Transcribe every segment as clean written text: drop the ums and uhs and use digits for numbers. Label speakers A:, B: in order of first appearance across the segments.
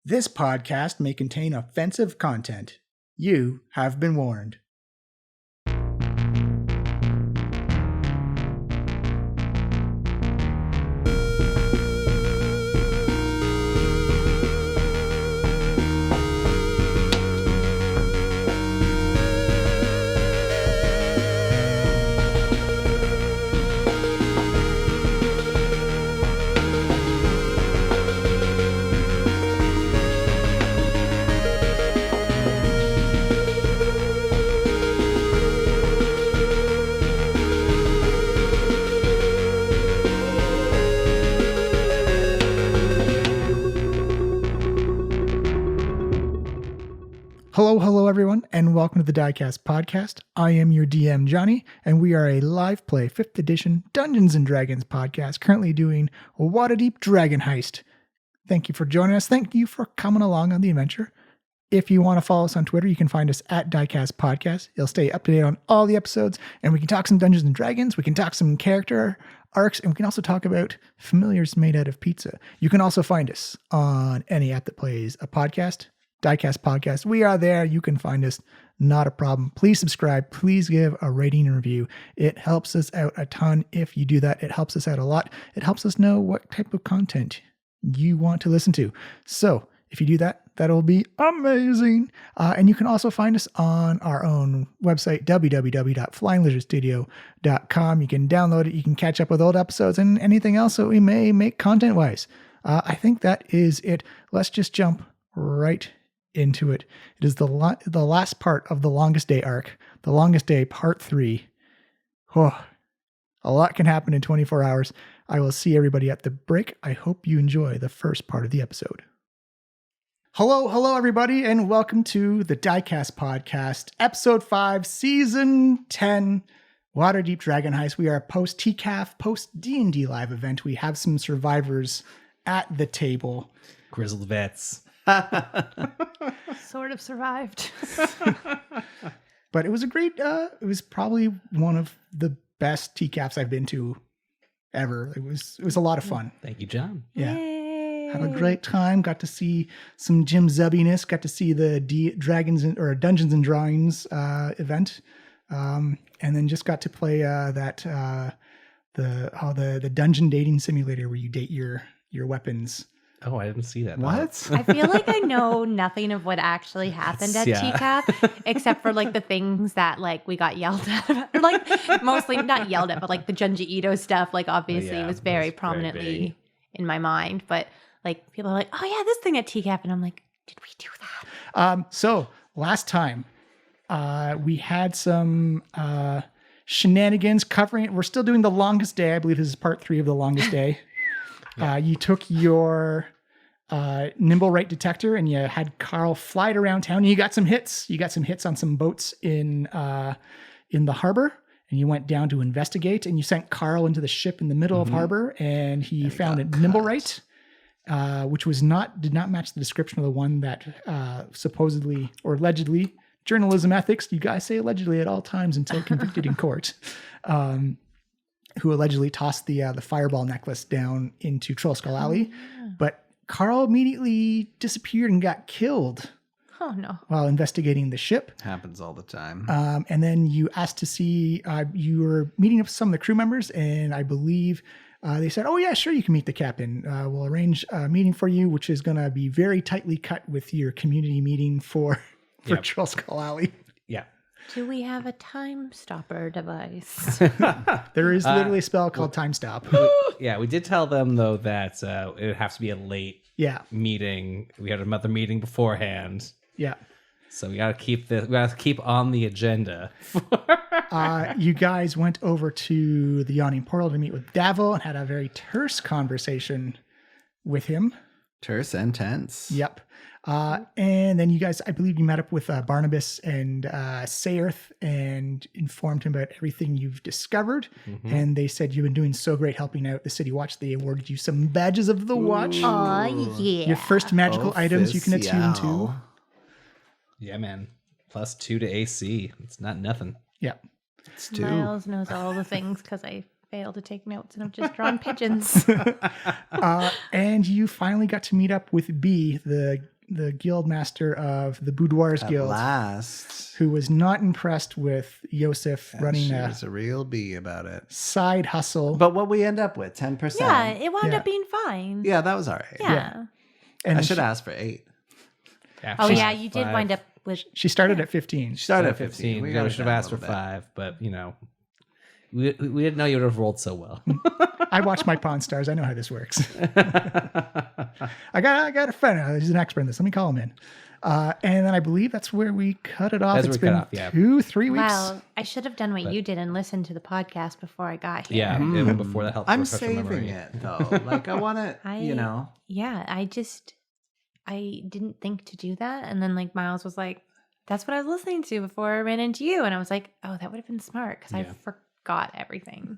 A: This podcast may contain offensive content. You have been warned. Hello, everyone, and welcome to the Diecast podcast. I am your DM, Johnny, and we are a live play 5th edition Dungeons & Dragons podcast, currently doing a Waterdeep Dragon Heist. Thank you for joining us. Thank you for coming along on the adventure. If you want to follow us on Twitter, you can find us at Diecast Podcast. You'll stay up to date on all the episodes, and we can talk some Dungeons & Dragons, we can talk some character arcs, and we can also talk about familiars made out of pizza. You can also find us on any app that plays a podcast. Diecast Podcast. We are there. You can find us. Not a problem. Please subscribe. Please give a rating and review. It helps us out a ton. If you do that, it helps us out a lot. It helps us know what type of content you want to listen to. So if you do that, that'll be amazing. And you can also find us on our own website, www.flyinglizardstudio.com. You can download it. You can catch up with old episodes and anything else that we may make content-wise. I think that is it. Let's just jump right into it. It is the last part of the Longest Day arc, the Longest Day Part 3. Oh, a lot can happen in 24 hours. I will see everybody at the break. I hope you enjoy the first part of the episode. Hello, everybody, and welcome to the Diecast Podcast, Episode 5, Season 10, Waterdeep Dragon Heist. We are a post-TCAF, post-D&D live event. We have some survivors at the table.
B: Grizzled vets.
C: Sort of survived.
A: But it was a great, it was probably one of the best TCAFs I've been to ever. It was a lot of fun.
B: Thank you, John.
A: Yeah.
C: Yay.
A: Had a great time. Got to see some Jim Zubbiness. Got to see the Dungeons and Drawings event. And then just got to play the dungeon dating simulator where you date your weapons.
B: Oh, I didn't see that.
A: What?
C: I feel like I know nothing of what actually happened at TCAP, except for like the things that like we got yelled at, or like mostly not yelled at, but like the Junji Ito stuff. Like obviously was very prominently in my mind, but like people are like, oh yeah, this thing at TCAP, and I'm like, did we do that?
A: So last time, we had some shenanigans covering it. We're still doing the Longest Day. I believe this is part 3 of the Longest Day. You took your nimblewright detector and you had Carl fly it around town. And you got some hits. You got some hits on some boats in the harbor. And you went down to investigate. And you sent Carl into the ship in the middle of harbor. And he found a nimblewright, which did not match the description of the one that supposedly or allegedly, journalism ethics. You guys say allegedly at all times until convicted in court. Who allegedly tossed the fireball necklace down into Trollskull Alley. But Carl immediately disappeared and got killed.
C: Oh, no.
A: While investigating the ship.
D: Happens all the time.
A: And then you asked to see, you were meeting up with some of the crew members, and I believe they said, oh, yeah, sure, you can meet the captain. We'll arrange a meeting for you, which is going to be very tightly cut with your community meeting for Trollskull Alley.
B: Yeah.
C: Do we have a time stopper device?
A: There is literally a spell called Time Stop.
B: We did tell them, though, that it would have to be a late meeting. We had another meeting beforehand.
A: Yeah.
B: So we got to keep on the agenda.
A: You guys went over to the Yawning Portal to meet with Davil and had a very terse conversation with him.
D: Terse and tense.
A: Yep. And then you guys, I believe you met up with Barnabas and Saerth and informed him about everything you've discovered. And they said you've been doing so great helping out the City Watch. They awarded you some badges of the watch.
C: Oh, yeah.
A: Your first magical items you can attune to.
B: Yeah, man. +2 to AC. It's not nothing.
A: Yeah.
D: It's 2.
C: Miles knows all the things because I failed to take notes and I've just drawn pigeons.
A: And you finally got to meet up with B, the guild master of the Boudoirs Guild.
D: At last.
A: Who was not impressed with Yosef running
D: she was a real bee about it.
A: Side hustle.
D: But what we end up with, 10%.
C: Yeah, it wound up being fine.
D: Yeah, that was all right.
C: Yeah.
A: And
D: I should ask for 8.
B: Yeah,
C: oh, yeah, you did wind up with...
A: She started at 15.
D: She started at 15.
B: We should have asked for 5, but, we didn't know you would have rolled so well.
A: I watch my Pawn Stars. I know how this works. I got a friend. He's an expert in this. Let me call him in. And then I believe that's where we cut it off. It's been 2-3 weeks.
C: Well, I should have done what you did and listened to the podcast before I got here.
B: Yeah, even before that helped.
D: I'm saving it, though. Like, I want to,
C: Yeah, I didn't think to do that. And then, like, Miles was like, that's what I was listening to before I ran into you. And I was like, oh, that would have been smart because I forgot everything.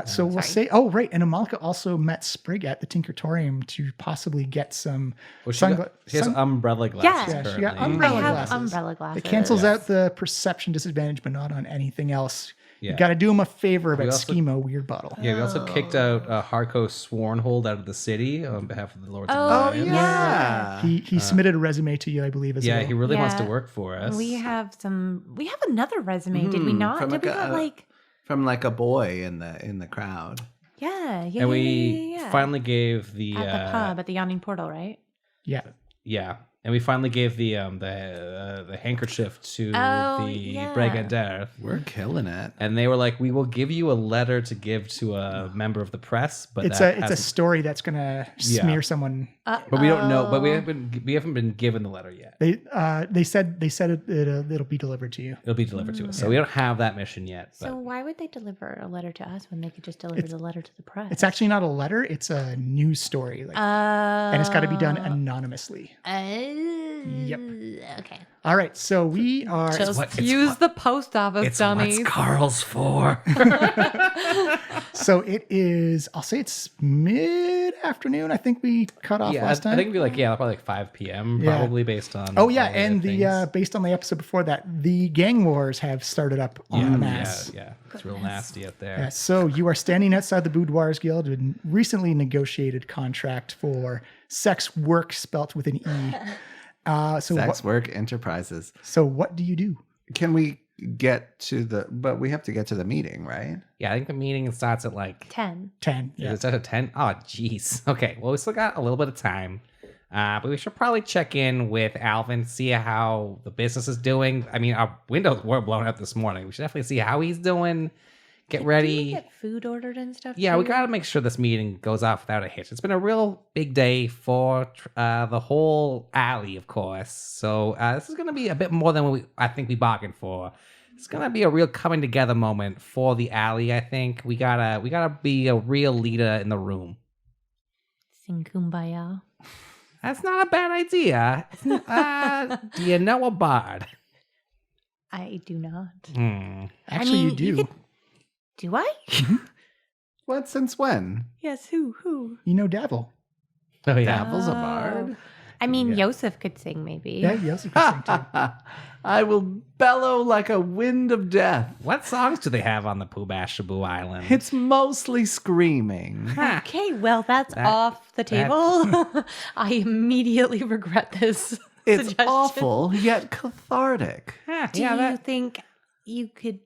A: So we'll say, oh, right. And Amalika also met Sprig at the Tinkertorium to possibly get some
B: sunglasses. She has umbrella glasses.
A: Yeah, she got umbrella glasses.
C: Umbrella glasses.
A: It cancels out the perception disadvantage, but not on anything else.
B: Yeah.
A: You got to do him a favor about Schemo Weird Bottle.
B: Yeah, we also kicked out Harko Swornhold out of the city on behalf of the Lords of the Lions.
D: Yeah.
A: He submitted a resume to you, I believe, as well.
B: Yeah, he really wants to work for us.
C: We have another resume, did we not?
D: From
C: did we got
D: from like a boy in the crowd.
C: Yeah.
B: And we finally gave the
C: at the pub at the Yawning Portal, right?
A: Yeah.
B: Yeah. And we finally gave the handkerchief to the Brigadier.
D: We're killing it.
B: And they were like, "We will give you a letter to give to a member of the press, but
A: it's a story that's gonna smear someone."
B: But we don't know. But we haven't been given the letter yet.
A: They said it'll be delivered to you.
B: It'll be delivered to us. So we don't have that mission yet.
C: So why would they deliver a letter to us when they could just deliver the letter to the press?
A: It's actually not a letter. It's a news story, and it's got to be done anonymously. Yep.
C: Okay.
A: All right. So we are
C: the post office, dummies.
B: What's Carl's for?
A: So it is. I'll say it's mid-afternoon. I think we cut off last time.
B: I think it'd be probably 5 p.m. Probably based on.
A: Oh yeah, and based on the episode before that, the gang wars have started up en masse.
B: Yeah. It's real nasty out there.
A: Yeah, so you are standing outside the Boudoirs Guild, a recently negotiated contract for sex work, spelt with an E.
D: Sex work enterprises.
A: So what do you do?
D: Can we get to but we have to get to the meeting, right?
B: Yeah, I think the meeting starts at
C: 10.
A: 10. Yeah.
B: It starts at 10? Oh, jeez. Okay, well, we still got a little bit of time. But we should probably check in with Alvin, see how the business is doing. I mean, our windows were blown out this morning. We should definitely see how he's doing. Get ready.
C: Did we get food ordered and stuff?
B: Yeah, we got to make sure this meeting goes off without a hitch. It's been a real big day for the whole alley, of course. So this is going to be a bit more than I think we bargained for. It's going to be a real coming together moment for the alley, I think. We gotta be a real leader in the room.
C: Sing Kumbaya.
B: That's not a bad idea. Do you know a bard?
C: I do not.
A: Actually, you do.
C: Do I?
D: What? Since when?
C: Yes, who?
A: You know Davil.
B: Oh, yeah.
D: Davil's a bard?
C: I mean, Yosef could sing, maybe.
A: Yeah, Yosef could sing too.
D: I will bellow like a wind of death.
B: What songs do they have on the Pubashabu Island?
D: It's mostly screaming.
C: Okay, well, that's off the table. I immediately regret this
D: It's
C: suggestion.
D: awful, yet cathartic.
C: Do you think you could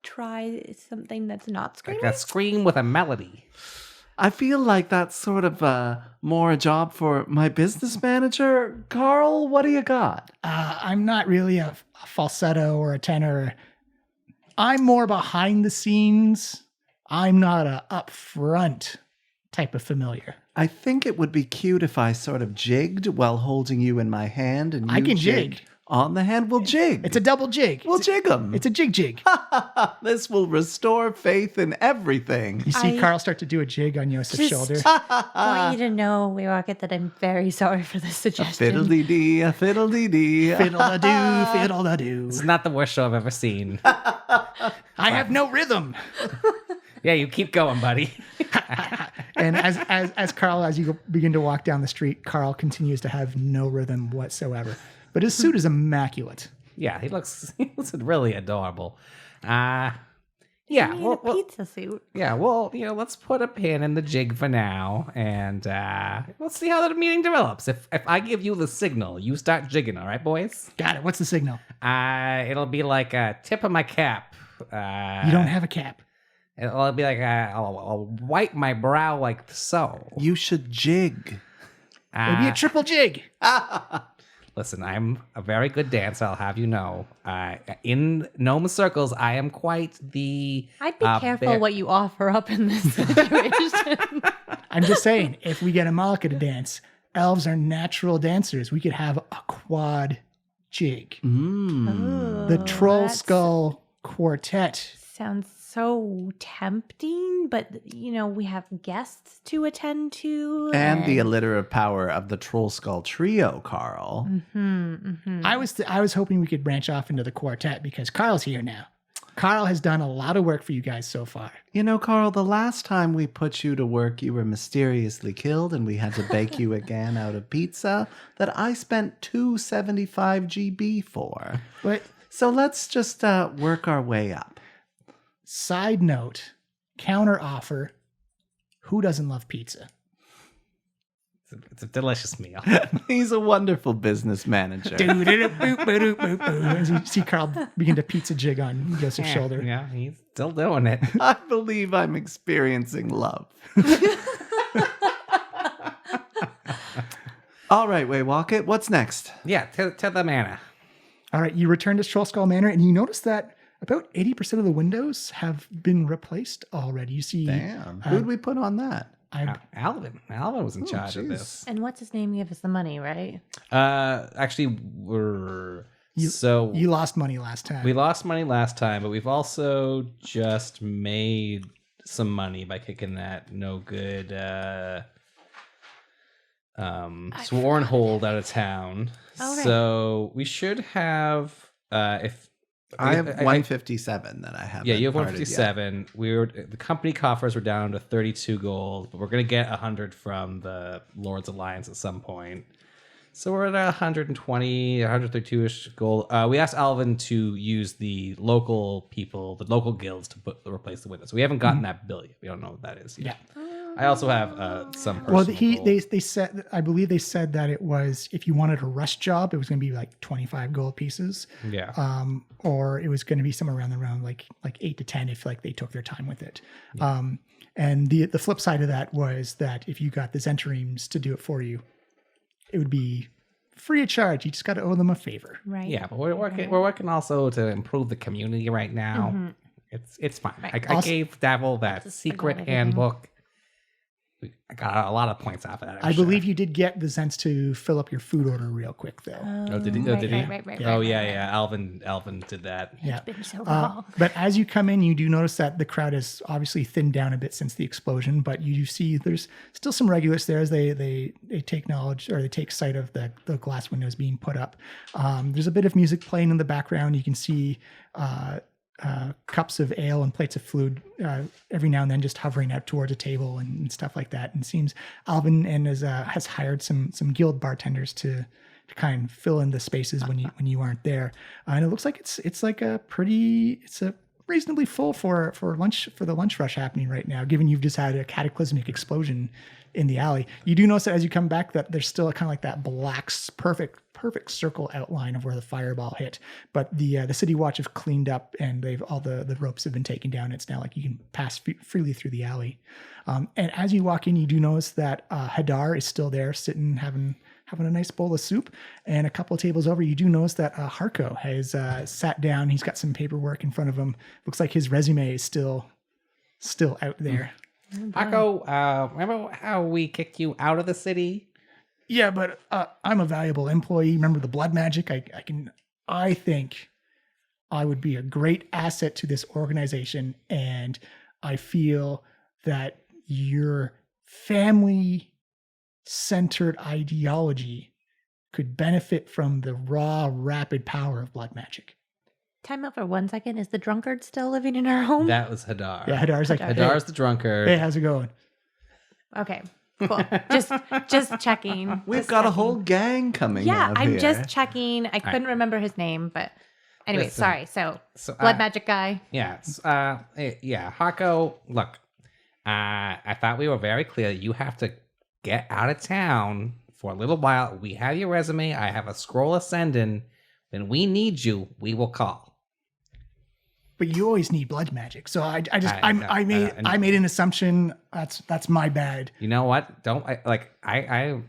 C: try something that's not screaming?
B: Like a scream with a melody.
D: I feel like that's sort of more a job for my business manager. Carl, what do you got?
A: I'm not really a falsetto or a tenor. I'm more behind the scenes. I'm not a upfront type of familiar.
D: I think it would be cute if I sort of jigged while holding you in my hand, and you
A: I can jig.
D: On the hand. We'll jig.
A: It's a double jig.
D: We'll jig 'em.
A: It's a jig.
D: This will restore faith in everything.
A: You see Carl start to do a jig on Yosef's shoulder.
C: I want you to know, Rocket, that I'm very sorry for this suggestion.
D: Fiddle-dee-dee, a fiddle-dee-dee.
A: Fiddle-da-doo, fiddle-da-doo.
B: It's not the worst show I've ever seen.
A: I have no rhythm.
B: Yeah, you keep going, buddy.
A: And as Carl, as you begin to walk down the street, Carl continues to have no rhythm whatsoever. But his suit is immaculate.
B: Yeah, he looks really adorable. Yeah,
C: Me in a pizza suit.
B: Yeah, well, let's put a pin in the jig for now, and let's see how the meeting develops. If I give you the signal, you start jigging, all right, boys?
A: Got it. What's the signal?
B: It'll be like a tip of my cap.
A: You don't have a cap.
B: It'll be like I'll wipe my brow like so.
D: You should jig.
A: It'll be a triple jig.
B: Listen, I'm a very good dancer, I'll have you know. In gnome circles, I am quite the...
C: I'd be careful what you offer up in this situation.
A: I'm just saying, if we get a Malika to dance, elves are natural dancers. We could have a quad jig. The Trollskull Quartet.
C: Sounds so tempting, but we have guests to attend to.
D: And the alliterative power of the Trollskull Trio, Carl.
A: I was hoping we could branch off into the quartet because Carl's here now. Carl has done a lot of work for you guys so far.
D: Carl, the last time we put you to work, you were mysteriously killed and we had to bake you again out of pizza that I spent $275 GB for.
A: But
D: So let's just work our way up.
A: side note, counter offer, who doesn't love pizza?
B: It's a delicious meal.
D: He's a wonderful business manager.
A: As you see Carl begin to pizza jig on Joseph's shoulder.
B: Yeah, he's still doing it.
D: I believe I'm experiencing love. All right, Waywalk, what's next?
B: Yeah, to the manor.
A: All right, you return to Trollskull Manor, and you notice that about 80% of the windows have been replaced already. You see...
D: Damn. Who'd we put on that?
B: Alvin was in charge of this.
C: And what's his name? Give us the money, right?
B: Actually,
A: You lost money last time.
B: we lost money last time, but we've also just made some money by kicking that no good sworn hold out of town.
C: Oh, right.
B: So we should have if
D: I have 157 that I have.
B: Yeah, you have 157. The company coffers were down to 32 gold, but we're gonna get 100 from the Lord's Alliance at some point. So we're at 120, 132-ish gold. We asked Alvin to use the local people, the local guilds, to replace the windows. So we haven't gotten that bill yet. We don't know what that is yet. Yeah. I also have some personal
A: Well,
B: gold.
A: they said, I believe they said that it was, if you wanted a rush job, it was going to be like 25 gold pieces.
B: Yeah.
A: Or it was going to be somewhere around like 8 to 10 if like they took their time with it. Yeah. And the flip side of that was that if you got the Zentaremes to do it for you, it would be free of charge. You just got to owe them a favor.
C: Right.
B: Yeah, but we're working also to improve the community right now. Mm-hmm. It's fine.
C: Right.
B: I gave Davil that secret handbook. I got a lot of points off of that.
A: I believe you did get the Zents to fill up your food order real quick, though.
B: Did he?
C: Right.
B: Alvin did that.
A: Yeah.
C: It's been so long.
A: But as you come in, you do notice that the crowd has obviously thinned down a bit since the explosion. But you do see there's still some regulars there as they take knowledge, or they take sight of the glass windows being put up. There's a bit of music playing in the background. You can see cups of ale and plates of food every now and then just hovering out towards a table and stuff like that. And it seems Alvin has hired some guild bartenders to kind of fill in the spaces when you aren't there. And it looks like it's a reasonably full for lunch, for the lunch rush happening right now, given you've just had a cataclysmic explosion in the alley. You do notice that as you come back that there's still kind of like that black perfect circle outline of where the fireball hit, but the city watch have cleaned up and all the ropes have been taken down. It's now like you can pass freely through the alley. And as you walk in, you do notice that Hadar is still there, sitting having a nice bowl of soup. And a couple of tables over, you do notice that Harko has sat down. He's got some paperwork in front of him. Looks like his resume is still out there.
B: Harko, remember how we kicked you out of the city?
A: Yeah, but I'm a valuable employee. Remember the blood magic? I think I would be a great asset to this organization, and I feel that your family-centered ideology could benefit from the raw, rapid power of blood magic.
C: Time out for 1 second. Is the drunkard still living in our home?
B: That was Hadar.
A: Yeah, Hadar's
B: Hadar's the drunkard.
A: Hey, how's it going?
C: Okay. Cool. Just checking.
D: We've got a whole gang coming.
C: Yeah, I'm
D: here.
C: just checking. I couldn't remember his name, but Anyway,
B: Listen,
C: sorry. So blood magic guy.
B: Yeah. Hako, look, I thought we were very clear. You have to get out of town for a little while. We have your resume. I have a scroll ascending. When we need you, we will call.
A: But you always need blood magic. So I made an assumption. That's my bad.
B: You know what? I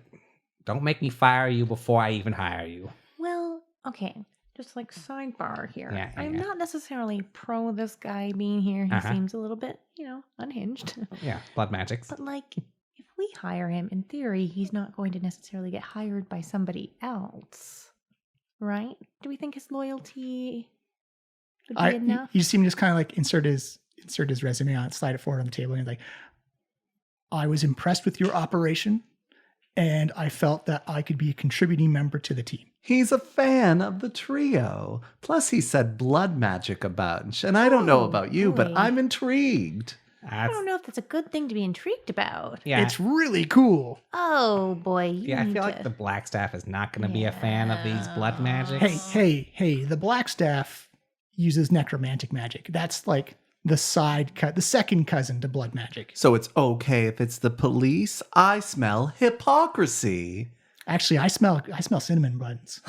B: don't make me fire you before I even hire you.
C: Well, okay. Just like sidebar here.
B: Yeah,
C: I'm not necessarily pro this guy being here. He seems a little bit, unhinged.
B: Yeah, blood magics.
C: But like, if we hire him, in theory, he's not going to necessarily get hired by somebody else, right? Do we think his loyalty would be enough?
A: You see him just kind of like insert his resume on it, slide it forward on the table, and he's like, I was impressed with your operation, and I felt that I could be a contributing member to the team.
D: He's a fan of the trio. Plus, he said blood magic a bunch. And I don't know about you, but I'm intrigued.
C: I don't know if that's a good thing to be intrigued about.
B: Yeah.
A: It's really cool.
C: Oh, boy.
B: I feel like the Black Staff is not going to be a fan of these blood magics.
A: Hey, the Black Staff uses necromantic magic. That's like the second cousin to blood magic.
D: So it's okay if it's the police? I smell hypocrisy.
A: Actually, I smell cinnamon buns.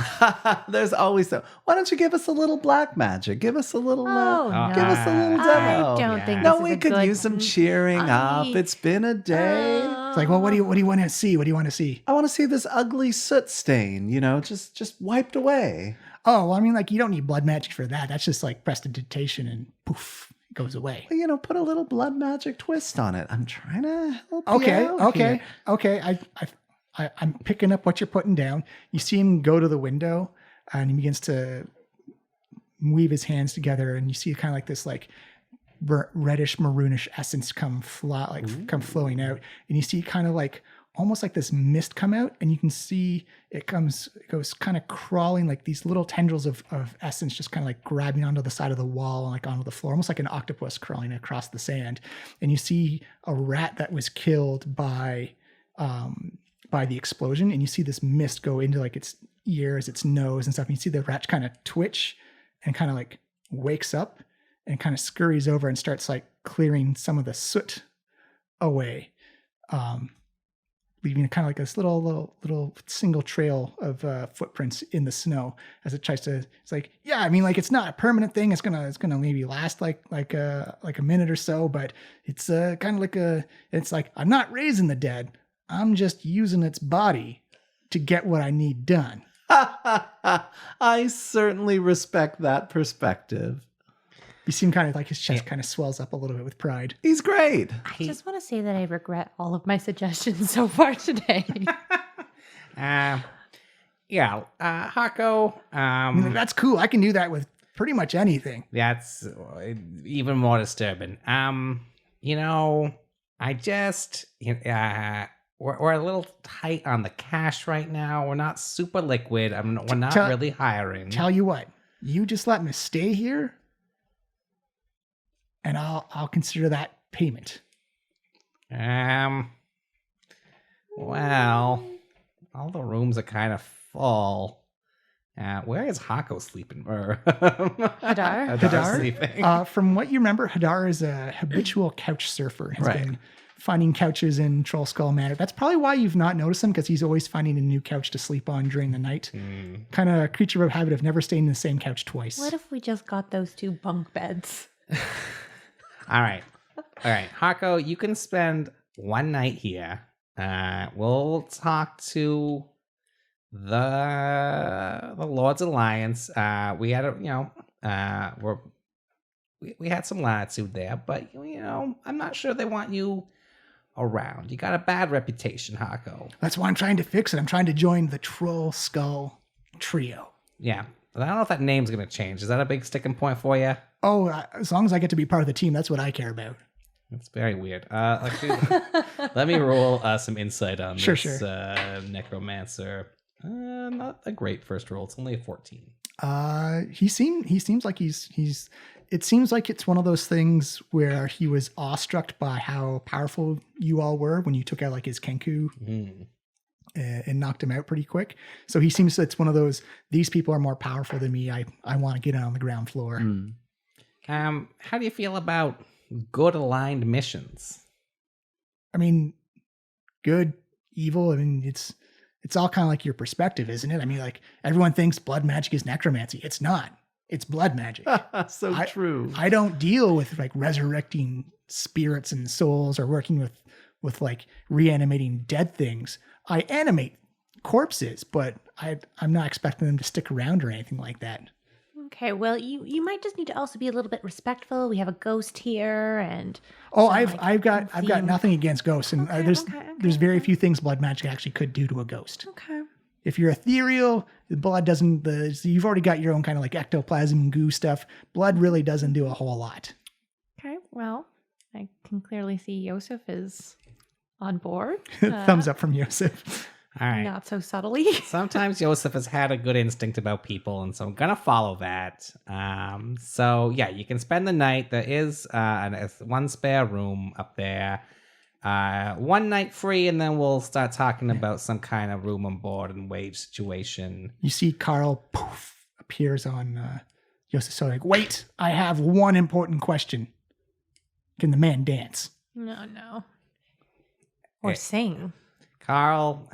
D: There's always that. Why don't you give us a little black magic? Give us a little
C: give us
D: a little demo.
C: I don't think
D: No,
C: this
D: we
C: is a
D: could
C: good
D: use some cheering up. It's been a day.
A: It's like, well, what do you want to see? What do you want to see?
D: I want to see this ugly soot stain, just wiped away.
A: Oh, well, I mean, like, you don't need blood magic for that. That's just like prestidigitation and poof, it goes away.
D: Well, put a little blood magic twist on it. I'm trying to help you out here.
A: Okay. I'm picking up what you're putting down. You see him go to the window and he begins to weave his hands together, and you see kind of like this like reddish maroonish essence come flowing out, and you see kind of like almost like this mist come out, and you can see it goes kind of crawling, like these little tendrils of essence just kind of like grabbing onto the side of the wall and like onto the floor, almost like an octopus crawling across the sand. And you see a rat that was killed by the explosion, and you see this mist go into like its ears, its nose and stuff. And you see the rat kind of twitch and kind of like wakes up and kind of scurries over and starts like clearing some of the soot away, leaving kind of like this little single trail of footprints in the snow as it tries to. It's like, yeah, I mean, like, it's not a permanent thing. It's gonna maybe last like a minute or so, but it's kind of it's like, I'm not raising the dead. I'm just using its body to get what I need done.
D: I certainly respect that perspective.
A: You see him kind of like his chest kind of swells up a little bit with pride.
D: He's great.
C: I just want to say that I regret all of my suggestions so far today.
B: Hako.
A: That's cool. I can do that with pretty much anything.
B: That's even more disturbing. We're a little tight on the cash right now. We're not super liquid. We're not really hiring.
A: Tell you what, you just let me stay here, and I'll consider that payment.
B: Well, all the rooms are kind of full. Where is Hako sleeping?
C: Hadar
B: sleeping.
A: From what you remember, Hadar is a habitual couch surfer. Has been finding couches in Trollskull Manor. That's probably why you've not noticed him, because he's always finding a new couch to sleep on during the night. Kind of a creature of habit of never staying in the same couch twice.
C: What if we just got those 2 bunk beds?
B: All right. Hako, you can spend one night here. We'll talk to the Lord's Alliance. We had we had some latitude there, but I'm not sure they want you around. You got a bad reputation, Hako.
A: That's why I'm trying to fix it. I'm trying to join the Trollskull Trio.
B: Yeah, but I don't know if that name's going to change. Is that a big sticking point for you?
A: Oh, as long as I get to be part of the team, that's what I care about.
B: That's very weird. Let me roll some insight on this necromancer. Not a great first roll. It's only a 14.
A: He seems like he's. It seems like it's one of those things where he was awestruck by how powerful you all were when you took out like his Kenku, and knocked him out pretty quick. So he seems it's one of those, these people are more powerful than me. I want to get on the ground floor.
B: How do you feel about good aligned missions?
A: I mean, good, evil. I mean, it's all kind of like your perspective, isn't it? I mean, like everyone thinks blood magic is necromancy. It's not. It's blood magic.
D: So true.
A: I don't deal with like resurrecting spirits and souls or working with like reanimating dead things. I animate corpses, but I'm not expecting them to stick around or anything like that.
C: Okay, well, you might just need to also be a little bit respectful. We have a ghost here, and
A: I've got nothing against ghosts, and there's very few things blood magic actually could do to a ghost.
C: Okay.
A: If you're ethereal, the blood doesn't. You've already got your own kind of like ectoplasm and goo stuff. Blood really doesn't do a whole lot.
C: Okay, well, I can clearly see Yosef is on board.
A: Thumbs up from Yosef.
B: All right.
C: Not so subtly.
B: Sometimes Joseph has had a good instinct about people, and so I'm gonna follow that. So yeah, you can spend the night. There is one spare room up there. 1 night free, and then we'll start talking about some kind of room and board and wage situation.
A: You see Carl appears on Yosef. So like, wait, I have one important question. Can the man dance?
C: No. Or sing.
B: Carl,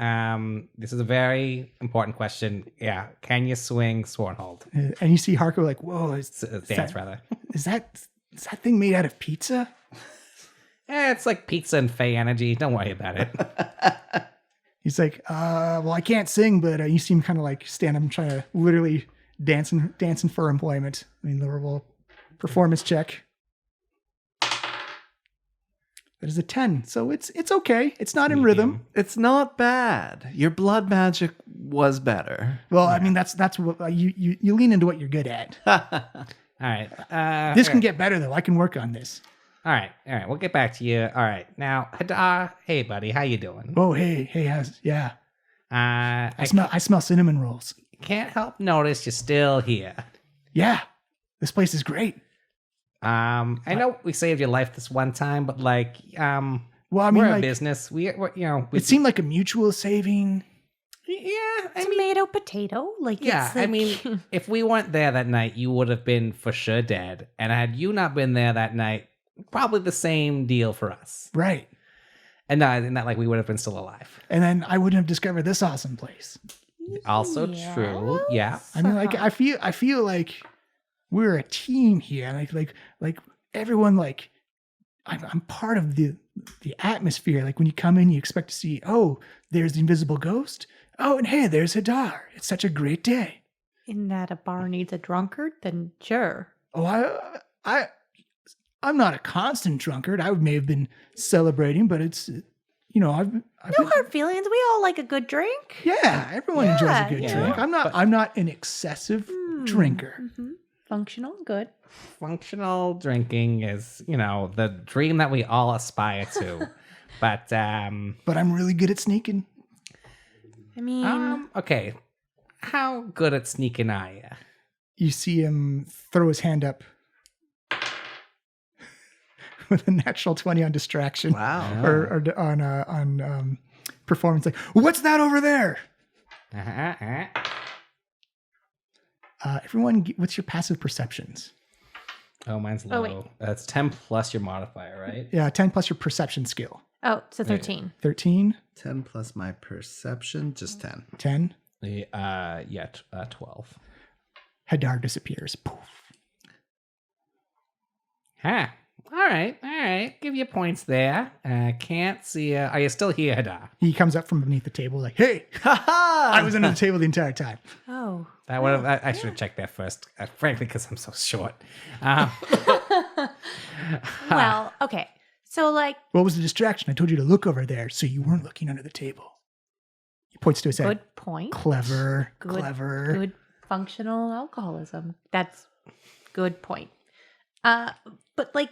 B: this is a very important question. Yeah, can you swing Swornhold?
A: And you see Harko like, whoa,
B: Dance, rather.
A: Is that thing made out of pizza?
B: It's like pizza and Fey energy. Don't worry about it.
A: He's like, well, I can't sing, but you seem kind of like stand up and trying to literally dancing for employment. I mean, the verbal performance check. That is a 10, so it's okay. It's not in rhythm.
D: It's not bad. Your blood magic was better.
A: Well, I mean, that's what you lean into what you're good at.
B: All right.
A: This can get better though. I can work on this.
B: All right. We'll get back to you. All right. Now, Hadar, hey buddy, how you doing?
A: Oh, hey, yeah. I smell cinnamon rolls.
B: Can't help notice you're still here.
A: Yeah, this place is great.
B: I know we saved your life this one time, but like,
A: well, I mean,
B: we're
A: like,
B: a business.
A: It seemed like a mutual saving.
B: Yeah,
C: Tomato, potato. Like,
B: yeah.
C: it's like...
B: I mean, if we weren't there that night, you would have been for sure dead. And had you not been there that night, probably the same deal for us.
A: Right.
B: And not like we would have been still alive.
A: And then I wouldn't have discovered this awesome place.
B: Also true. Yeah.
A: I mean, like, I feel like we're a team here. Like everyone, like I'm part of the atmosphere. Like when you come in, you expect to see, oh, there's the invisible ghost. Oh, and hey, there's Hadar. It's such a great day.
C: In that a bar needs a drunkard, then sure.
A: Oh, I'm not a constant drunkard. I may have been celebrating, but it's, I've
C: No hard feelings. We all like a good drink.
A: Yeah, everyone enjoys a good drink. I'm not an excessive drinker.
C: Mm-hmm. Functional, good.
B: Functional drinking is, the dream that we all aspire to. But
A: I'm really good at sneaking.
C: I mean,
B: okay. How good at sneaking are you?
A: You see him throw his hand up with a natural 20 on distraction.
D: Wow.
A: Or on performance. Like, what's that over there? Everyone, what's your passive perceptions?
B: Oh, mine's low.
C: wait.
B: That's 10 plus your modifier, right?
A: Yeah, 10 plus your perception skill.
C: oh, so 13.
A: 13,
D: 10 plus my perception, just 10.
A: 10.
B: 12.
A: Hadar disappears. Poof.
B: Huh. All right. Give you points there. Can't see you. Are you still here, Hadar?
A: He comes up from beneath the table like, hey, I was under the table the entire time.
C: Oh.
B: That would have. I should have checked that first. Frankly, because I'm so short.
C: Well, okay. So, like,
A: What was the distraction? I told you to look over there so you weren't looking under the table. He points to his head.
C: good point.
A: Clever.
C: Good functional alcoholism. That's good point. But like,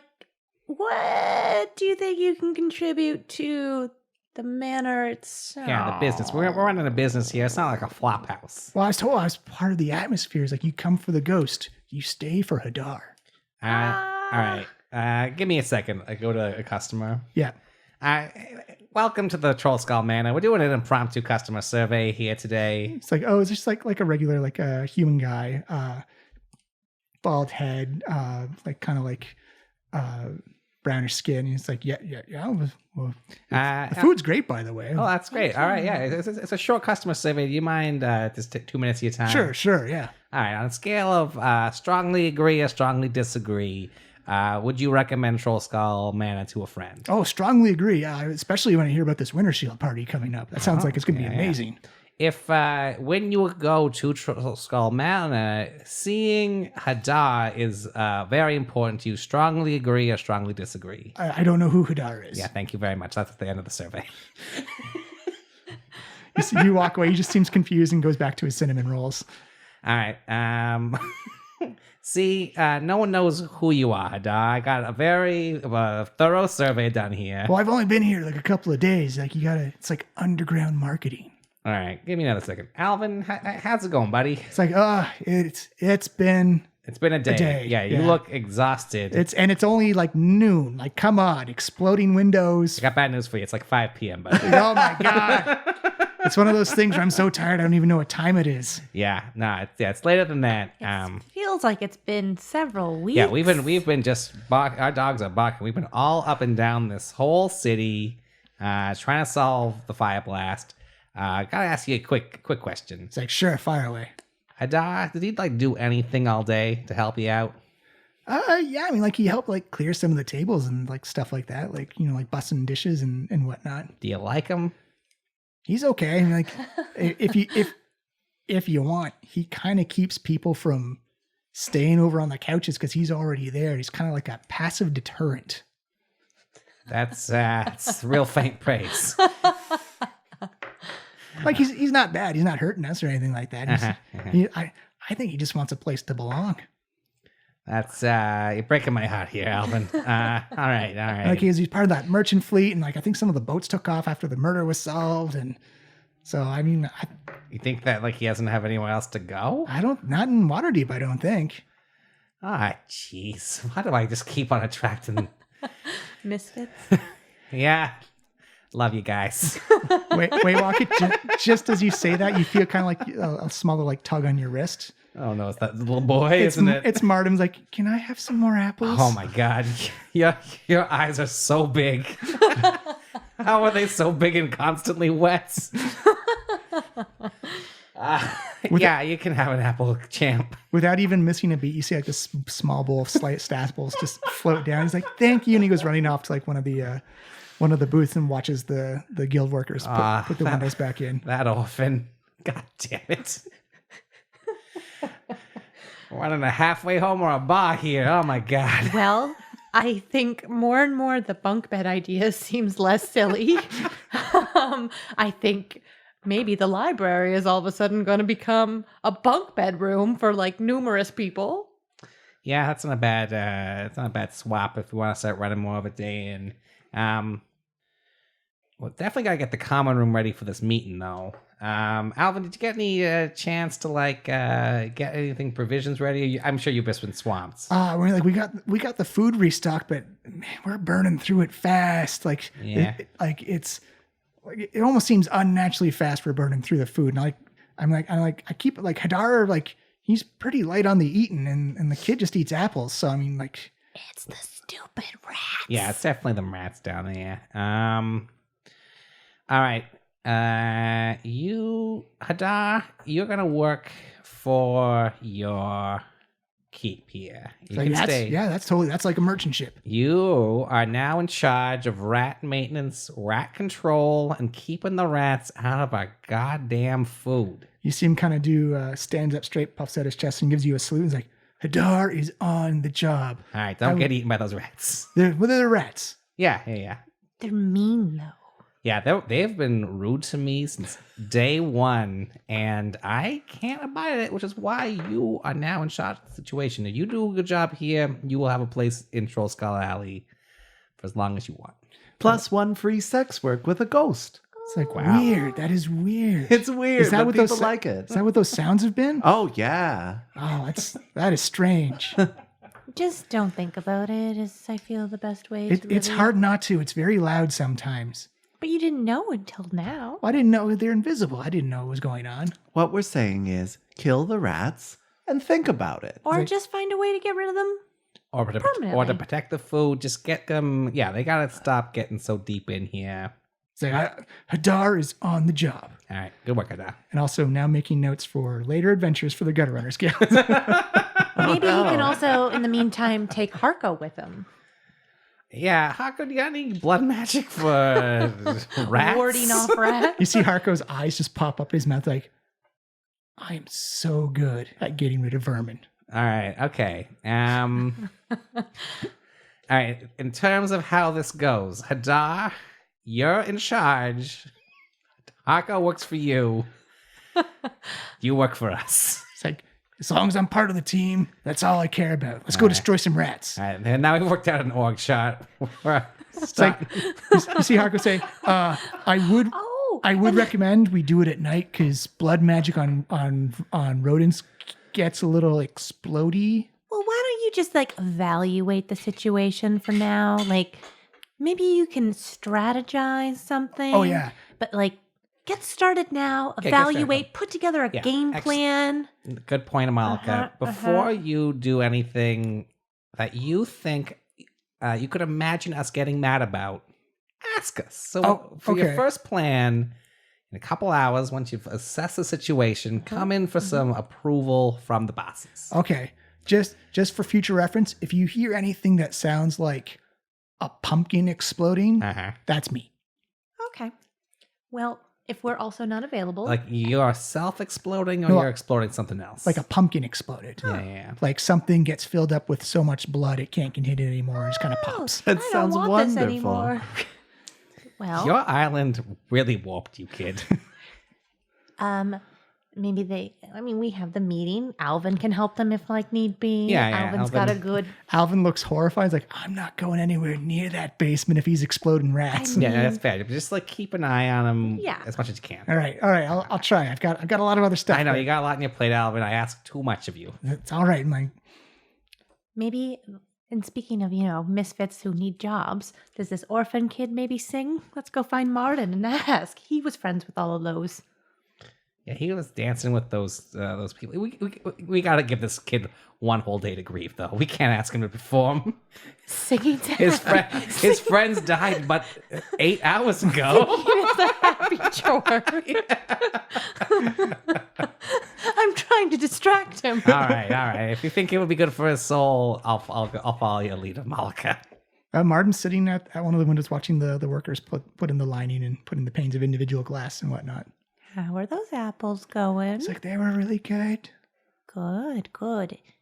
C: what do you think you can contribute to the manor itself?
B: Yeah, the business. We're running a business here. It's not like a flop house.
A: Well, I was told I was part of the atmosphere. It's like you come for the ghost, you stay for Hadar.
B: All right. Give me a second. I go to a customer.
A: Yeah.
B: welcome to the Trollskull Manor. We're doing an impromptu customer survey here today.
A: It's like, oh, it's just like a regular, like a human guy, bald head, like kind of like brownish skin. And it's like, yeah. Well, the food's great, by the way.
B: Oh, that's great. All right, yeah. It's a short customer survey. Do you mind just take 2 minutes of your time?
A: Sure, yeah.
B: All right, on a scale of strongly agree or strongly disagree, would you recommend Trollskull Manor to a friend?
A: Oh, strongly agree. Especially when I hear about this Wintershield party coming up. That sounds like it's going to be amazing.
B: If when you go to Trollskull Manor, seeing Hadar is very important to you, strongly agree or strongly disagree?
A: I don't know who Hadar is.
B: Yeah, thank you very much. That's at the end of the survey.
A: You walk away. He just seems confused and goes back to his cinnamon rolls.
B: All right. See, no one knows who you are, Hadar. I got a very thorough survey done here.
A: Well, I've only been here like a couple of days. Like it's like underground marketing.
B: All right, give me another second. Alvin, how's it going, buddy?
A: It's like, it's been
B: a day. Yeah, you look exhausted.
A: It's only like noon. Like, come on, exploding windows.
B: I got bad news for you. It's like 5 p.m., buddy.
A: Oh my God. It's one of those things where I'm so tired I don't even know what time it is.
B: Yeah, it's later than that.
C: It feels like it's been several weeks.
B: Yeah, we've been just our dogs are barking. We've been all up and down this whole city, trying to solve the fire blast. Gotta ask you a quick question.
A: It's like, sure, fire away.
B: Hadar, did he like do anything all day to help you out?
A: Yeah, I mean, like he helped like clear some of the tables and like stuff like that, like like busting dishes and whatnot.
B: Do you like him?
A: He's okay. I mean, like if you want, he kind of keeps people from staying over on the couches because he's already there. He's kind of like a passive deterrent.
B: That's real faint praise.
A: Like he's not bad. He's not hurting us or anything like that. I think he just wants a place to belong.
B: That's you're breaking my heart here, Alvin. All right.
A: Like he's part of that merchant fleet, and like I think some of the boats took off after the murder was solved, and so I mean,
B: you think that like he doesn't have anywhere else to go?
A: Not in Waterdeep, I don't think.
B: Ah, jeez, why do I just keep on attracting
C: misfits?
B: Yeah. Love you guys.
A: Wait, walk it. Just as you say that, you feel kind of like a smaller like tug on your wrist.
B: Oh no, it's that little boy, isn't it?
A: It's Martin's like, can I have some more apples?
B: Oh my God, your eyes are so big. How are they so big and constantly wet? Yeah, you can have an apple, champ.
A: Without even missing a beat, you see like this small bowl of staples just float down. He's like, thank you, and he goes running off to like one of the booths and watches the guild workers put the windows back in.
B: That orphan. God damn it. Running a halfway home or a bar here. Oh my God.
C: Well, I think more and more the bunk bed idea seems less silly. I think maybe the library is all of a sudden going to become a bunk bed room for like numerous people.
B: Yeah, that's not a bad swap if we want to start running more of a day in. Well, definitely gotta get the common room ready for this meeting, though. Alvin, did you get any chance to like get anything provisions ready? I'm sure you've just been swamped.
A: We got the food restocked, but man, we're burning through it fast. Like,
B: yeah,
A: it almost seems unnaturally fast for burning through the food. And I keep it like Hadar, like he's pretty light on the eating, and the kid just eats apples. So I mean, like,
C: it's the stupid rats.
B: Yeah, it's definitely the rats down there. All right. Hadar, you're gonna work for your keep here. You can stay.
A: Yeah, that's like a merchant ship.
B: You are now in charge of rat maintenance, rat control, and keeping the rats out of our goddamn food.
A: You see him kind of do stands up straight, puffs out his chest, and gives you a salute. He's like, Hadar is on the job.
B: All right, don't get eaten by those rats.
A: They're the rats.
B: Yeah.
C: They're mean though.
B: Yeah, they've been rude to me since day one, and I can't abide it, which is why you are now in charge of the situation. If you do a good job here, you will have a place in Trollskull Alley for as long as you want.
D: Plus 1 free sex work with a ghost.
A: It's like, weird. That is weird.
D: It's weird,
A: is that
D: but
A: what
D: people like it.
A: Is that what those sounds have been?
D: Oh, yeah.
A: Oh, that is strange.
C: Just don't think about it. I feel the best way.
A: It's hard not to. It's very loud sometimes.
C: But you didn't know until now.
A: I didn't know they're invisible. I didn't know what was going on.
D: What we're saying is kill the rats and think about it.
C: Or just find a way to get rid of them.
B: Or to protect the food. Just get them. Yeah, they got to stop getting so deep in here.
A: It's like, Hadar is on the job.
B: All right. Good work, Hadar.
A: And also now making notes for later adventures for the Gutter Runners Guild.
C: Maybe he can also, in the meantime, take Harko with him.
B: Yeah, Harko, do you got any blood magic for rats?
C: Warding off rats.
A: You see Harko's eyes just pop up in his mouth like, I am so good at getting rid of vermin.
B: All right. Okay. All right. In terms of how this goes, Hadar, you're in charge. Harko works for you. You work for us.
A: It's like, as long as I'm part of the team, that's all I care about. Let's go destroy some rats.
B: All right. And now we've worked out an org shot.
A: It's like, you see Harko say, I would recommend we do it at night because blood magic on rodents gets a little explodey.
C: Well, why don't you just evaluate the situation for now? Maybe you can strategize something.
A: Oh, yeah.
C: But get started now, evaluate, put together a game plan.
B: Good point, Amalika. Before you do anything that you think you could imagine us getting mad about, ask us. So for your first plan, in a couple hours, once you've assessed the situation, come in for some approval from the bosses.
A: Okay. Just for future reference, if you hear anything that sounds like a pumpkin exploding, that's me.
C: Okay. Well, if we're also not available.
B: Like you're self-exploding or you're exploding something else?
A: Like a pumpkin exploded.
B: Yeah.
A: Like something gets filled up with so much blood it can't contain it anymore. It just kind of pops.
D: That sounds wonderful.
C: Well,
B: your island really warped you, kid.
C: Maybe we have the meeting. Alvin can help them if need be.
B: Yeah,
C: Alvin's got a good...
A: Alvin looks horrified. He's like, I'm not going anywhere near that basement if he's exploding rats.
B: Yeah, that's fair. Just keep an eye on him as much as you can.
A: All right. I'll try. I've got a lot of other stuff.
B: I know, you got a lot on your plate, Alvin. I ask too much of you.
A: It's all right, Mike.
C: Maybe, and speaking of, misfits who need jobs, does this orphan kid maybe sing? Let's go find Martin and ask. He was friends with all of those.
B: Yeah, he was dancing with those people. We got to give this kid one whole day to grieve, though. We can't ask him to perform.
C: Singing dance.
B: His friends died but 8 hours ago.
C: It's a happy chore. I'm trying to distract him.
B: All right. If you think it would be good for his soul, I'll follow your lead, Malika.
A: Martin's sitting at one of the windows watching the workers put in the lining and put in the panes of individual glass and whatnot.
C: How are those apples going?
A: It's like they were really good.
C: Good.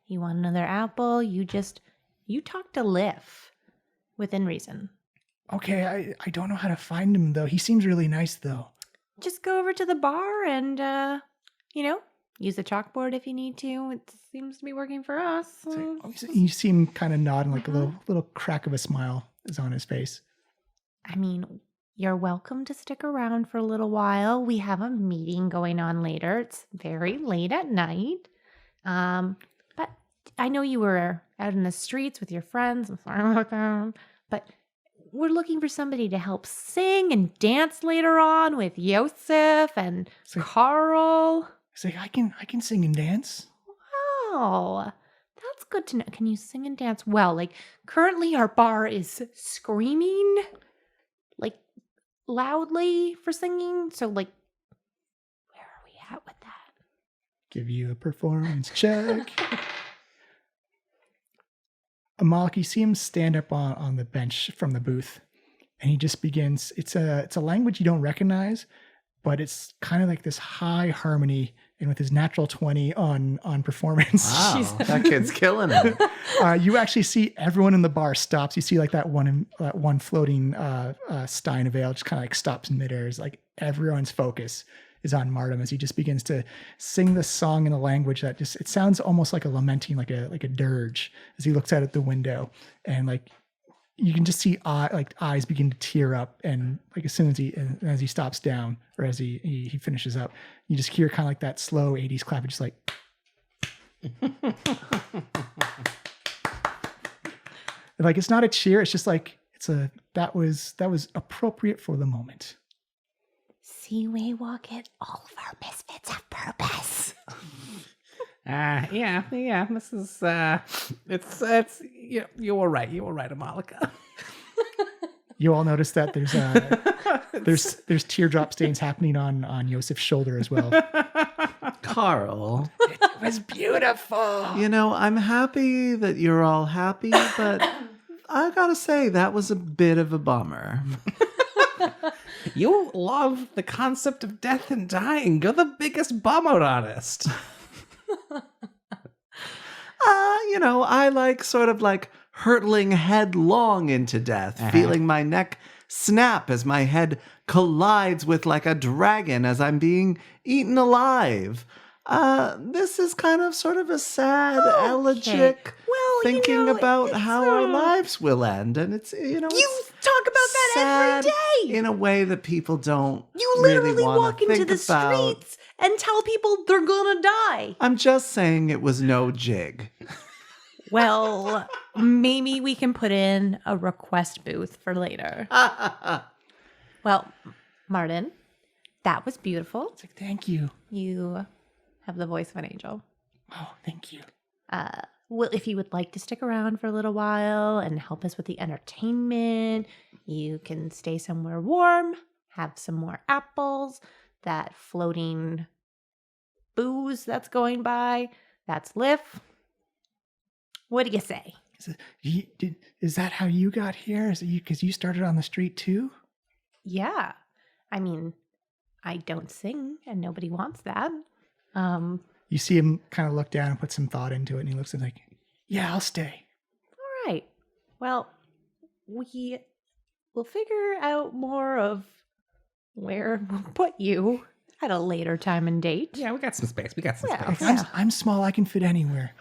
C: You want another apple? You talk to Liff within reason.
A: Okay, I don't know how to find him, though. He seems really nice, though.
C: Just go over to the bar and, use the chalkboard if you need to. It seems to be working for us.
A: You see him kind of nodding, like a little crack of a smile is on his face.
C: I mean, you're welcome to stick around for a little while. We have a meeting going on later. It's very late at night. But I know you were out in the streets with your friends. I'm sorry about that. But we're looking for somebody to help sing and dance later on with Yosef and Carl.
A: It's like, I can sing and dance.
C: Wow. That's good to know. Can you sing and dance well? Currently our bar is screaming loudly for singing. So where are we at with that?
A: Give you a performance check. Amalek, you see him stand up on the bench from the booth, and he just begins. It's a language you don't recognize, but it's kind of like this high harmony, and with his natural 20 on performance.
D: Wow, that kid's killing it.
A: You actually see everyone in the bar stops. You see that one floating stein of ale just kind of stops in midair. It's like everyone's focus is on Martin as he just begins to sing the song in a language that it sounds almost like a lamenting, like a dirge, as he looks out at the window, and you can just see eyes begin to tear up, and as soon as he stops down, or as he finishes up, you just hear kind of like that slow 80s clap, just like. It's not a cheer. It's just that was appropriate for the moment.
C: See, we walk it. All of our misfits have purpose.
B: Yeah. This is it's you were right, Amalika.
A: You all notice that there's teardrop stains happening on Yosef's shoulder as well.
D: Carl,
A: It was beautiful.
D: you know, I'm happy that you're all happy, but I gotta say, that was a bit of a bummer.
B: You love the concept of death and dying. You're the biggest bum-out artist.
D: You know, I like sort of like hurtling headlong into death, feeling my neck snap as my head collides with like a dragon as I'm being eaten alive. This is kind of sort of a sad, elegiac
C: Well,
D: thinking about
C: it's,
D: how our lives will end. And it's, you know,
C: You
D: it's
C: talk about that
D: sad
C: every day.
D: in a way that people don't
C: You
D: really
C: literally
D: want
C: walk
D: to
C: into
D: think
C: the
D: about.
C: streets and tell people they're gonna die.
D: I'm just saying it was no jig.
C: Well, maybe we can put in a request booth for later. Well, Martin, that was beautiful.
A: It's like, thank you.
C: You have the voice of an angel.
A: Oh, thank you.
C: Well, if you would like to stick around for a little while and help us with the entertainment, you can stay somewhere warm, have some more apples, that floating booze that's going by, that's Liv. What do you say?
A: Is that how you got here? Is it you? Because you started on the street too?
C: Yeah. I mean, I don't sing and nobody wants that.
A: You see him kind of look down and put some thought into it, and he looks at it like, yeah, I'll stay.
C: All right. Well, we will figure out more of where we'll put you at a later time and date.
B: Yeah, we got some space.
C: Yeah.
B: space.
A: I'm small. I can fit anywhere.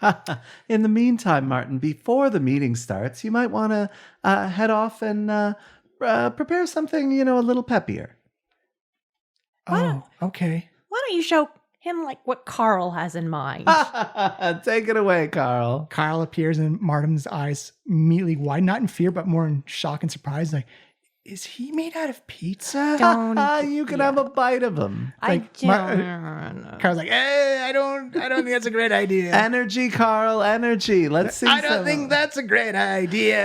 D: In the meantime, Martin, before the meeting starts, you might want to head off and prepare something, you know, a little peppier.
A: Oh, okay.
C: Why don't you show him like what Carl has in mind?
D: Take it away, Carl.
A: Kyle appears, and Martin's eyes immediately widen, not in fear, but more in shock and surprise. Like, is he made out of pizza?
D: You can have a bite of him.
A: Like, Kyle's like, hey, I don't think that's a great idea.
D: Energy, Carl, energy. Let's see.
A: I don't think that's a great idea.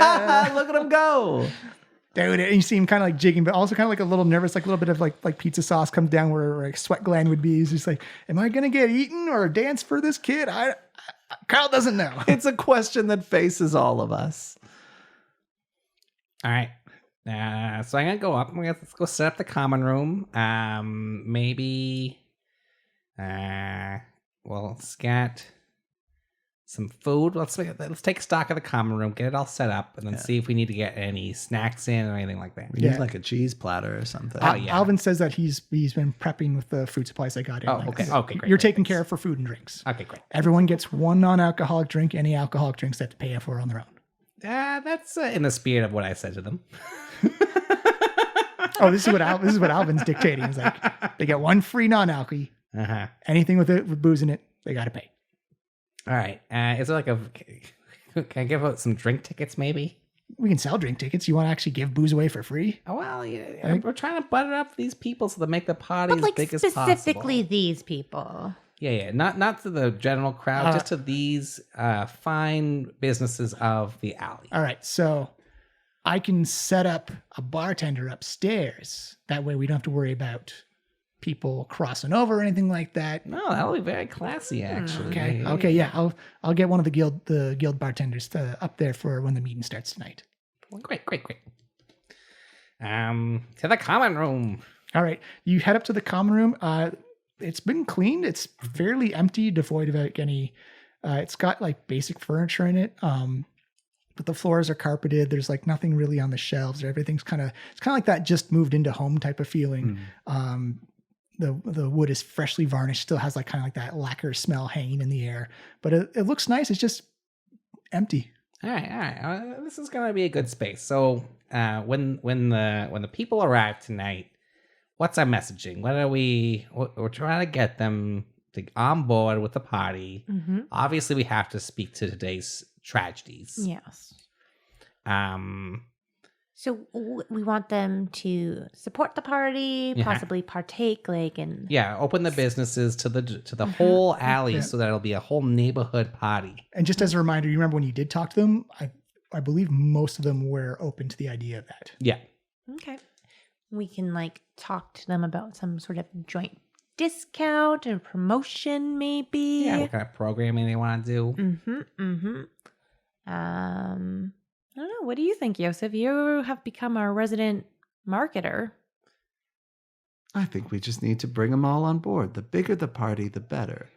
D: Look at him go.
A: Dude, and you see him kind of like jigging, but also kind of like a little nervous, like a little bit of like pizza sauce comes down where like sweat gland would be. He's just like, am I going to get eaten or dance for this kid? Kyle doesn't know.
D: It's a question that faces all of us.
B: All right. So I'm gonna go up. Let's go set up the common room. Maybe we'll scat some food. Let's take stock of the common room, get it all set up, and then see if we need to get any snacks in or anything like that.
D: We need like a cheese platter or something.
B: Oh, yeah.
A: Alvin says that he's been prepping with the food supplies I got in.
B: Oh, okay. Okay, great.
A: You're
B: great,
A: taking
B: thanks.
A: care of for food and drinks.
B: Okay, great.
A: Everyone gets one non-alcoholic drink. Any alcoholic drinks they have to pay for on their own.
B: That's in the spirit of what I said to them.
A: Oh, this is what Alvin's dictating. He's like, they get one free non-alky.
B: Uh-huh.
A: Anything with booze in it, they got to pay.
B: All right. Is there can I give out some drink tickets maybe?
A: We can sell drink tickets. You want to actually give booze away for free?
B: Oh, well, yeah, we're trying to butter up these people so they make the party
C: But
B: as
C: like
B: big as
C: specifically
B: possible.
C: these people.
B: Yeah. Not to the general crowd, just to these fine businesses of the alley.
A: All right. So I can set up a bartender upstairs. That way we don't have to worry about people crossing over or anything like that.
B: No, that'll be very classy, actually.
A: Okay. Yeah. I'll get one of the guild bartenders up there for when the meeting starts tonight.
B: Great. To the common room.
A: All right. You head up to the common room. It's been cleaned. It's fairly empty, devoid of like any. It's got like basic furniture in it. But the floors are carpeted. There's like nothing really on the shelves. Everything's it's kind of like that just moved into home type of feeling. The wood is freshly varnished. Still has like kind of like that lacquer smell hanging in the air. But it looks nice. It's just empty.
B: All right. This is gonna be a good space. So when the people arrive tonight, what's our messaging? We're trying to get them on board with the party.
C: Mm-hmm.
B: Obviously, we have to speak to today's tragedies.
C: Yes. So we want them to support the party,
B: Yeah.
C: possibly partake, like in.
B: Yeah, open the businesses to the whole alley,
A: Yeah.
B: so that it'll be a whole neighborhood party.
A: And just as a reminder, you remember when you did talk to them, I believe most of them were open to the idea of that.
B: Yeah.
C: Okay. We can like talk to them about some sort of joint discount or promotion, maybe.
B: Yeah, what kind of programming they want to do.
C: I don't know. What do you think, Yosef? You have become our resident marketer.
D: I think we just need to bring them all on board. The bigger the party, the better.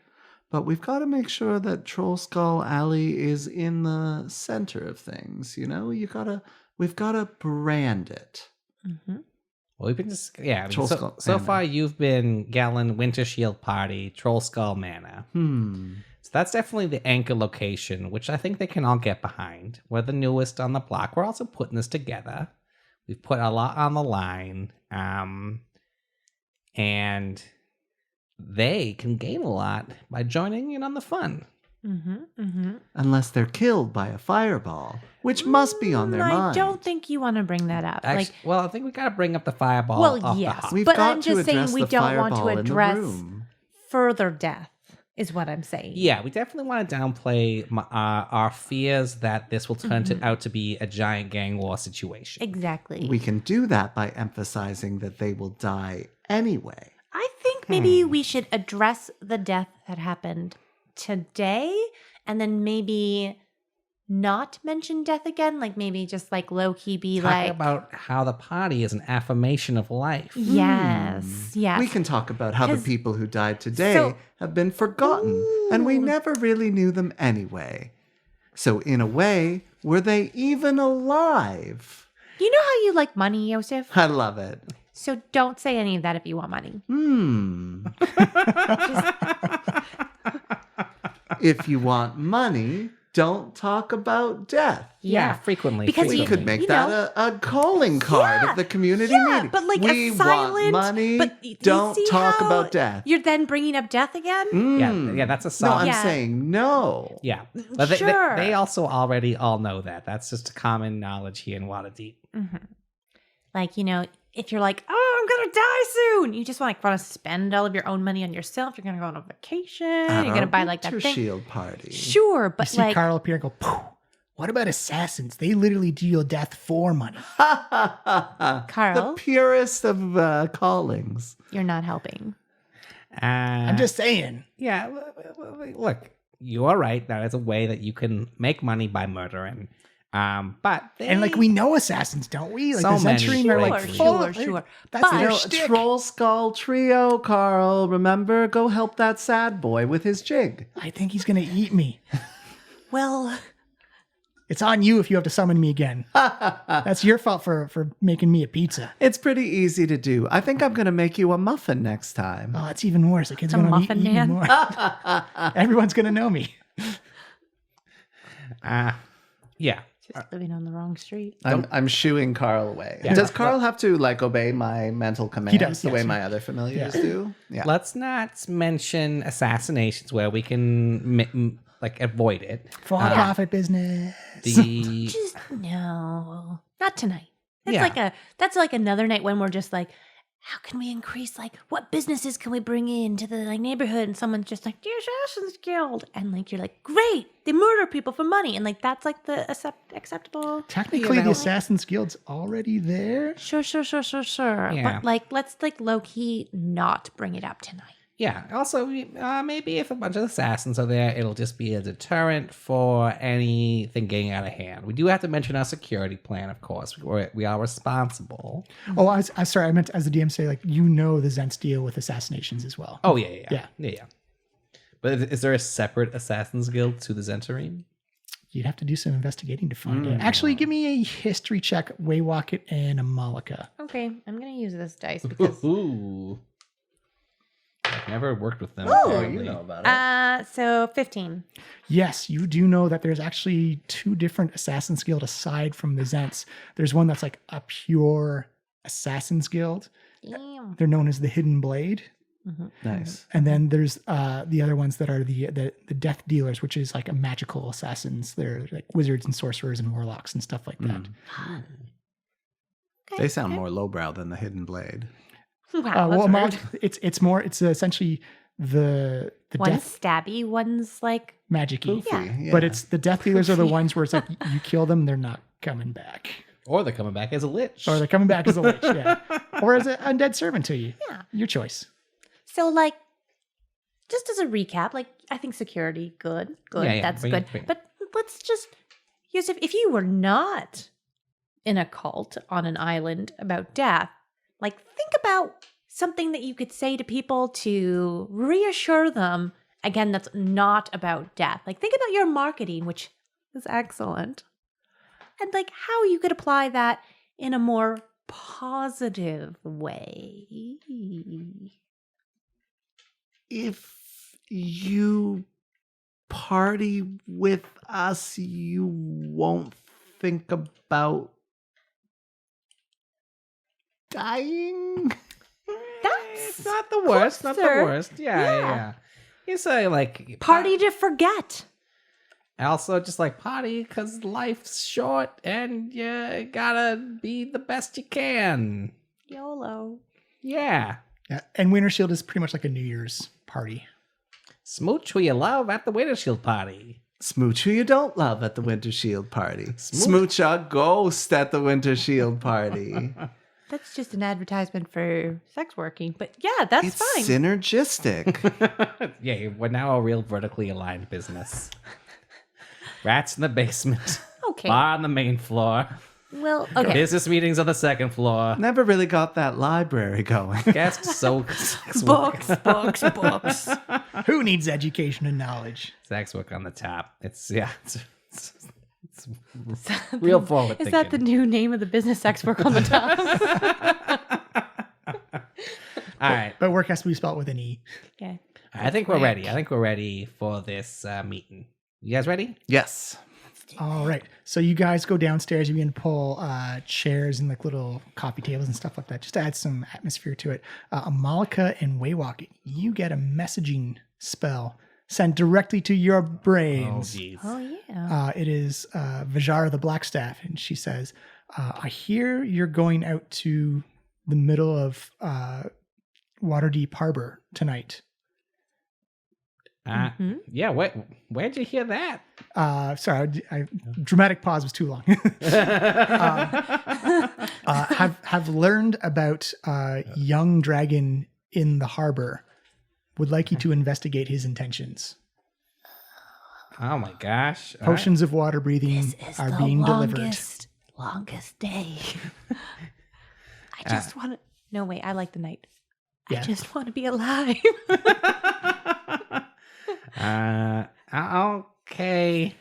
D: But we've got to make sure that Trollskull Alley is in the center of things. You know, we've got to brand it.
C: Mm-hmm.
B: Well, we've been just I mean,
D: Trollskull
B: so
D: Manor.
B: far you've been Gallon Wintershield Party, Trollskull Manor. So that's definitely the anchor location, which I think they can all get behind. We're the newest on the block. We're also putting this together. We've put a lot on the line, and they can gain a lot by joining in on the fun.
D: Unless they're killed by a fireball, which must be on their mind.
C: I don't think you want to bring that up.
B: Well, I think we got to bring up the fireball.
C: Well,
B: off
C: yes.
B: the hop.
D: We've
C: But
D: got
C: I'm
D: to
C: just saying
D: address
C: we
D: the
C: don't want to
D: fireball in the
C: address
D: room.
C: further death, is what I'm saying.
B: Yeah, we definitely want to downplay our fears that this will turn out to be a giant gang war situation.
C: Exactly.
D: We can do that by emphasizing that they will die anyway.
C: I think maybe we should address the death that happened today and then maybe not mention death again. Like maybe just like low-key be
B: Talk
C: like...
B: about how the party is an affirmation of life.
C: Yes, yes.
D: We can talk about how the
C: 'Cause-
D: people who died today
C: So-
D: have been forgotten, and we never really knew them anyway. So in a way, were they even alive?
C: You know how you like money, Yosef?
D: I love it.
C: So don't say any of that if you want money.
D: If you want money, don't talk about death.
B: Yeah, frequently.
C: Because
D: We
C: you-
D: could make
C: you
D: that
C: know-
D: a calling card
C: Yeah,
D: of the community
C: yeah,
D: meeting.
C: but like
D: we
C: a silent...
D: want money,
C: but you
D: don't
C: see
D: talk
C: how
D: about death.
C: You're then bringing up death again?
B: Yeah, that's a
D: No,
B: song.
D: I'm
C: Yeah.
D: saying no.
B: Yeah. But
C: Sure.
B: they also already all know that. That's just common knowledge here in Waterdeep.
C: Like, you know, if you're like, oh, I'm going to die soon. You just want to spend all of your own money on yourself. You're going to go on a vacation. You're going to buy like that thing.
D: Wintershield party.
C: Sure,
A: You
C: but
A: see
C: like...
A: Carl up here and go, "Pooh, what about assassins? They literally deal death for money."
C: Carl?
D: The purest of callings.
C: You're not helping.
A: I'm just saying.
B: Yeah, look, you are right. That is a way that you can make money by murdering. But
A: And like we know assassins, don't we? Like
B: So
A: the
B: many
A: Zentrine are like
B: straight
A: full.
C: Sure.
A: That's
C: But-
A: their
D: You know,
A: shtick.
D: Trollskull Trio, Carl. Remember, go help that sad boy with his jig.
A: I think he's gonna eat me.
C: Well,
A: It's on you if you have to summon me again. That's your fault for making me a pizza.
D: It's pretty easy to do. I think I'm going to make you a muffin next time.
A: Oh, it's even worse. The kid's
C: The
A: gonna
C: muffin
A: eat me
C: man.
A: more. Everyone's gonna know me.
B: yeah.
C: just living on the wrong street.
D: I'm shooing Carl away.
B: Yeah.
D: Does Carl have to like obey my mental commands
A: does,
D: the
A: yes.
D: way my other familiars do? Yeah.
B: Let's not mention assassinations where we can like avoid it.
A: For-profit business.
B: The
C: Just no, not tonight.
B: Yeah.
C: That's like another night when we're just like, how can we increase, like, what businesses can we bring into the like neighborhood? And someone's just like, the Assassin's Guild, and like you're like, great, they murder people for money, and like that's like the acceptable.
A: Technically,
B: You
A: the
B: know.
A: Assassin's Guild's already there.
C: Sure.
B: Yeah.
C: But like, let's like low key not bring it up tonight.
B: Yeah. Also, maybe if a bunch of assassins are there, it'll just be a deterrent for anything getting out of hand. We do have to mention our security plan, of course. We are responsible.
A: Oh, I was sorry. I meant as the DM say, like, you know, the Zents deal with assassinations as well.
B: Oh yeah. But is there a separate Assassin's Guild to the Zentarine?
A: You'd have to do some investigating to find it. Actually, give me a history check, Waywocket and a Malika.
C: Okay, I'm gonna use this dice because.
B: Ooh. I've never worked with them.
D: Oh,
B: apparently.
D: you know about it.
C: So 15.
A: Yes, you do know that there's actually two different Assassin's Guild aside from the Zents. There's one that's like a pure Assassin's Guild.
C: Damn.
A: They're known as the Hidden Blade.
D: Nice.
A: And then there's the other ones that are the Death Dealers, which is like a magical assassins. They're like wizards and sorcerers and warlocks and stuff like that.
C: Okay,
D: They sound
C: okay.
D: more lowbrow than the Hidden Blade.
C: Wow,
A: Well,
C: that's rude.
A: it's essentially the
C: One's
A: death
C: stabby, one's like
A: magic-y.
D: Goofy, yeah.
A: But it's the death dealers are the ones where it's like you kill them, they're not coming back.
B: Or they're coming back as a lich.
A: Or they're coming back as a lich, yeah. Or as an undead servant to you.
C: Yeah.
A: Your choice.
C: so. Like, just as a recap, like I think security, good,
B: Yeah,
C: that's
B: bring
C: good.
B: it, bring it.
C: But let's just, Yusuf, if you were not in a cult on an island about death, like think about something that you could say to people to reassure them. Again, that's not about death. Like think about your marketing, which is excellent, and like how you could apply that in a more positive way.
D: If you party with us, you won't think about dying.
B: It's not the worst. Not the
C: Closer.
B: worst. Yeah. You say like
C: Party to forget.
B: Also, just like party because life's short and you gotta be the best you can.
C: YOLO.
B: Yeah.
A: Yeah. And Wintershield is pretty much like a New Year's party.
B: Smooch who you love at the Wintershield party.
D: Smooch who you don't love at the Wintershield party.
B: Smooch.
D: Smooch a ghost at the Wintershield party.
C: That's just an advertisement for sex working, but yeah, that's
D: It's
C: fine.
D: synergistic.
B: Yeah, we're now a real vertically aligned business. Rats in the basement.
C: Okay.
B: Bar on the main floor.
C: Well, okay.
B: Business meetings on the second floor.
D: Never really got that library going.
B: Guests so sex work.
C: Books.
A: Who needs education and knowledge?
B: Sex work on the top. It's real forward
C: Is
B: thinking.
C: that the new name of the business sex work on the top?
B: All right.
A: But work has to be spelled with an E.
C: Okay.
B: I think we're ready. I think we're ready for this meeting. You guys ready?
D: Yes.
A: All right. So you guys go downstairs. You begin to pull chairs and like little coffee tables and stuff like that, just to add some atmosphere to it. Amalika and Waywalk, you get a messaging spell sent directly to your
B: Oh,
A: brains.
B: jeez.
C: Oh yeah.
A: It is Vajara the Blackstaff, and she says, I hear you're going out to the middle of Waterdeep Harbor tonight.
B: Yeah, where'd you hear that?
A: Sorry, dramatic pause was too long. Have learned about young dragon in the harbor. Would like you to investigate his intentions.
B: Oh my gosh. All
A: Potions of water breathing
C: This is
A: are
C: the
A: being delivered.
C: longest day. I just want to. No, wait. I like the night.
A: Yeah.
C: I just want to be alive.
B: Okay.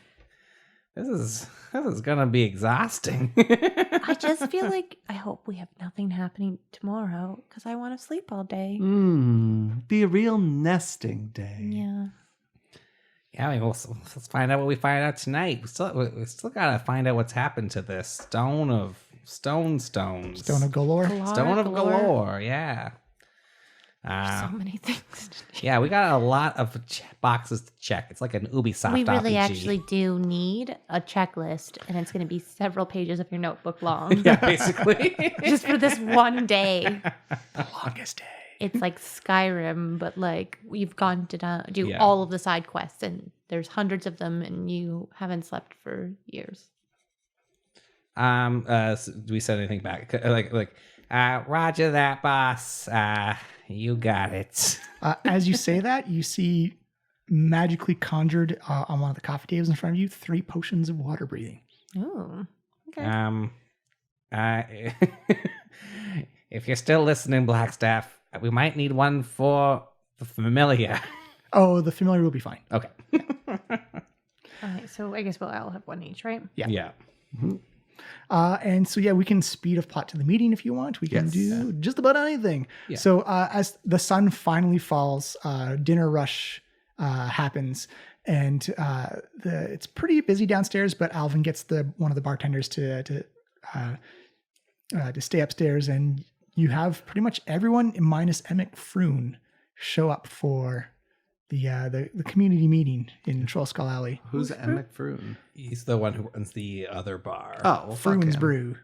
B: This is gonna be exhausting.
C: I just feel like I hope we have nothing happening tomorrow because I want to sleep all day.
D: Be a real nesting day.
C: Yeah.
B: Yeah, I mean, let's find out what we find out tonight. We still gotta find out what's happened to this stone of stones.
A: Stone of Galore.
B: Stone of galore. Yeah.
C: So many things.
B: Yeah, we got a lot of boxes to check. It's like an Ubisoft
C: We really
B: RPG.
C: actually do need a checklist, and it's going to be several pages of your notebook long.
B: Yeah, basically.
C: Just for this one day.
A: The longest day.
C: It's like Skyrim, but like we've gone to do
B: Yeah.
C: all of the side quests, and there's hundreds of them, and you haven't slept for years.
B: So do we said anything back? Roger that, boss. You got it.
A: As you say that, you see magically conjured on one of the coffee tables in front of you 3 potions of water breathing.
C: Oh, okay.
B: If you're still listening, Blackstaff, we might need one for the familiar.
A: Oh, the familiar will be fine.
B: Okay.
C: All right, so I guess we'll all have one each, right?
B: Yeah.
A: And so, yeah, we can speed of plot to the meeting if you want. We can do just about anything.
B: Yeah.
A: So as the sun finally falls, dinner rush happens. And it's pretty busy downstairs, but Alvin gets one of the bartenders to stay upstairs. And you have pretty much everyone minus Emmett Froon show up for the community meeting in Trollskull Alley.
D: Who's Emmett Froon?
B: He's the one who runs the other bar.
D: Oh, well, fuck
A: Froon's
D: him.
A: Brew.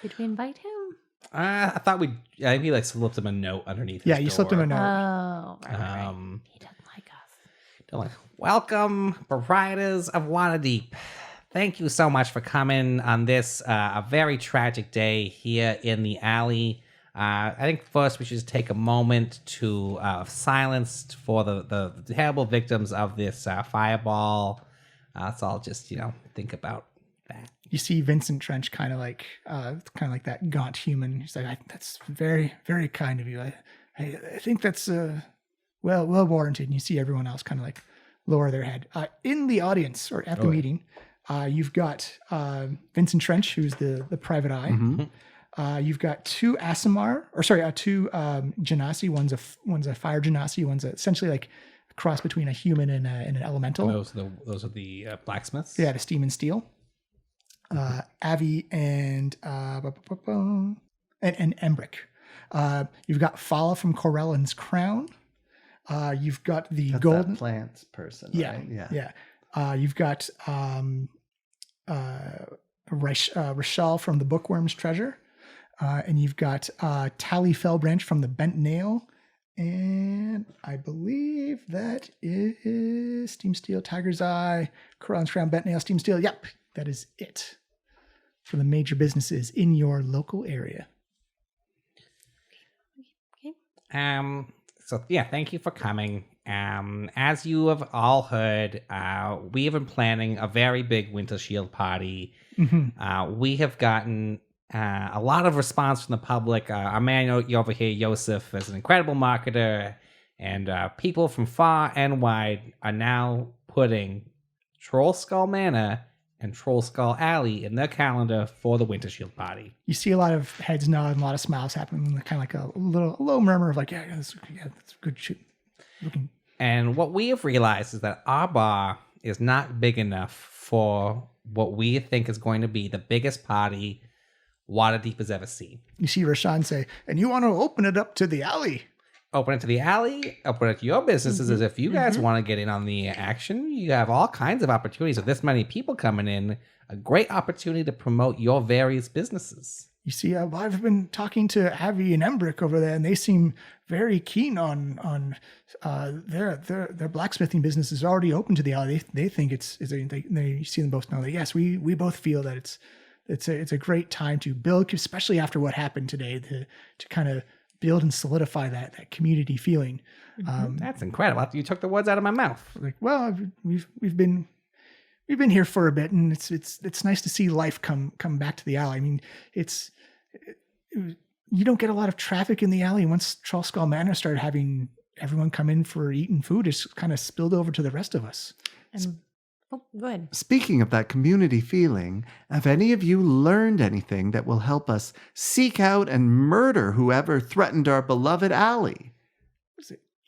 C: Did we invite him?
B: I thought I think we like slipped him a note underneath.
A: Yeah,
B: his
A: you
B: door.
A: slipped him a note.
C: Oh, right. He doesn't like us.
B: They're like, welcome, proprietors of Waterdeep. Thank you so much for coming on this a very tragic day here in the alley. I think first we should just take a moment to silence for the terrible victims of this fireball. So I'll just think about that.
A: You see Vincent Trench kind of like that gaunt human. He's like, that's very, very kind of you. I think that's well warranted. And you see everyone else kind of like lower their head. In the audience or at the meeting, you've got Vincent Trench, who's the private eye.
D: Mm-hmm.
A: You've got two Genasi. One's a fire Genasi. One's essentially like a cross between a human and an elemental.
B: Those are the blacksmiths.
A: Yeah, the steam and steel. Avi and Embrick. You've got Fala from Corellan's Crown. You've got the
D: That's
A: golden
D: that plants person.
A: Yeah,
D: right?
A: yeah. You've got Rachel from the Bookworm's Treasure, and you've got Tally Fellbranch from the Bent Nail, and I believe that is Steam Steel, Tiger's Eye, Corellan's Crown, Bent Nail, Steam Steel. Yep, that is it for the major businesses in your local area.
B: So yeah, thank you for coming. As you have all heard, we have been planning a very big Wintershield party.
A: Mm-hmm.
B: We have gotten a lot of response from the public. Our man over here, Joseph, is an incredible marketer, and people from far and wide are now putting Trollskull Manor and Trollskull Alley in their calendar for the Wintershield party.
A: You see a lot of heads nod and a lot of smiles happening, kind of like a low murmur of like, yeah, that's good shit. Looking.
B: And what we have realized is that our bar is not big enough for what we think is going to be the biggest party Waterdeep has ever seen.
A: You see Rashawn say, and you want to open it up to the alley.
B: Open it to the alley, open it to your businesses. As if you guys want to get in on the action, you have all kinds of opportunities. With this many people coming in, a great opportunity to promote your various businesses.
A: You see, I've been talking to Avi and Embrick over there, and they seem very keen on their blacksmithing business is already open to the alley. They think they see them both know that yes, we both feel that it's a great time to build, especially after what happened today, to kind of build and solidify that community feeling.
B: That's incredible. You took the words out of my mouth.
A: Like, well, we've been here for a bit, and it's nice to see life come back to the alley. I mean, you don't get a lot of traffic in the alley. Once Trollskull Manor started having everyone come in for eating food, it's kind of spilled over to the rest of us.
C: Good.
D: Speaking of that community feeling, have any of you learned anything that will help us seek out and murder whoever threatened our beloved alley?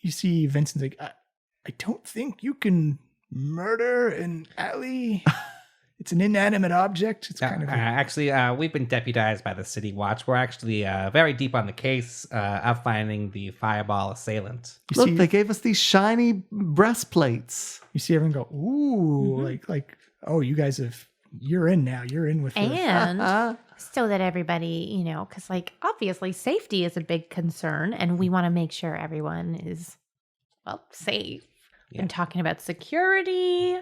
A: You see Vincent's like, I don't think you can murder an alley. It's an inanimate object. It's kind of
B: actually, we've been deputized by the City Watch. We're actually very deep on the case of finding the fireball assailant.
D: Look, they gave us these shiny breastplates.
A: You see everyone go, ooh, like, oh, you guys you're in now. You're in with
C: and so that everybody, because like obviously safety is a big concern, and we want to make sure everyone is safe.
B: Yeah.
C: And talking about security,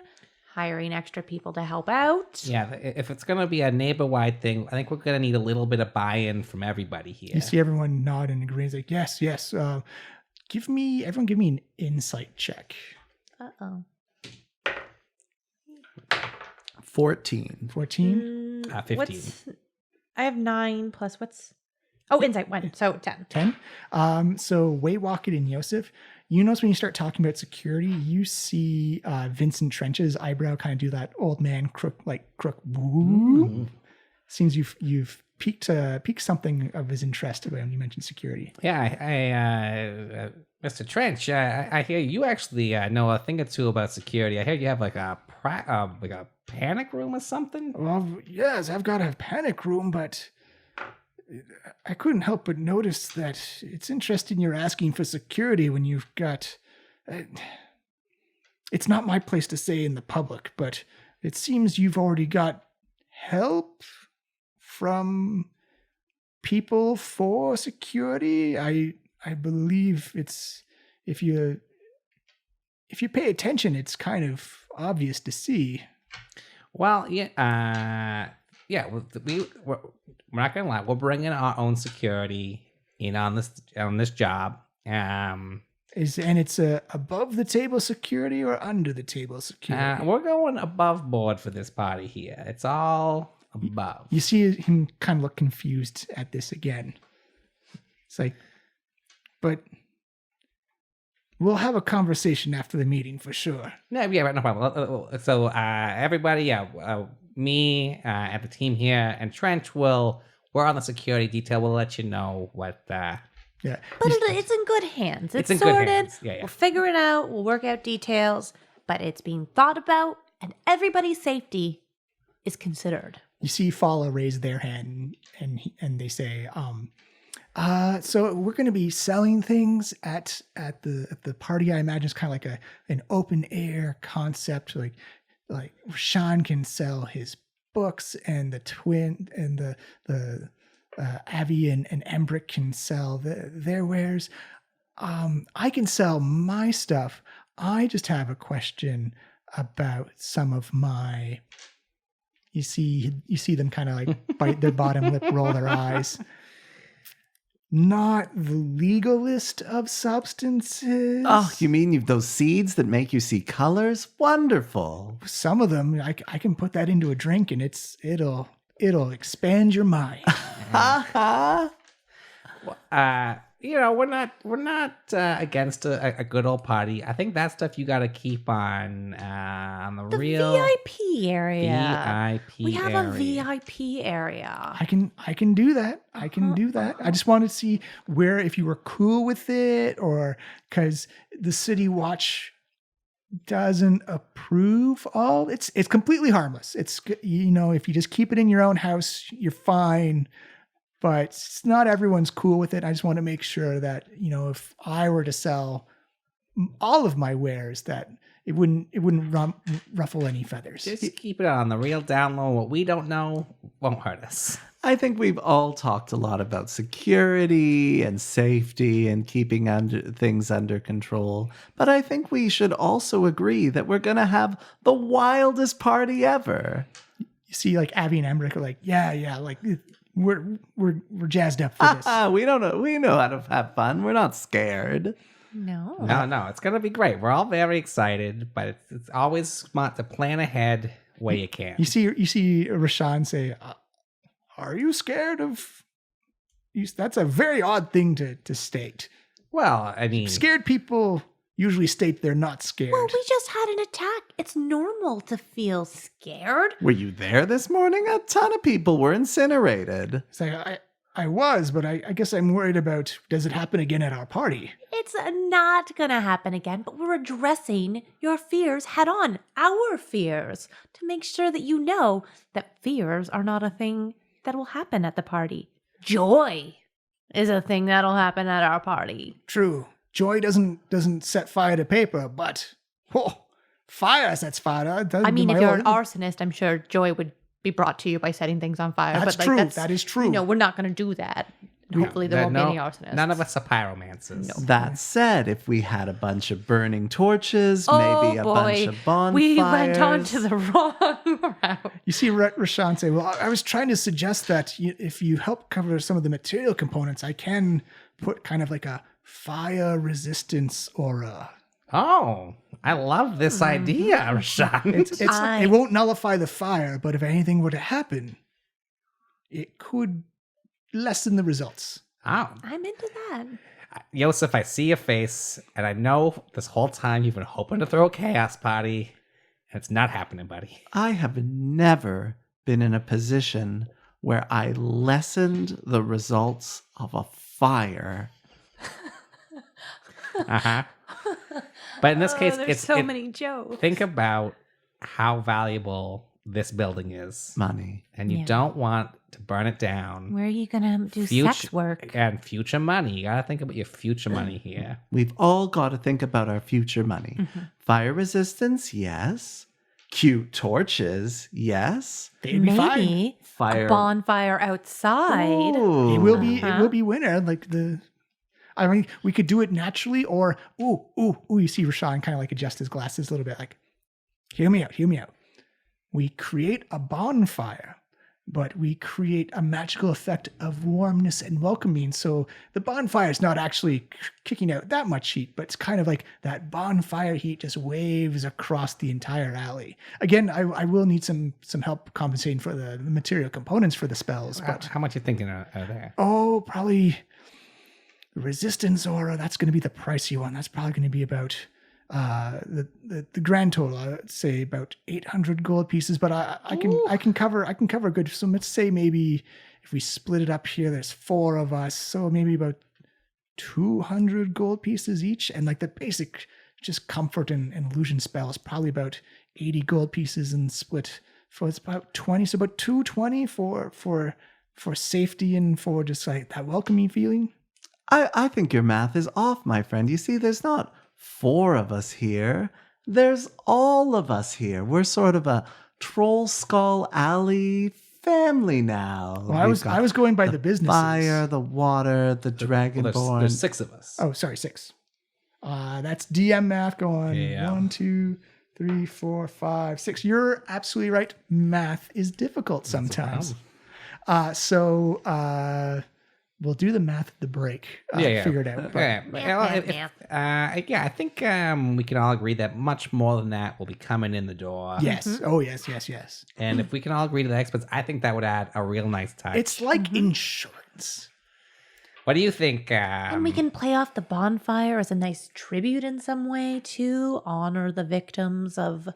C: hiring extra people to help out.
B: Yeah, if it's going to be a neighbor-wide thing, I think we're going to need a little bit of buy-in from everybody here.
A: You see everyone nod and agree. It's like, yes. Give me an insight check.
D: 14.
A: 14?
B: 15.
C: I have 9 plus insight 1, so 10.
A: 10? So Way Walkett and Yosef, you notice when you start talking about security, you see Vincent Trench's eyebrow kind of do that old man crook. Woo. Seems you've piqued something of his interest when you mentioned security.
B: Yeah, Mr. Trench, I hear you actually know a thing or two about security. I hear you have like a panic room or something.
A: Well, yes, I've got a panic room, but I couldn't help but notice that it's interesting you're asking for security when you've got... it's not my place to say in the public, but it seems you've already got help from people for security. I believe it's if you pay attention, it's kind of obvious to see.
B: Well, yeah, we're not gonna lie. We're bringing our own security in on this job.
A: It's above the table security or under the table security?
B: We're going above board for this party here. It's all above.
A: You see him kind of look confused at this again. It's like, but we'll have a conversation after the meeting for sure.
B: No problem. So everybody, me and the team here, and Trench we're on the security detail. We'll let you know what.
A: Yeah,
C: but it's in good hands. It's
B: in
C: sorted.
B: Good hands. Yeah.
C: We'll figure it out. We'll work out details. But it's being thought about, and everybody's safety is considered.
A: You see Fala raise their hand, and they say, so we're going to be selling things at the party. I imagine it's kind of like an open air concept. Like Rashawn can sell his books, and the twin and the Avi and Embrick can sell their wares. I can sell my stuff. I just have a question about some of my. You see them kind of like bite their bottom lip, roll their eyes. Not the legalist of substances.
D: Oh, you mean you've those seeds that make you see colors? Wonderful.
A: Some of them, I can put that into a drink, and it'll expand your mind.
B: We're not against a good old party. I think that stuff you got to keep on the real
C: VIP area.
B: VIP.
C: We have
B: area.
C: a VIP area.
A: I can do that. I can do that. I just wanted to see if you were cool with it, or because the City Watch doesn't approve all. It's completely harmless. It's if you just keep it in your own house, you're fine. But it's not everyone's cool with it. I just want to make sure that, if I were to sell all of my wares, that it wouldn't ruffle any feathers.
B: Just keep it on the real down low. What we don't know won't hurt us.
D: I think we've all talked a lot about security and safety and keeping things under control. But I think we should also agree that we're going to have the wildest party ever.
A: You see, like Abby and Embrick are like, yeah, like we're jazzed up for this.
D: We know how to have fun. We're not scared.
C: No,
B: it's gonna be great. We're all very excited, but it's always smart to plan ahead where you can.
A: You see Rashawn say, "Are you scared of?" That's a very odd thing to state.
B: Well, I mean,
A: scared people usually state they're not scared.
C: Well, we just had an attack. It's normal to feel scared.
D: Were you there this morning? A ton of people were incinerated.
A: It's like, I was, but I guess I'm worried about, does it happen again at our party?
C: It's not going to happen again, but we're addressing your fears head on, our fears, to make sure that you know that fears are not a thing that will happen at the party. Joy is a thing that'll happen at our party.
A: True. Joy doesn't set fire to paper, but fire sets fire.
C: I mean, if you're an arsonist, I'm sure joy would be brought to you by setting things on fire.
A: That's true. That is true.
C: We're not going to do that. Hopefully there won't be any arsonists.
B: None of us are pyromancers.
C: No.
D: That said, if we had a bunch of burning torches, maybe a bunch of bonfires.
C: We went on to the wrong route.
A: You see Rashawn say, well, I was trying to suggest that if you help cover some of the material components, I can put kind of like a fire resistance aura.
B: Oh, I love this idea, Rashawn.
A: It won't nullify the fire, but if anything were to happen, it could lessen the results.
B: Oh,
C: I'm into that.
B: Yosef, I see your face, and I know this whole time you've been hoping to throw a chaos party, and it's not happening, buddy.
D: I have never been in a position where I lessened the results of a fire.
B: But in this case,
C: there's so many jokes.
B: Think about how valuable this building is.
D: Money.
B: And you don't want to burn it down.
C: Where are you going to do sex work?
B: And future money. You got to think about your future money here.
D: We've all got to think about our future money.
C: Mm-hmm.
D: Fire resistance, yes. cute torches. Yes.
A: They'd be fine.
C: Maybe
D: Fire.
C: a bonfire outside.
D: Ooh.
A: It will be winter. I mean, we could do it naturally, or ooh. You see Rashawn kind of like adjust his glasses a little bit, like, hear me out. We create a bonfire, but we create a magical effect of warmness and welcoming. So the bonfire is not actually kicking out that much heat, but it's kind of like that bonfire heat just waves across the entire alley. Again, I will need some help compensating for the material components for the spells. But
B: How much you thinking are there?
A: oh, probably resistance aura. That's going to be the pricey one. That's probably going to be about the grand total. I would say about 800 gold pieces. But I can cover a good. So let's say maybe if we split it up here, there's 4 of us, so maybe about 200 gold pieces each. And like the basic just comfort and illusion spell is probably about 80 gold pieces and split. So it's about 20. So about 220 for safety and for just like that welcoming feeling.
D: I think your math is off, my friend. You see, there's not 4 of us here. There's all of us here. We're sort of a Trollskull Alley family now.
A: Well, I was going by the businesses.
D: Fire, the water, the dragonborn.
B: There's 6 of us.
A: Oh, sorry, 6. That's DM math going
B: Yeah.
A: 1, 2, 3, 4, 5, 6. You're absolutely right. Math is difficult sometimes. We'll do the math at the break. Figure it out. But
B: I think we can all agree that much more than that will be coming in the door.
A: yes.
C: Mm-hmm.
A: Oh, yes.
B: And if we can all agree to the experts, I think that would add a real nice touch.
A: It's like insurance.
B: What do you think?
C: And we can play off the bonfire as a nice tribute in some way to honor the victims of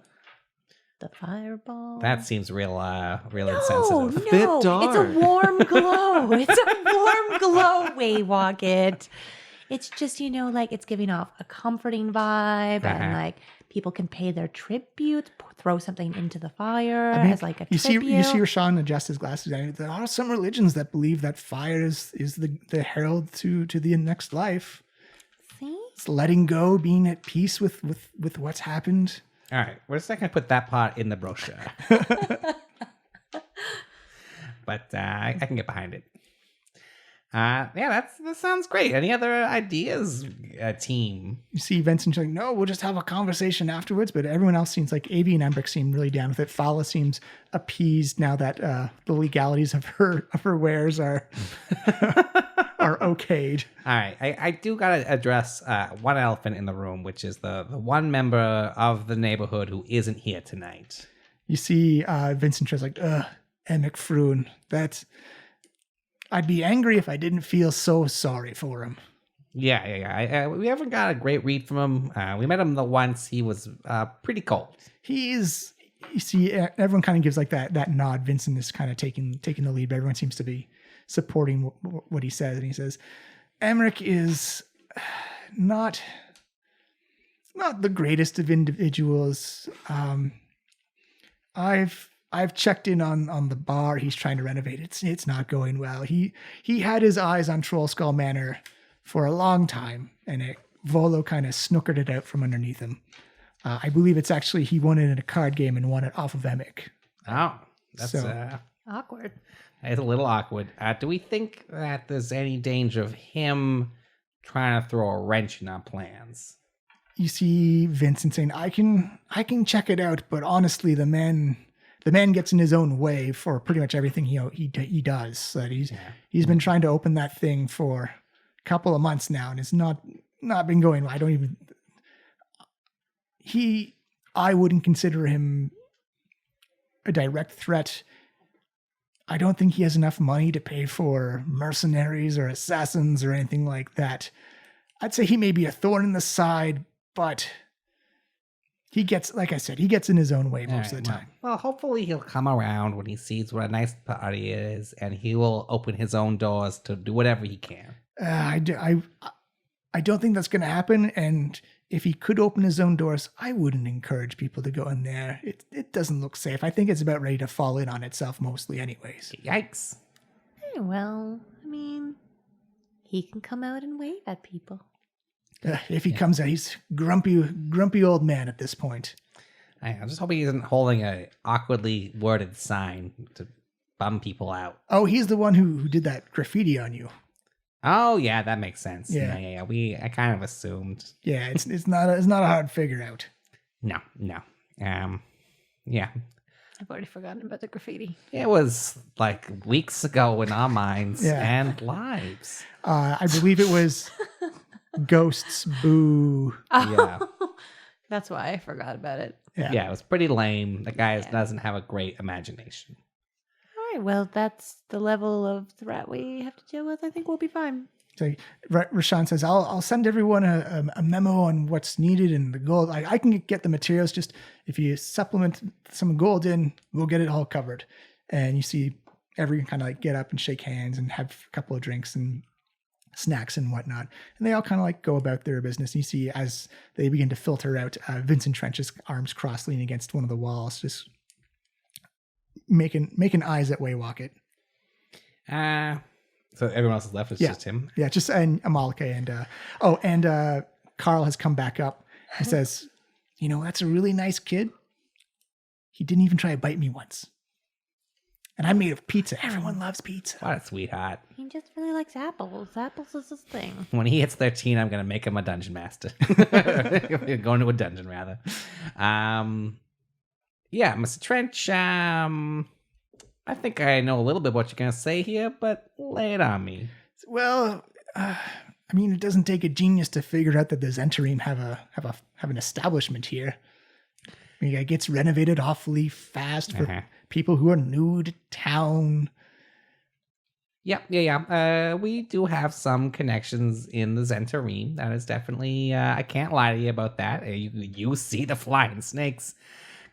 C: the fireball.
B: That seems real
C: No,
B: insensitive.
D: bit
C: it's
D: dark.
C: a warm glow. It's a warm glow, Waywalk. It's just, like it's giving off a comforting vibe, and like people can pay their tribute, throw something into the fire as like a tribute.
A: You see Rashawn adjust his glasses. There are some religions that believe that fire is the herald to the next life.
C: See?
A: It's letting go, being at peace with what's happened.
B: All right, we're just not going to put that part in the brochure. But I can get behind it. That sounds great. Any other ideas, team?
A: You see Vincent like, no, we'll just have a conversation afterwards. But everyone else seems like Avi and Embrick seem really down with it. Fala seems appeased now that the legalities of her wares are okayed.
B: All right, I do got to address one elephant in the room, which is the one member of the neighborhood who isn't here tonight.
A: You see Vincent just like, Emic Froon. I'd be angry if I didn't feel so sorry for him.
B: Yeah. We haven't got a great read from him. We met him the once. He was pretty cold.
A: You see, everyone kind of gives like that nod. Vincent is kind of taking the lead, but everyone seems to be supporting what he says. And he says, Emmerich is not the greatest of individuals. I've checked in on the bar he's trying to renovate. It's not going well. He had his eyes on Trollskull Manor for a long time, and Volo kind of snookered it out from underneath him. I believe it's actually he won it in a card game and won it off of Emic.
B: Oh, that's
C: Awkward.
B: It's a little awkward. Do we think that there's any danger of him trying to throw a wrench in our plans?
A: You see Vincent saying, I can check it out, but honestly, the man gets in his own way for pretty much everything he does. That he's been trying to open that thing for a couple of months now, and it's not been going well. I wouldn't consider him a direct threat. I don't think he has enough money to pay for mercenaries or assassins or anything like that. I'd say he may be a thorn in the side, but he gets in his own way most of the time.
B: Well, hopefully he'll come around when he sees what a nice party is, and he will open his own doors to do whatever he can.
A: I don't think that's going to happen, and if he could open his own doors, I wouldn't encourage people to go in there. It doesn't look safe. I think it's about ready to fall in on itself mostly anyways.
B: Yikes.
C: Well, he can come out and wave at people.
A: If he comes out, he's grumpy old man at this point.
B: I'm just hoping he isn't holding a awkwardly worded sign to bum people out.
A: Oh, he's the one who did that graffiti on you.
B: Oh yeah, that makes sense.
A: Yeah.
B: I kind of assumed.
A: Yeah, it's not a hard figure out.
B: No. Yeah.
C: I've already forgotten about the graffiti.
B: It was like weeks ago in our minds
A: Yeah.
B: and lives.
A: I believe it was Ghosts Boo.
B: Yeah.
C: That's why I forgot about it.
B: Yeah, it was pretty lame. The guy doesn't have a great imagination.
C: All right, well, that's the level of threat we have to deal with. I think we'll be fine.
A: So Rashawn says, I'll send everyone a memo on what's needed and the gold. I can get the materials. Just if you supplement some gold in, we'll get it all covered. And you see everyone kind of like get up and shake hands and have a couple of drinks and snacks and whatnot. And they all kind of like go about their business. And you see as they begin to filter out, Vincent Trench's arms crossed leaning against one of the walls, just making eyes at Waywalk it.
B: So everyone else is left. It's just him.
A: Yeah, just and Amalike and Carl has come back up and says, that's a really nice kid. He didn't even try to bite me once. And I'm made of pizza. Everyone loves pizza.
B: What a sweetheart.
C: He just really likes apples. Apples is his thing.
B: When he hits 13, I'm going to make him a dungeon master. Going to a dungeon, rather. Yeah, Mr. Trench, I think I know a little bit what you're going to say here, but lay it on me.
A: Well, it doesn't take a genius to figure out that the Zentarim have an establishment here. It gets renovated awfully fast for people who are new to town.
B: Yeah. We do have some connections in the Zentarim. That is definitely, I can't lie to you about that. You see the flying snakes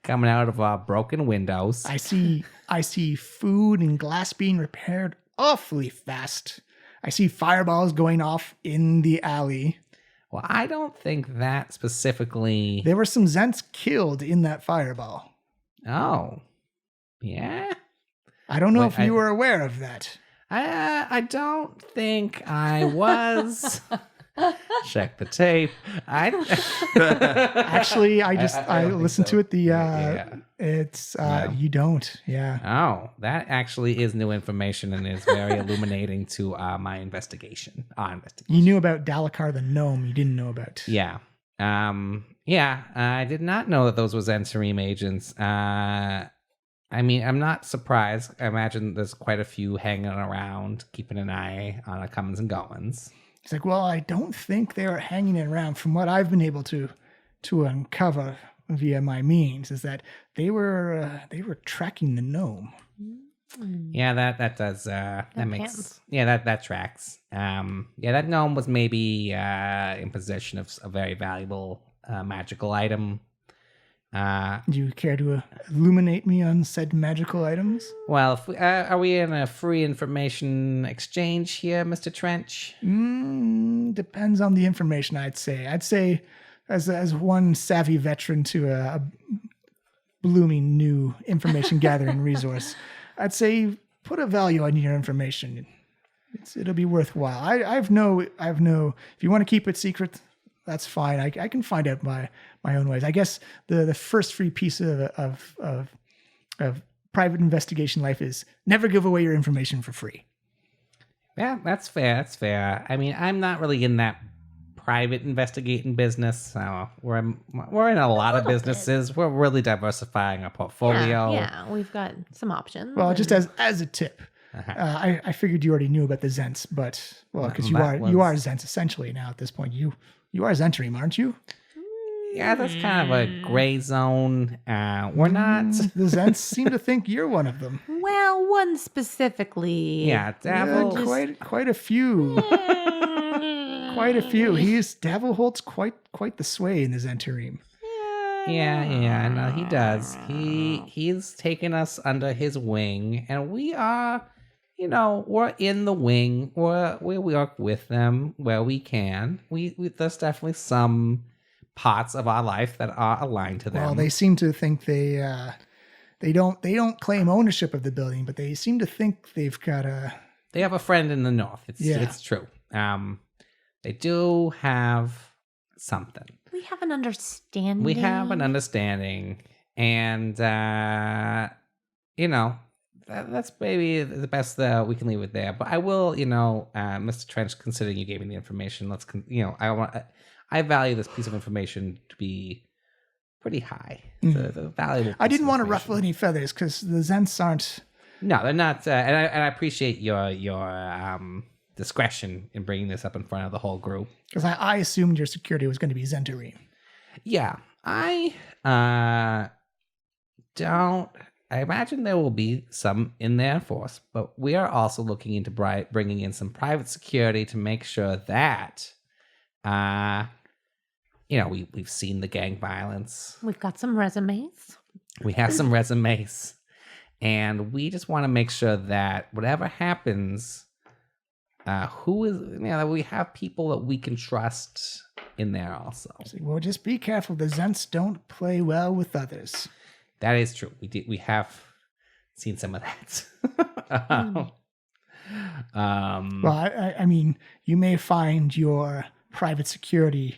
B: coming out of broken windows.
A: I see food and glass being repaired awfully fast. I see fireballs going off in the alley.
B: Well, I don't think that specifically.
A: There were some Zents killed in that fireball.
B: Oh, yeah.
A: I don't know if you were aware of that.
B: I don't think I was. Check the tape.
A: Actually, I listened to it. It's
B: No.
A: You don't. Yeah.
B: Oh, that actually is new information and is very illuminating to my investigation.
A: You knew about Dalakar the gnome. You didn't know about.
B: Yeah. I did not know that those were Zentarim agents. I'm not surprised. I imagine there's quite a few hanging around, keeping an eye on the comings and goings.
A: He's like, well, I don't think they were hanging it around. From what I've been able to uncover via my means, is that they were tracking the gnome.
B: Yeah, that does that makes
C: counts.
B: that tracks. That gnome was maybe in possession of a very valuable magical item.
A: Do you care to illuminate me on said magical items?
B: Well, if are we in a free information exchange here, Mr. Trench?
A: Depends on the information, I'd say. I'd say, as one savvy veteran to a blooming new information gathering resource, I'd say put a value on your information. It'll be worthwhile. I've no. If you want to keep it secret, that's fine. I can find out my own ways. I guess the first free piece of private investigation life is never give away your information for free.
B: Yeah, that's fair. That's fair. I'm not really in that private investigating business. We're in a lot of businesses. We're really diversifying our portfolio.
C: Yeah, we've got some options.
A: Well, just as a tip, I figured you already knew about the Zents, but because you are Zents essentially now at this point. You are Zentarim, aren't you?
B: Yeah, that's kind of a gray zone. We're not.
A: The Zents seem to think you're one of them.
C: Well, one specifically.
B: Yeah, Davil.
A: Quite a few. Quite a few. Davil holds quite the sway in the Zentarim.
B: Yeah, no, he does. He's taken us under his wing, and we are, we're in the wing. We work with them where we can. There's definitely some parts of our life that are aligned to them.
A: Well, they seem to think they don't claim ownership of the building, but they seem to think they've got a.
B: They have a friend in the north. It's true. They do have something.
C: We have an understanding.
B: And, that's maybe the best we can leave it there. But I will, Mr. Trench, considering you gave me the information, I value this piece of information to be pretty high. It's a valuable piece
A: I didn't
B: of
A: want to
B: information.
A: ruffle any feathers because the Zents aren't.
B: No, they're not. And I appreciate your discretion in bringing this up in front of the whole group.
A: Because I assumed your security was going to be Zentarine.
B: Yeah, I imagine there will be some in their force, but we are also looking into bringing in some private security to make sure that, we've seen the gang violence.
C: We've got some resumes.
B: We have some resumes, and we just want to make sure that whatever happens, that we have people that we can trust in there also.
A: Well, just be careful. The Zents don't play well with others.
B: That is true. We have seen some of that.
A: Well, I mean, you may find your private security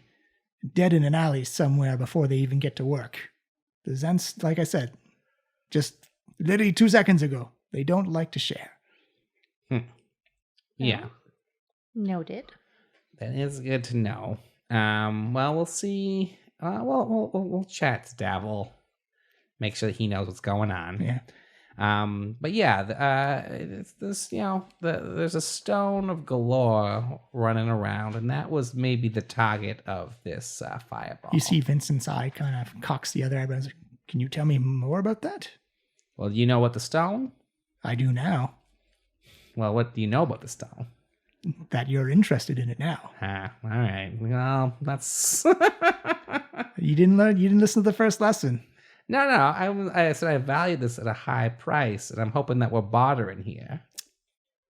A: dead in an alley somewhere before they even get to work. The Zents, like I said, just literally 2 seconds ago, they don't like to share.
B: Yeah.
C: Noted.
B: That is good to know. Well, we'll see. We'll chat to Davil. Make sure that he knows what's going on.
A: Yeah.
B: But yeah, it's this, there's a stone of galore running around, and that was maybe the target of this fireball.
A: You see Vincent's eye kind of cocks the other eyebrows. Can you tell me more about that?
B: Well, you know what the stone?
A: I do now.
B: Well, what do you know about the stone?
A: That you're interested in it now.
B: All right. Well, that's...
A: You didn't listen to the first lesson.
B: No. I said I value this at a high price, and I'm hoping that we're bartering here.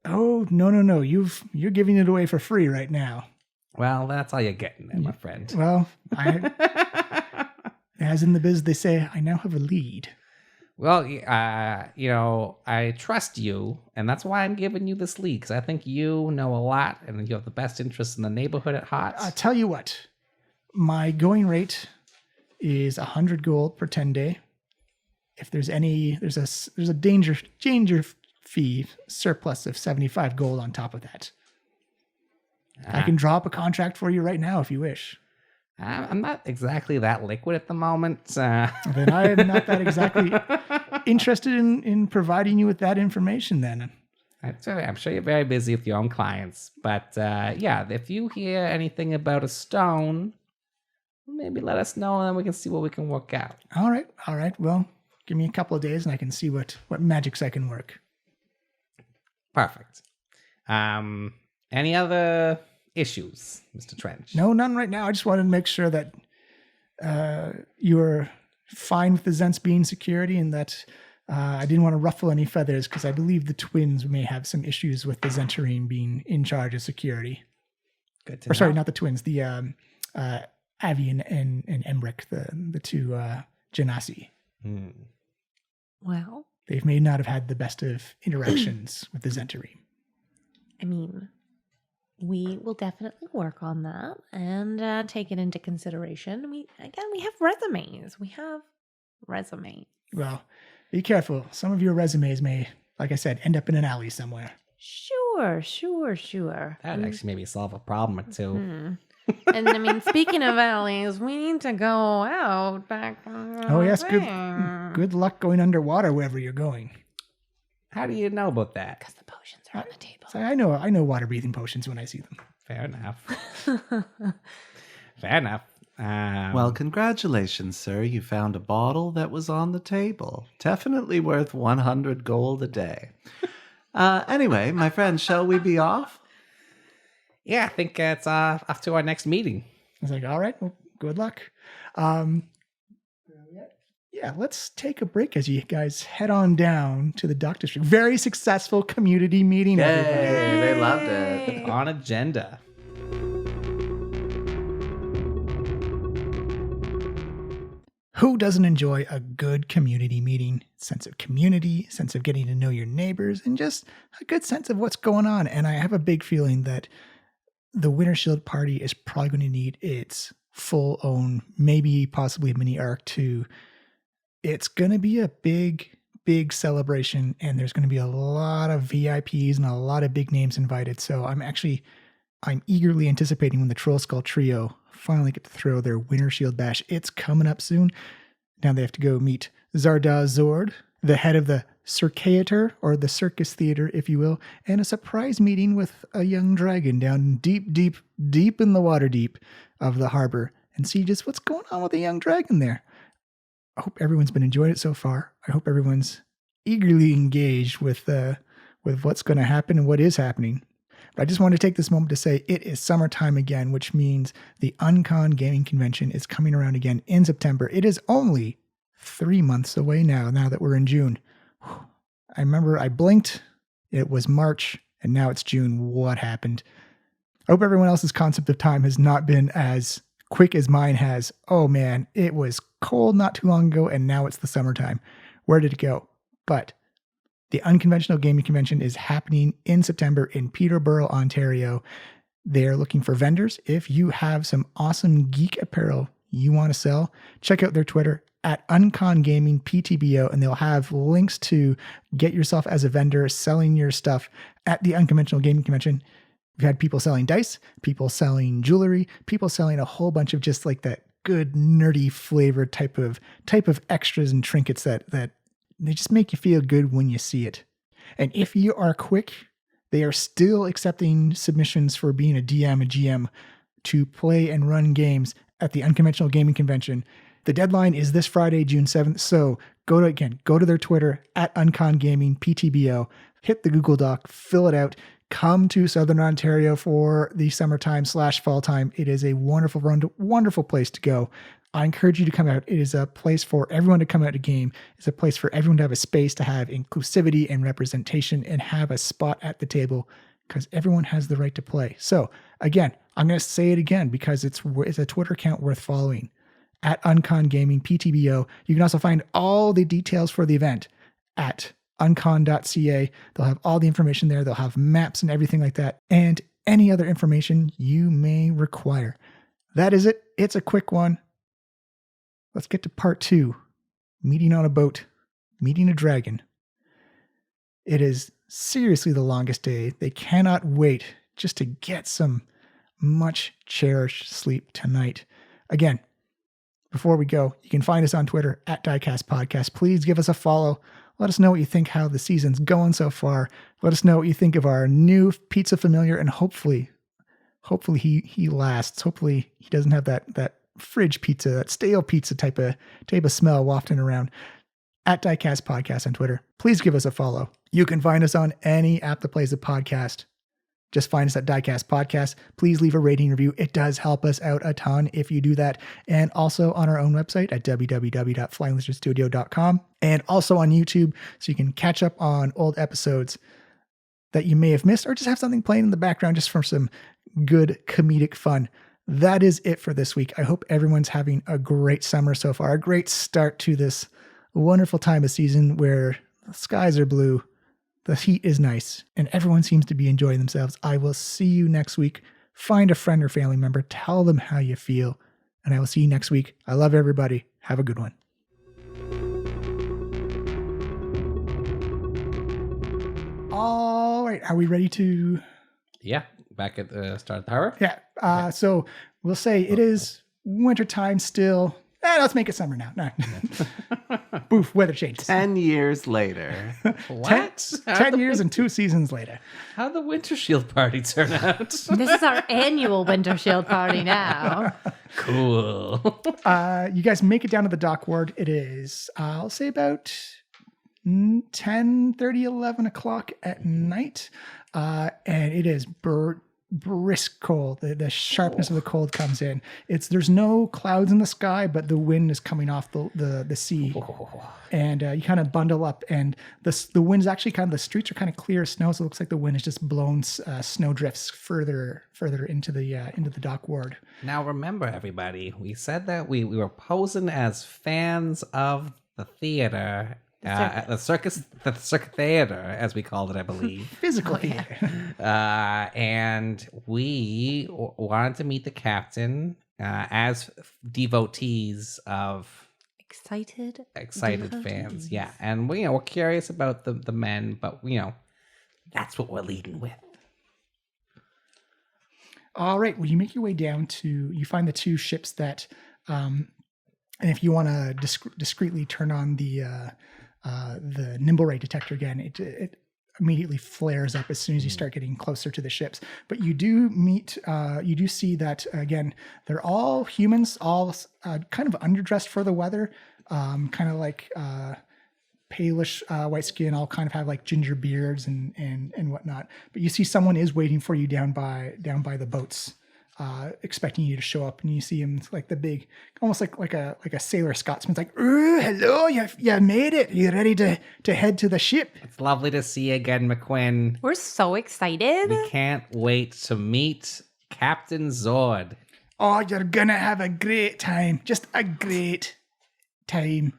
A: Oh, no. You're giving it away for free right now.
B: Well, that's all you're getting there, my friend.
A: Well, as in the biz, they say, I now have a lead.
B: Well, I trust you, and that's why I'm giving you this lead, because I think you know a lot, and you have the best interest in the neighborhood at heart.
A: I'll tell you what. My going rate is 100 gold per 10 day. If there's a danger fee surplus of 75 gold on top of that. I can draw up a contract for you right now if you wish.
B: I'm not exactly that liquid at the moment.
A: Then I am not that exactly interested in providing you with that information then.
B: I'm sure you're very busy with your own clients. But if you hear anything about a stone, maybe let us know, and then we can see what we can work out.
A: All right. Well, give me a couple of days and I can see what magics I can work.
B: Perfect. Any other issues, Mr. Trench?
A: No, none right now. I just wanted to make sure that you were fine with the Zents being security, and that I didn't want to ruffle any feathers, because I believe the twins may have some issues with the Zentarine being in charge of security.
B: Good to know.
A: Sorry, not the twins. The Avi and Emric, the two Genasi.
C: Well,
A: They may not have had the best of interactions with the Zentarine.
C: I mean, we will definitely work on that and take it into consideration. We have resumes.
A: Well, be careful. Some of your resumes may, like I said, end up in an alley somewhere.
C: Sure.
B: That'd actually maybe solve a problem or two.
C: And I mean, speaking of alleys, we need to go out back.
A: Oh yes, good luck going underwater wherever you're going.
B: How do you know about that?
C: Because the potions are on the table.
A: So I know water breathing potions when I see them.
B: Fair enough.
D: Well, congratulations, sir. You found a bottle that was on the table. Definitely worth 100 gold a day. Anyway, my friend, shall we be off?
B: Yeah, I think it's off to our next meeting.
A: I was like, all right, well, good luck. Yeah, let's take a break as you guys head on down to the Dock District. Very successful community meeting, everybody.
D: Yay, they loved it.
B: On agenda.
A: Who doesn't enjoy a good community meeting? Sense of community, sense of getting to know your neighbors, and just a good sense of what's going on. And I have a big feeling that the Wintershield party is probably going to need its full own, maybe possibly mini arc to it's going to be a big celebration, and there's going to be a lot of VIPs and a lot of big names invited. So I'm eagerly anticipating when the Trollskull Trio finally get to throw their Wintershield bash. It's coming up soon. Now they have to go meet Zarda Zord, the head of the Circator, or the Circus Theater, if you will, and a surprise meeting with a young dragon down deep in the water deep of the harbor, and see just what's going on with the young dragon there. I hope everyone's been enjoying it so far. I hope everyone's eagerly engaged with what's going to happen and what is happening. But I just want to take this moment to say it is summertime again, which means the Uncon Gaming Convention is coming around again in September. It is only 3 months away now that we're in June. I remember I blinked, it was March, and now it's June. What happened? I hope everyone else's concept of time has not been as quick as mine has. Oh man, it was cold not too long ago, and now it's the summertime. Where did it go? But the Unconventional Gaming Convention is happening in September in Peterborough, Ontario. They're looking for vendors. If you have some awesome geek apparel you want to sell, check out their Twitter at Uncon Gaming PTBO, and they'll have links to get yourself as a vendor selling your stuff at the Unconventional Gaming Convention. We've had people selling dice, people selling jewelry, people selling a whole bunch of just like that good nerdy flavored type of extras and trinkets that they just make you feel good when you see it. And if you are quick, they are still accepting submissions for being a DM, a GM, to play and run games at the Unconventional Gaming Convention. The deadline is this Friday, June 7th. So go to their Twitter at Uncon Gaming PTBO, hit the Google Doc, fill it out. Come to Southern Ontario for the summertime / fall time. It is a wonderful place to go. I encourage you to come out. It is a place for everyone to come out to game. It's a place for everyone to have a space to have inclusivity and representation and have a spot at the table, because everyone has the right to play. So again, I'm going to say it again because it's a Twitter account worth following, at Uncon Gaming PTBO. You can also find all the details for the event at uncon.ca. They'll have all the information there. They'll have maps and everything like that, and any other information you may require. That is it. It's a quick one. Let's get to part 2. Meeting on a boat. Meeting a dragon. It is seriously the longest day. They cannot wait just to get some much cherished sleep tonight. Again, before we go, you can find us on Twitter at Diecast Podcast. Please give us a follow. Let us know what you think, how the season's going so far. Let us know what you think of our new pizza familiar, and hopefully he lasts. Hopefully he doesn't have that fridge pizza, that stale pizza type of smell wafting around. At Diecast Podcast on Twitter. Please give us a follow. You can find us on any app that plays a podcast. Just find us at Diecast Podcast. Please leave a rating review. It does help us out a ton if you do that. And also on our own website at www.flyinglizardstudio.com, and also on YouTube, so you can catch up on old episodes that you may have missed, or just have something playing in the background just for some good comedic fun. That is it for this week. I hope everyone's having a great summer so far, a great start to this wonderful time of season where the skies are blue, the heat is nice, and everyone seems to be enjoying themselves. I will see you next week. Find a friend or family member, tell them how you feel, and I will see you next week. I love everybody. Have a good one. All right, are we ready to...
B: Yeah, back at the start of the hour.
A: Yeah, so we'll say it is wintertime still. Let's make it summer now. No. Boof, weather changes.
D: 10 years later.
B: What?
A: 10 years and 2 seasons later.
B: How'd the Wintershield party turn out?
C: This is our annual Wintershield party now.
B: Cool.
A: You guys make it down to the dock ward. It is, I'll say about 10:30, 11 o'clock at night. And it is brisk cold. The sharpness of the cold comes in. There's no clouds in the sky, but the wind is coming off the sea. And you kind of bundle up, and the wind's actually the streets are kind of clear of snow, so it looks like the wind has just blown snow drifts further into the dock ward.
B: Now remember, everybody, we said that we were posing as fans of the theater. The circuit theater, as we called it, I believe.
A: Physical theater.
B: And we wanted to meet the captain as devotees of
C: excited
B: fans. Yeah, and we're curious about the men, but that's what we're leading with.
A: All right. Well, you make your way down you find the two ships that, and if you want to discreetly turn on the nimblewright detector again, it immediately flares up as soon as you start getting closer to the ships. But you do see that, again, they're all humans, all kind of underdressed for the weather, kind of like palish white skin, all kind of have like ginger beards and whatnot. But you see someone is waiting for you down by the boats, expecting you to show up, and you see him like the big, almost like a sailor Scotsman's like, "Ooh, hello, you made it. You ready to head to the ship?"
B: It's lovely to see you again, McQuinn.
C: We're so excited.
B: We can't wait to meet Captain Zord.
A: Oh, you're gonna have a great time. Just a great time.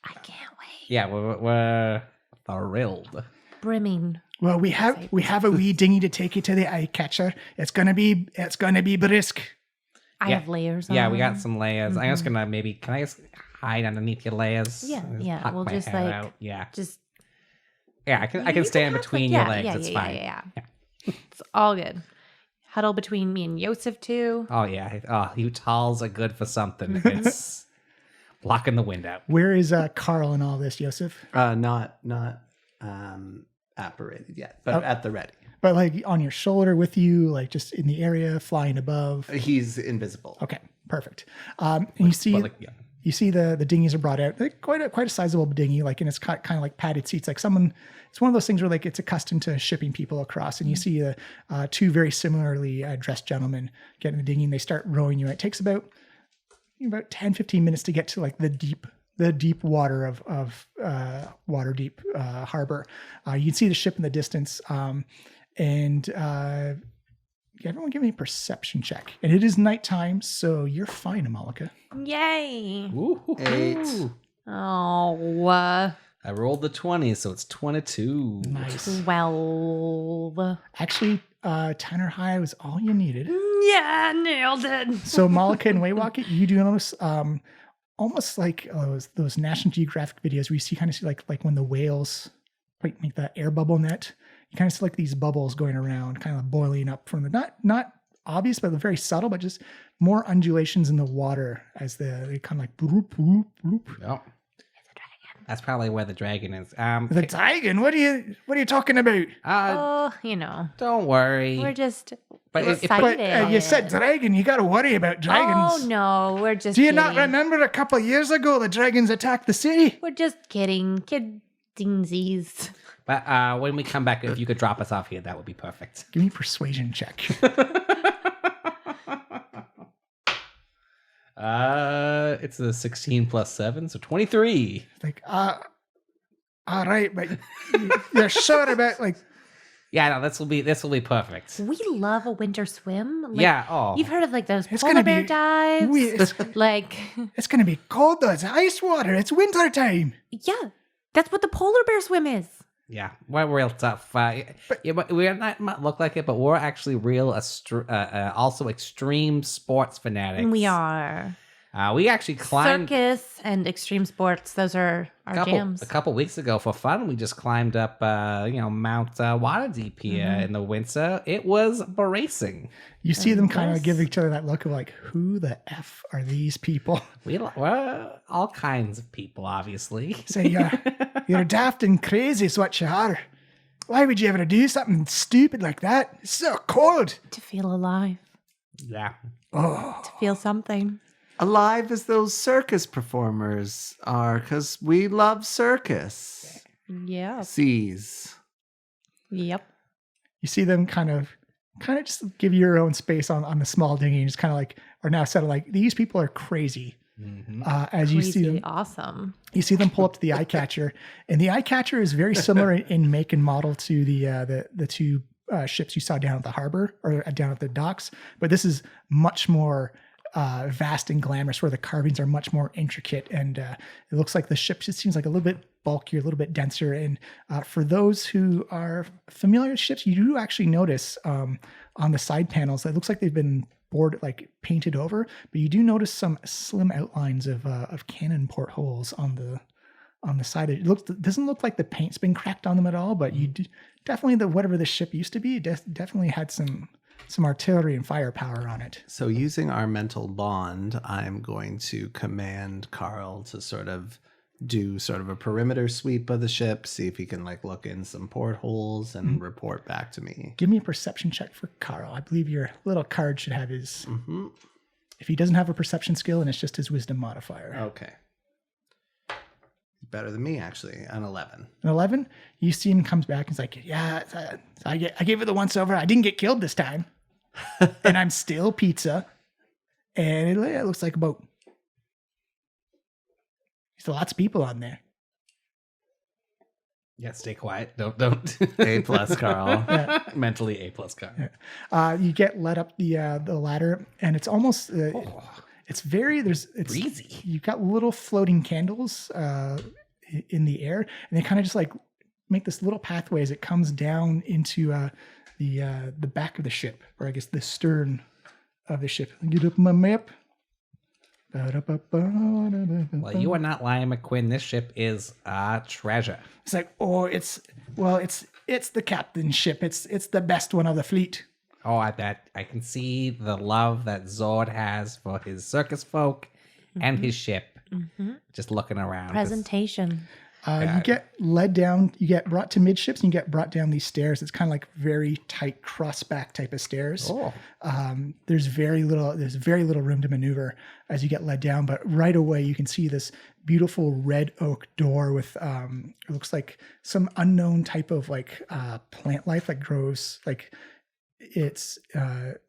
C: I can't wait.
B: Yeah, we're thrilled.
C: Brimming.
A: Well, we have a wee dinghy to take you to the eye catcher. It's gonna be brisk.
C: I have layers on.
B: Yeah, we got some layers. I'm just gonna can I just hide underneath your layers?
C: Yeah. We'll just
B: out. I can
C: You
B: stand
C: have,
B: between
C: like,
B: your legs. It's fine.
C: Yeah. It's all good. Huddle between me and Yosef too.
B: Oh yeah. Oh, you talls are good for something. It's blocking the wind out.
A: Where is Carl in all this, Yosef?
D: Not apparated yet, but at the ready.
A: But like on your shoulder with you, like just in the area, flying above.
D: He's invisible.
A: Okay, perfect. And you see the dinghies are brought out. They're quite a sizable dinghy, like, and it's kind of like padded seats. Like it's one of those things where like it's accustomed to shipping people across. And you see two very similarly dressed gentlemen get in the dinghy, and they start rowing you. It takes about 10-15 minutes to get to like the deep water of Waterdeep harbor. You can see the ship in the distance, and everyone give me a perception check. And it is nighttime, so you're fine, Amalika.
C: Yay!
B: Ooh.
D: 8.
C: Oh,
B: I rolled the 20, so it's 22.
A: Nice.
C: 12.
A: Actually, 10 or high was all you needed.
C: Yeah, nailed it.
A: So Malika and Waywalk, you do notice almost like those National Geographic videos where you see like when the whales like make that air bubble net. You kind of see like these bubbles going around, kind of boiling up from the not obvious, but very subtle, but just more undulations in the water as they kind of like bloop, bloop, bloop.
B: Oh. That's probably where the dragon is.
A: The dragon? What are you talking about?
B: Don't worry.
C: We're just
A: But
C: excited.
A: you said dragon. You got to worry about dragons.
C: Oh no, we're just.
A: Do you
C: kidding.
A: not remember a couple of years ago the dragons attacked the city?
C: We're just kidding, kid-dingsies.
B: But when we come back, if you could drop us off here, that would be perfect.
A: Give me a persuasion check.
B: It's a 16 plus 7, so 23.
A: Like, all right, but you're sure about like.
B: Yeah, no, this will be perfect.
C: We love a winter swim. Like,
B: Yeah. Oh,
C: You've heard of like those
A: It's
C: polar
A: gonna
C: bear
A: be-
C: dives? Like,
A: It's gonna be cold though. It's ice water. It's winter time.
C: yeah, that's what the polar bear swim is.
B: yeah. We're real tough. But we might look like it, but we're actually real, also extreme sports fanatics.
C: We are.
B: We actually climbed
C: Circus and extreme sports. Those are our jams.
B: a couple weeks ago for fun. We just climbed up, Mount Waterdeep here in the winter. It was bracing.
A: You see them kind of give each other that look of like, who the F are these people?
B: We're all kinds of people, obviously.
A: Say, you're daft and crazy is what you are. Why would you ever do something stupid like that? It's so cold.
C: To feel alive.
B: Yeah.
A: Oh,
C: To feel something.
D: Alive as those circus performers are, because we love circus.
C: Yeah.
D: Seas.
C: Yep.
A: you see them kind of just give you your own space on the small dinghy and just kind of like are now settled like these people are crazy.
B: Mm-hmm.
A: As you see them,
C: Awesome.
A: you see them pull up to the eye catcher, and the eye catcher is very similar in make and model to the two ships you saw down at the harbor or down at the docks, but this is much more vast and glamorous, where the carvings are much more intricate, and it looks like the ship just seems like a little bit bulkier, a little bit denser. And for those who are familiar with ships, you do actually notice on the side panels that it looks like they've been board like painted over, but you do notice some slim outlines of cannon portholes on the side. It doesn't look like the paint's been cracked on them at all, but you definitely whatever the ship used to be definitely had some artillery and firepower on it.
D: So using our mental bond, I'm going to command Carl to sort of do sort of a perimeter sweep of the ship, see if he can like look in some portholes and report back to me.
A: Give me a perception check for Carl. I believe your little card should have his...
D: Mm-hmm.
A: If he doesn't have a perception skill, and it's just his wisdom modifier.
D: Okay. Better than me, actually. An 11.
A: An 11? You see him comes back and he's like, yeah, I gave it the once over. I didn't get killed this time. And I'm still pizza. And it looks like about... There's lots of people on there.
B: Yeah, stay quiet. Don't.
D: A plus, Carl.
B: Yeah. Mentally A plus, Carl.
A: Yeah. You get led up the ladder, and it's almost... It's very... It's
B: breezy.
A: You've got little floating candles in the air, and they kind of just like make this little pathway as it comes down into the back of the ship, or I guess the stern of the ship. Get up my map.
B: Well, you are not lying, McQuinn. This ship is a treasure.
A: It's like, it's the captain's ship. It's the best one of the fleet.
B: Oh, I bet I can see the love that Zord has for his circus folk and his ship. Mm-hmm. Just looking around.
C: Presentation.
A: You get led down, you get brought to midships, and you get brought down these stairs. It's kind of like very tight crossback type of stairs.
B: Oh.
A: There's very little room to maneuver as you get led down, but right away you can see this beautiful red oak door with it looks like some unknown type of like plant life that grows like it's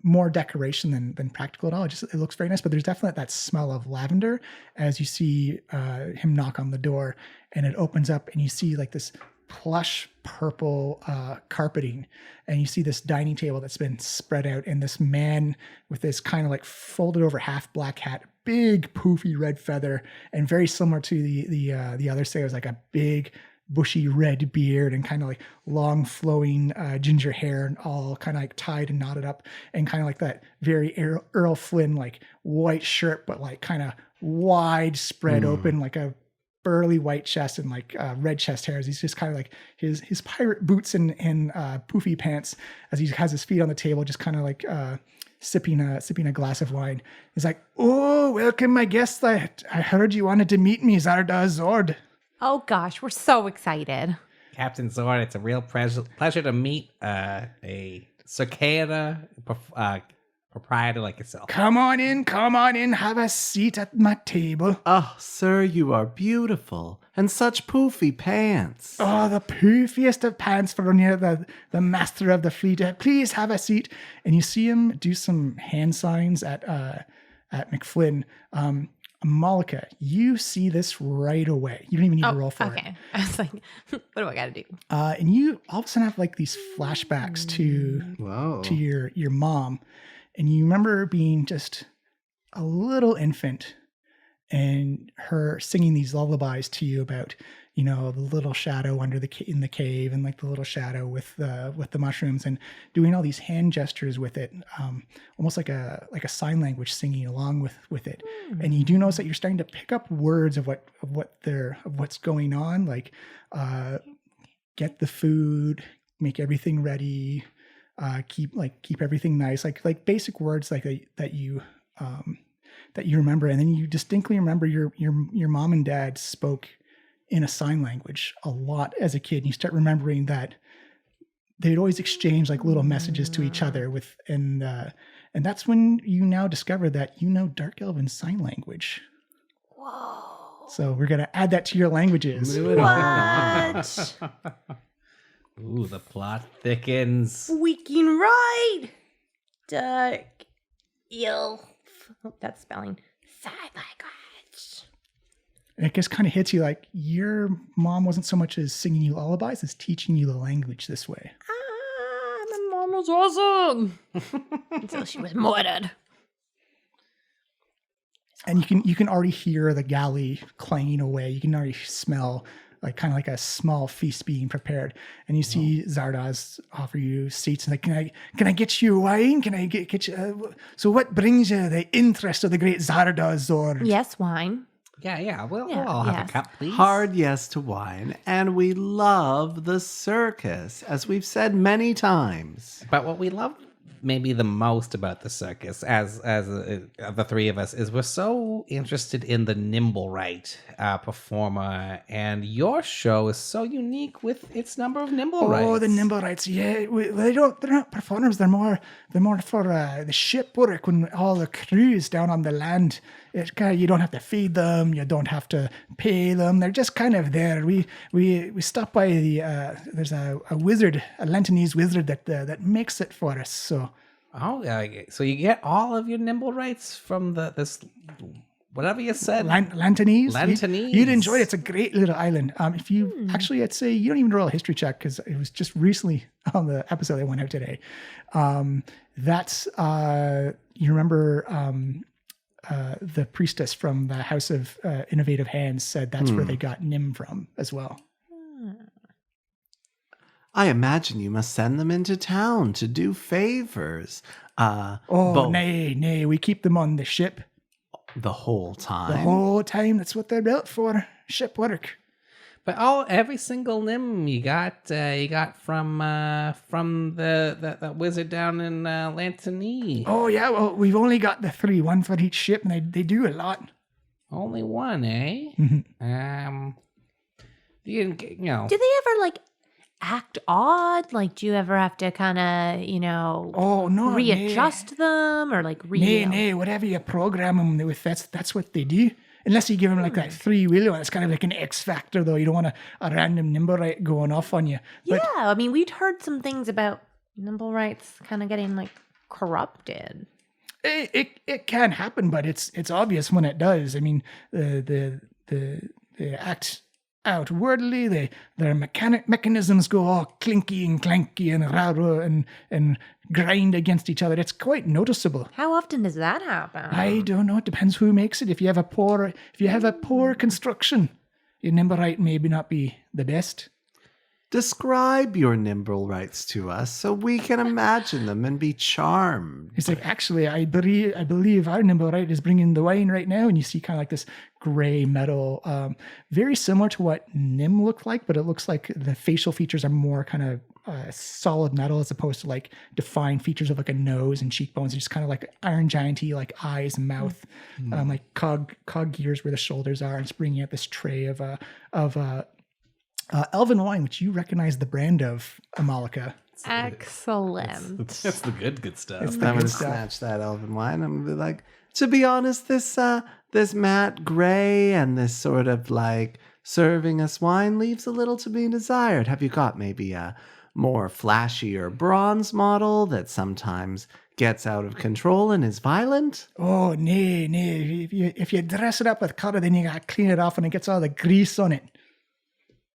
A: more decoration than practical at all. It looks very nice, but there's definitely that smell of lavender as you see him knock on the door, and it opens up and you see like this plush purple carpeting, and you see this dining table that's been spread out, and this man with this kind of like folded over half black hat, big poofy red feather, and very similar to the other sailors, like a big bushy red beard and kind of like long flowing ginger hair, and all kind of like tied and knotted up, and kind of like that very Earl Flynn like white shirt, but like kind of wide spread open, like a burly white chest and like red chest hairs. He's just kind of like his pirate boots and poofy pants as he has his feet on the table, just kind of like sipping a glass of wine. He's like, "Oh, welcome, my guest. I heard you wanted to meet me, Zarda Zord."
C: Oh gosh, we're so excited.
B: Captain Zord, it's a real pleasure to meet a cicada proprietor like yourself.
A: Come on in, have a seat at my table.
D: Oh, sir, you are beautiful, and such poofy pants.
A: Oh, the poofiest of pants for the master of the fleet. Please have a seat. And you see him do some hand signs at McFlynn. Malika, you see this right away. You don't even need to roll for it.
C: Okay. I was like, what do I got to do?
A: And you all of a sudden have like these flashbacks to your mom. And you remember being just a little infant and her singing these lullabies to you about, the little shadow under in the cave, and like the little shadow with the mushrooms, and doing all these hand gestures with it, almost like a sign language singing along with it. And you do notice that you're starting to pick up words of what's going on, like get the food, make everything ready, keep everything nice, like basic words like that you remember. And then you distinctly remember your mom and dad spoke in a sign language a lot as a kid, and you start remembering that they'd always exchange like little messages to each other and that's when you now discover that Dark Elven sign language.
C: Whoa.
A: So we're gonna add that to your languages.
C: What?
B: Ooh, the plot thickens.
C: Freaking right. Dark Elf. Oh, that's spelling. Sign language.
A: And it just kind of hits you like your mom wasn't so much as singing you lullabies as teaching you the language this way.
C: My mom was awesome. Until she was murdered.
A: And you can already hear the galley clanging away. You can already smell like kind of like a small feast being prepared. And you see Zardoz offer you seats and like, can I get you wine? Can I get you? So what brings you the interest of the great Zardoz? Or
C: Yes, wine.
B: Yeah. We'll
C: Yeah,
B: all have
C: yes.
B: a cup, please.
D: Hard yes to wine, and we love the circus, as we've said many times.
B: But what we love maybe the most about the circus, as the three of us, is we're so interested in the nimblewright performer, and your show is so unique with its number of nimblewrights.
A: Oh, the nimblewrights, yeah. They're not performers. They're more for the ship work when all the crews down on the land. It's kind of, you don't have to feed them. You don't have to pay them. They're just kind of there. We stop by the there's a wizard, a Lantanese wizard that makes it for us. So.
B: Oh, so you get all of your nimblewrights from this whatever you said.
A: Lantanese.
B: Lantanese.
A: You'd enjoy it. It's a great little island. If you actually, I'd say you don't even roll a history check because it was just recently on the episode that went out today. That's you remember the priestess from the House of Innovative Hands said that's where they got Nim from as well.
D: I imagine you must send them into town to do favors.
A: Nay, we keep them on the ship.
D: The whole time?
A: The whole time. That's what they're built for. Ship work.
B: But every single nim you got from the wizard down in Lantany.
A: Oh yeah, well we've only got the 3, one for each ship, and they do a lot.
B: Only one, eh?
A: Mm-hmm.
B: Do
C: they ever like act odd? Like, do you ever have to kind of, readjust them or like
A: whatever you program them with, that's what they do. Unless you give them like that free will, it's kind of like an X factor, though. You don't want a random nimblewright going off on you. But,
C: yeah, I mean, we'd heard some things about nimblewrights kind of getting like corrupted.
A: It can happen, but it's obvious when it does. I mean, the act outwardly, their mechanisms go all clinky and clanky and rah and grind against each other. It's quite noticeable.
C: How often does that happen?
A: I don't know. It depends who makes it. If you have a poor construction, your nimblewright maybe not be the best.
D: Describe your nimblewrights to us so we can imagine them and be charmed.
A: It's like, actually, I believe our nimblewright is bringing the wine right now, and you see kind of like this gray metal, very similar to what Nim looked like, but it looks like the facial features are more kind of solid metal as opposed to like defined features of like a nose and cheekbones. It's just kind of like Iron Giant-y, like eyes and mouth, like cog gears where the shoulders are, and it's bringing out this tray of elven wine, which you recognize the brand of, Amalika.
C: Excellent.
B: That's the good stuff.
A: It's
D: I'm
A: the
D: going
A: good
D: to
A: stuff.
D: snatch that elven wine. I'm going to be like, to be honest, this matte gray and this sort of like serving us wine leaves a little to be desired. Have you got maybe a more flashier bronze model that sometimes gets out of control and is violent?
A: Oh, nay. If you dress it up with color, then you gotta clean it off and it gets all the grease on it.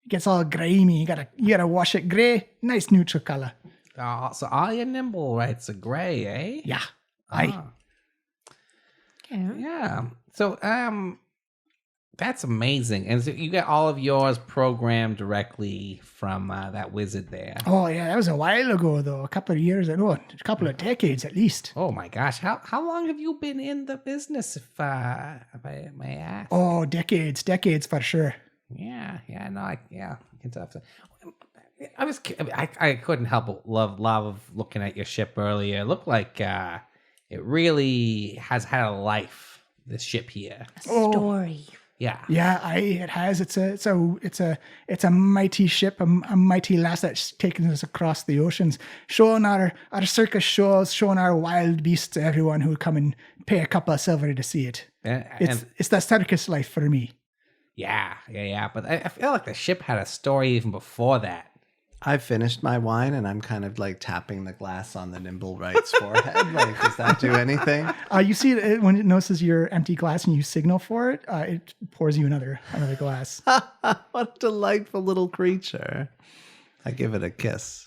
A: It gets all grimy. You gotta wash it gray. Nice neutral color.
B: So all your nimblewrights are gray, eh?
A: Yeah. Aye.
C: Okay.
B: Yeah. So that's amazing. And so you get all of yours programmed directly from that wizard there.
A: Oh, yeah. That was a while ago, though. A couple of years ago. A couple of decades, at least.
B: Oh my gosh. How long have you been in the business, if I may ask?
A: Oh, decades for sure.
B: Yeah. No, I can tell. I couldn't help but love looking at your ship earlier. It looked like it really has had a life, this ship here.
C: Story.
B: Yeah.
A: Yeah, it has. It's a mighty ship, a mighty lass that's taken us across the oceans, showing our circus shows, showing our wild beasts to everyone who would come and pay a couple of silver to see it. It's the circus life for me.
B: Yeah. But I feel like the ship had a story even before that.
D: I finished my wine and I'm kind of like tapping the glass on the nimblewright's forehead. Like, does that do anything?
A: You see it when it notices your empty glass and you signal for it, it pours you another glass.
D: What a delightful little creature. I give it a kiss.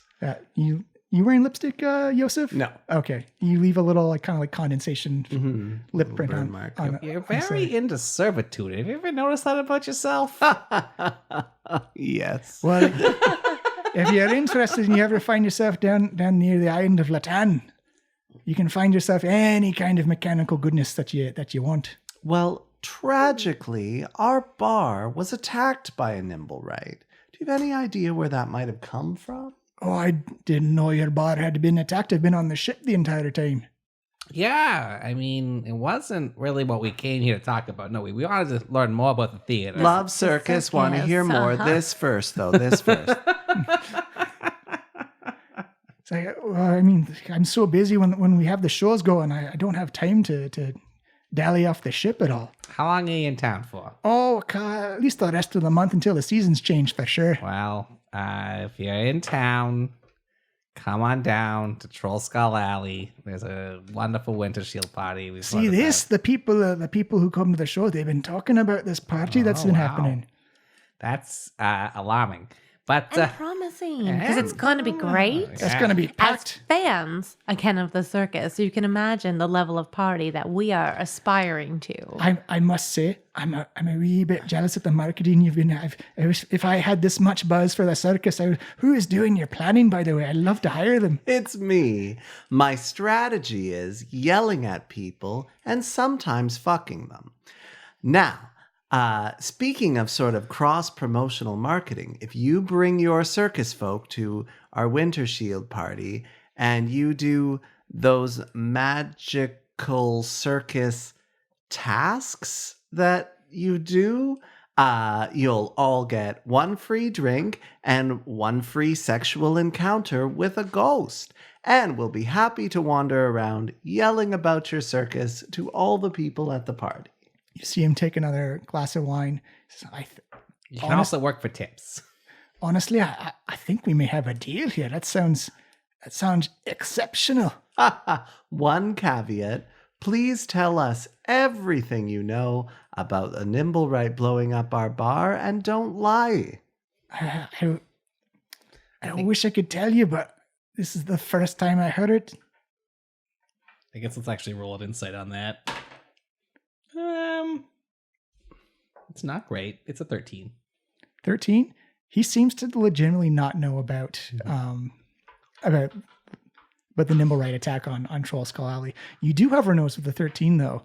A: You You wearing lipstick, Yosef?
D: No.
A: Okay. You leave a little like kind of like condensation lip print
D: burn
A: on.
D: mark.
B: You're very into servitude. Have you ever noticed that about yourself?
D: Yes.
A: Well, if you're interested and you ever find yourself down near the island of Latan, you can find yourself any kind of mechanical goodness that you want.
D: Well, tragically, our bar was attacked by a nimblewright. Do you have any idea where that might have come from?
A: Oh, I didn't know your bar had been attacked. I've been on the ship the entire time.
B: Yeah, I mean, it wasn't really what we came here to talk about. No, we wanted to learn more about the theater.
D: Love circus. Want to hear more? This first, though. This first.
A: It's like, well, I mean, I'm so busy when we have the shows going. I don't have time to dally off the ship at all.
B: How long are you in town for?
A: Oh, at least the rest of the month until the season's changed for sure.
B: Well, if you're in town, come on down to Trollskull Alley. There's a wonderful Wintershield party.
A: See this? The people who come to the show, they've been talking about this party that's been happening.
B: That's alarming. But
C: And promising, because it's going to be great.
A: It's going to be
C: As
A: packed.
C: fans, again, of the circus, you can imagine the level of party that we are aspiring to.
A: I must say, I'm a wee bit jealous of the marketing you've been. If I had this much buzz for the circus, who is doing your planning, by the way? I'd love to hire them.
D: It's me. My strategy is yelling at people and sometimes fucking them. Now, speaking of sort of cross-promotional marketing, if you bring your circus folk to our Wintershield party and you do those magical circus tasks that you do, you'll all get 1 free drink and 1 free sexual encounter with a ghost. And we'll be happy to wander around yelling about your circus to all the people at the party.
A: You see him take another glass of wine.
B: you can also work for tips.
A: Honestly, I think we may have a deal here. That sounds exceptional.
D: One caveat. Please tell us everything you know about a nimblewright blowing up our bar and don't lie.
A: I wish I could tell you, but this is the first time I heard it.
B: I guess let's actually roll an insight on that. It's not great. It's a 13.
A: 13? He seems to legitimately not know about the nimblewright attack on Trollskull Alley. You do, however, notice with the 13, though,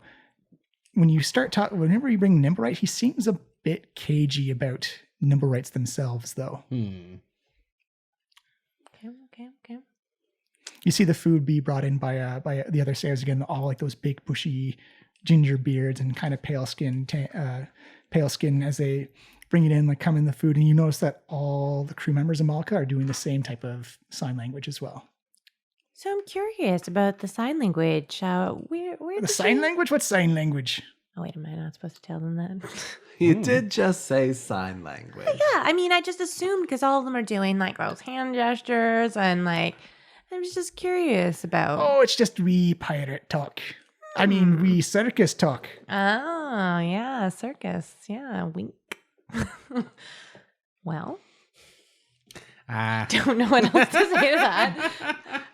A: when you start talking, whenever you bring nimblewright, he seems a bit cagey about nimblewrights themselves, though.
C: Okay.
A: You see the food be brought in by the other sailors again, all like those big bushy ginger beards and kind of pale skin as they bring it in, like come in the food, and you notice that all the crew members of Malka are doing the same type of sign language as well.
C: So I'm curious about the sign language. Where
A: The sign language? What sign language?
C: Oh wait, am I not supposed to tell them that?
D: You did just say sign language.
C: Yeah, I mean, I just assumed because all of them are doing like gross hand gestures and like, I was just curious about.
A: Oh, it's just wee pirate talk. I mean, wee circus talk.
C: Oh, yeah, circus. Yeah, wink. Well, don't know what else to say to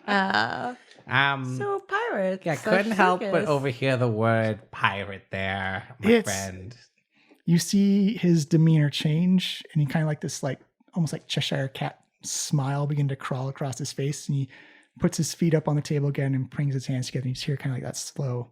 C: that. So pirates.
B: Yeah, couldn't help but overhear the word pirate there, my friend.
A: You see his demeanor change, and he kind of like this, like almost like Cheshire cat smile begin to crawl across his face, and he puts his feet up on the table again and brings his hands together. And you just hear kind of like that slow.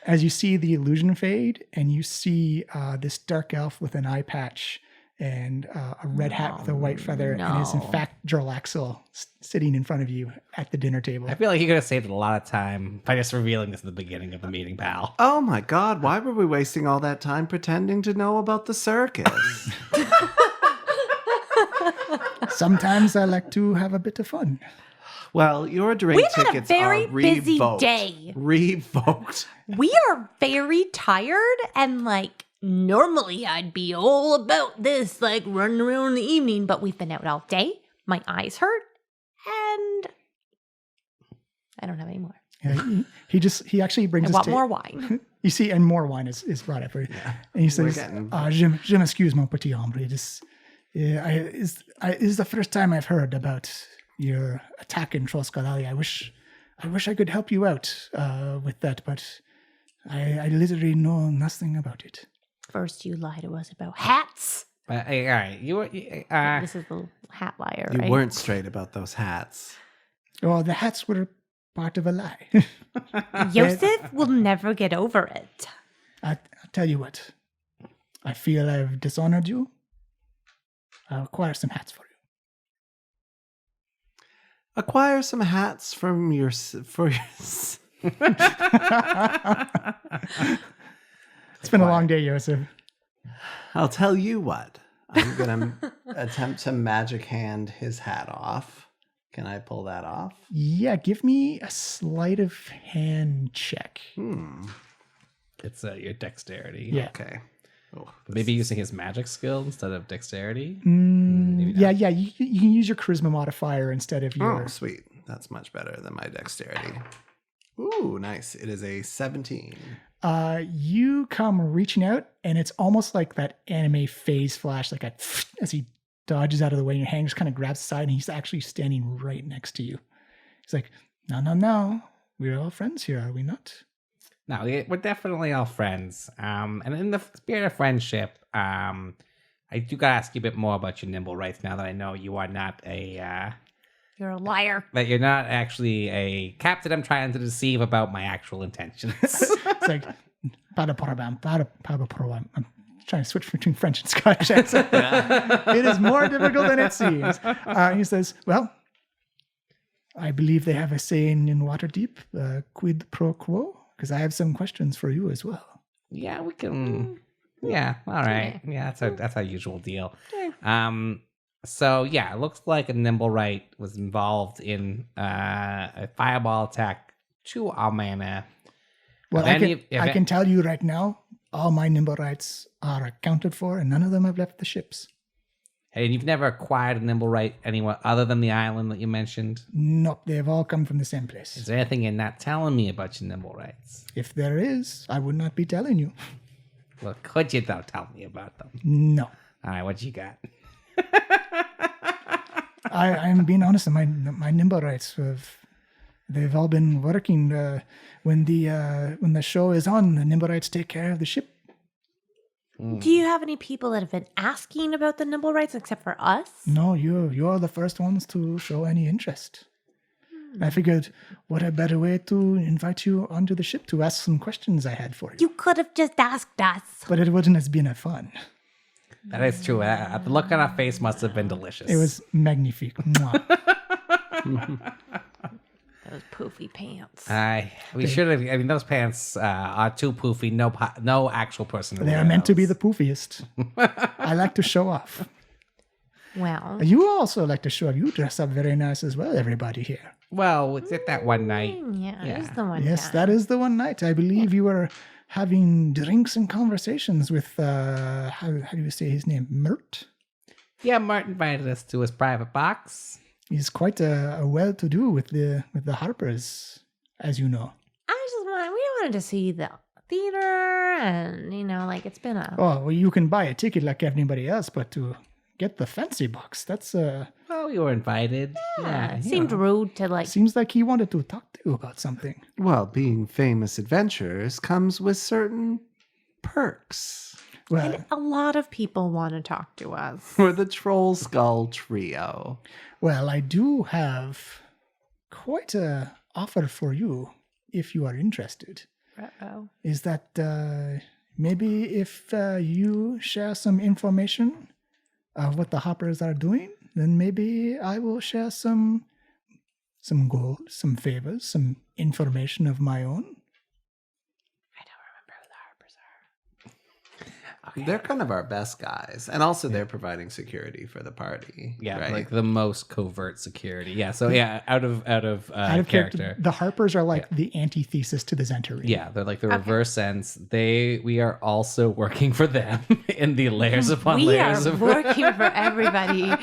A: As you see the illusion fade, and you see this dark elf with an eye patch and a red hat with a white feather, and is in fact Jorlaxel sitting in front of you at the dinner table.
B: I feel like you could have saved a lot of time by just revealing this at the beginning of the meeting, pal.
D: Oh my God, why were we wasting all that time pretending to know about the circus?
A: Sometimes I like to have a bit of fun.
D: Well, your drink
C: We've had a
D: tickets
C: very
D: are revoked.
C: busy day.
D: Revoked.
C: We are very tired, and like normally I'd be all about this, like running around in the evening, but we've been out all day. My eyes hurt, and I don't have any more.
A: Yeah, he actually brings
C: I
A: us
C: want more wine.
A: You see, and more wine is brought up for you.
D: Yeah.
A: And he says,
D: getting-
A: je m'excuse, mon petit hombre. Yeah, is the first time I've heard about your attack in Trollskull Alley. I wish I could help you out with that, but I literally know nothing about it.
C: First, you lie to us about hats.
B: Hey, all right,
C: This is the hat liar,
D: You
C: right?
D: weren't straight about those hats.
A: Oh, the hats were part of a lie.
C: Yosef will never get over it.
A: I'll tell you what. I feel I've dishonored you. I'll acquire some hats for you.
D: Acquire some hats from your
A: It's been a long day, Joseph.
D: I'll tell you what. I'm gonna attempt to magic hand his hat off. Can I pull that off?
A: Yeah, give me a sleight of hand check.
B: it's your dexterity.
A: Yeah.
D: Okay. Oh,
B: Maybe using his magic skill instead of dexterity.
A: Yeah. You can use your charisma modifier instead of your.
D: Oh, sweet. That's much better than my dexterity. Ooh, nice. It is a 17.
A: You come reaching out, and it's almost like that anime phase flash, like as he dodges out of the way, and your hand just kind of grabs the side, and he's actually standing right next to you. He's like, no. We're all friends here, are we not?
B: No, we're definitely all friends. And in the spirit of friendship, I do gotta ask you a bit more about your nimblewrights now that I know you are not
C: You're a liar.
B: that you're not actually a captain I'm trying to deceive about my actual intentions.
A: It's like, I'm trying to switch between French and Scottish accent. It is more difficult than it seems. He says, well, I believe they have a saying in Waterdeep, quid pro quo, because I have some questions for you as well.
B: Yeah, we can. Yeah, all right. Yeah, that's our usual deal. So yeah, it looks like a nimblewright was involved in a fireball attack to our manor.
A: Well, I can tell you right now, all my nimblewrights are accounted for, and none of them have left the ships.
B: And you've never acquired a nimblewright anywhere other than the island that you mentioned?
A: Nope, they've all come from the same place.
B: Is there anything you're not telling me about your nimblewrights?
A: If there is, I would not be telling you.
B: Well, could you though tell me about them?
A: No.
B: All right, what you got?
A: I'm being honest. My nimblewrights they've all been working. When the show is on, the nimblewrights take care of the ship.
C: Do you have any people that have been asking about the nimblewrights except for us?
A: No, you're the first ones to show any interest. I figured, what a better way to invite you onto the ship to ask some questions I had for you.
C: You could have just asked us.
A: But it wouldn't have been a fun.
B: That is true. The look on our face must have been delicious.
A: It was magnifique. Mwah.
C: Those poofy pants.
B: We should have. I mean, those pants are too poofy. No actual person.
A: They are meant to be the poofiest. I like to show off.
C: Well,
A: You also like to show off. You dress up very nice as well, everybody here.
B: Well, it's at that one night.
C: yeah, it is the one
A: Yes,
C: time.
A: that is the one night. I believe you were having drinks and conversations with, how do you say his name? Mert?
B: Yeah, Martin invited us to his private box.
A: He's quite a well-to-do with the Harpers, as you know.
C: We wanted to see the theater, and it's been a.
A: Oh, well, you can buy a ticket like everybody else, but to get the fancy box, that's
B: Well, you were invited. Yeah,
C: It seemed rude to
A: seems like he wanted to talk to you about something.
D: Well, being famous adventurers comes with certain perks.
A: Well,
C: And a lot of people want to talk to us.
D: We're the Trollskull Trio.
A: well, I do have quite a offer for you if you are interested.
C: Uh-oh.
A: Is that maybe if you share some information of what the Hoppers are doing, then maybe I will share some gold, some favors, some information of my own.
C: I don't remember who the Harpers are.
D: They're kind of our best guys. And also they're providing security for the party.
B: Yeah,
D: right?
B: like the most covert security. Yeah, so yeah, out of
A: Out of
B: character.
A: The Harpers are like the antithesis to the Zentari.
B: Yeah, they're like the reverse sense. We are also working for them in the layers upon
C: We
B: layers
C: are
B: of
C: working for everybody.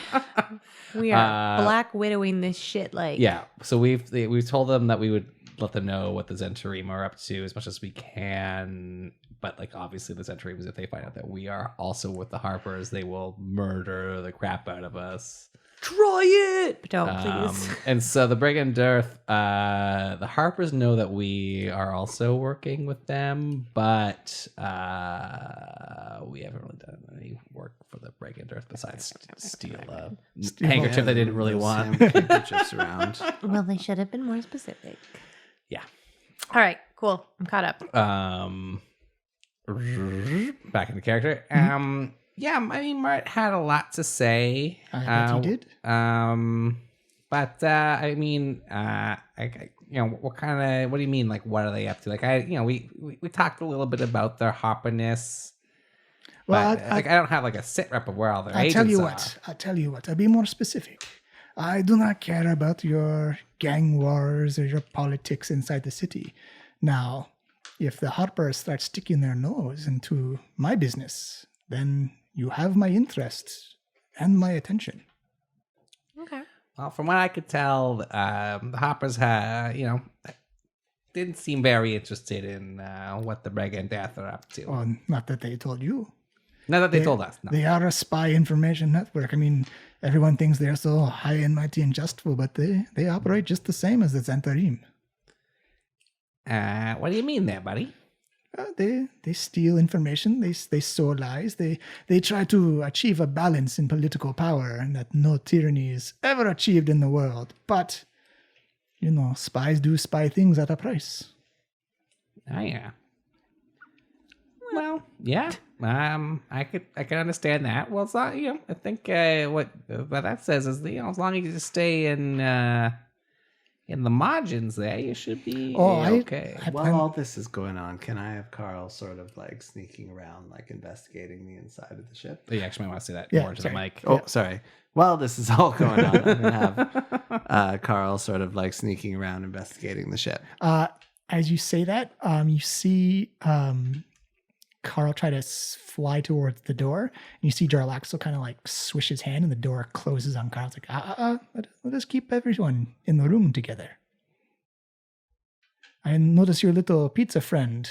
C: We are black widowing this shit.
B: Yeah, so we've told them that we would let them know what the Zentarim are up to as much as we can, But like obviously the Centurions, if they find out that we are also with the Harpers, they will murder the crap out of us.
C: Try it, but don't please.
B: And so the Brigand Dearth, the Harpers know that we are also working with them, but we haven't really done any work for the Brigand Dearth besides steal a handkerchief they didn't really want.
D: Handkerchiefs around.
C: Well, they should have been more specific.
B: Yeah.
C: All right, cool. I'm caught up.
B: Back in the character. Yeah, I mean, Mart had a lot to say.
A: I bet he did.
B: But I mean, what do you mean? Like, what are they up to? Like, we talked a little bit about their hoppiness.
A: Well,
B: but, I don't have like a sit rep of where all their agents
A: I'll
B: are.
A: tell you what. I'll be more specific. I do not care about your gang wars or your politics inside the city. Now, if the Harpers start sticking their nose into my business, then you have my interest and my attention.
C: Okay.
B: Well, from what I could tell, the Hoppers didn't seem very interested in what the Brigand Death are up to.
A: Well, not that they told you.
B: Not that they told us. No.
A: They are a spy information network. I mean, everyone thinks they're so high and mighty and justful, but they operate just the same as the Xantarim.
B: What do you mean there, buddy?
A: They steal information. They sow lies. They try to achieve a balance in political power, and that no tyranny is ever achieved in the world. But spies do spy things at a price.
B: Oh yeah. Well, yeah. I could understand that. Well, it's not. I think what that says is as long as you just stay in the margins there, you should be okay.
D: While all this is going on, can I have Carl sort of like sneaking around, like investigating the inside of the ship?
B: You actually might want to say that
A: Yeah,
B: more to
A: sorry.
B: the mic.
D: Oh, sorry. While this is all going on, I'm going to have Carl sort of like sneaking around investigating the ship.
A: As you say that, you see Carl try to fly towards the door. And you see Jarlaxle kind of like swish his hand, and the door closes on Carl. It's like, let us keep everyone in the room together. I notice your little pizza friend.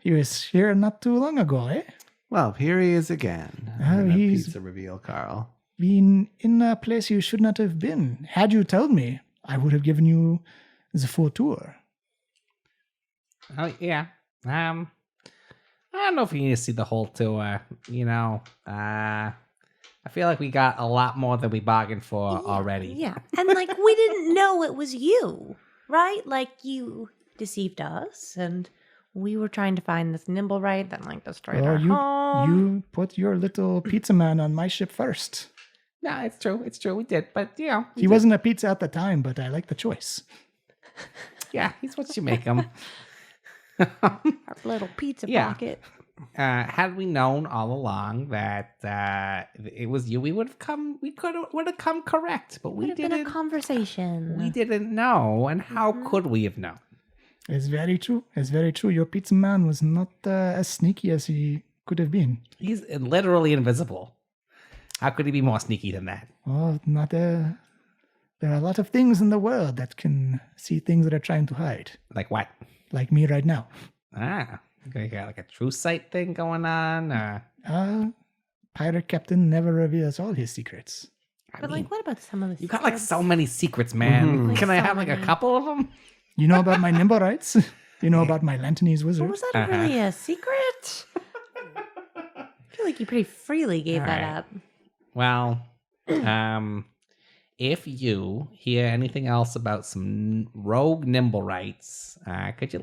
A: He was here not too long ago, eh?
D: Well, here he is again. I'm gonna
A: he's-
D: pizza reveal, Carl.
A: Been in a place you should not have been. Had you told me, I would have given you the full tour.
B: Oh yeah. I don't know if you need to see the whole tour. I feel like we got a lot more than we bargained for already.
C: Yeah. And like we didn't know it was you, right? Like you deceived us and we were trying to find this nimblewright that like destroyed our home.
A: You put your little pizza man on my ship first.
B: No, it's true. It's true. We did. But,
A: He wasn't a pizza at the time, but I like the choice.
B: Yeah, he's what you make him.
C: Our little pizza
B: Yeah.
C: pocket.
B: Had we known all along that it was you, we would have come. We would have come correct, but we
C: Would have been a
B: didn't.
C: conversation.
B: We didn't know, and how could we have known?
A: It's very true. It's very true. Your pizza man was not as sneaky as he could have been.
B: He's literally invisible. How could he be more sneaky than that?
A: Oh, not there are a lot of things in the world that can see things that are trying to hide.
B: Like what?
A: Like me right now.
B: You got like a true sight thing going on.
A: Pirate captain never reveals all his secrets.
C: But like what about some of the
B: You got like so many secrets, man.
C: Like
B: Can I
C: so
B: have like a
C: many.
B: couple of them?
A: You know about my nimblewrights? You know about my Lantanese wizard?
C: Was that really a secret? I feel like you pretty freely gave
B: All
C: that
B: right.
C: up.
B: Well, if you hear anything else about some rogue nimblewrights, could you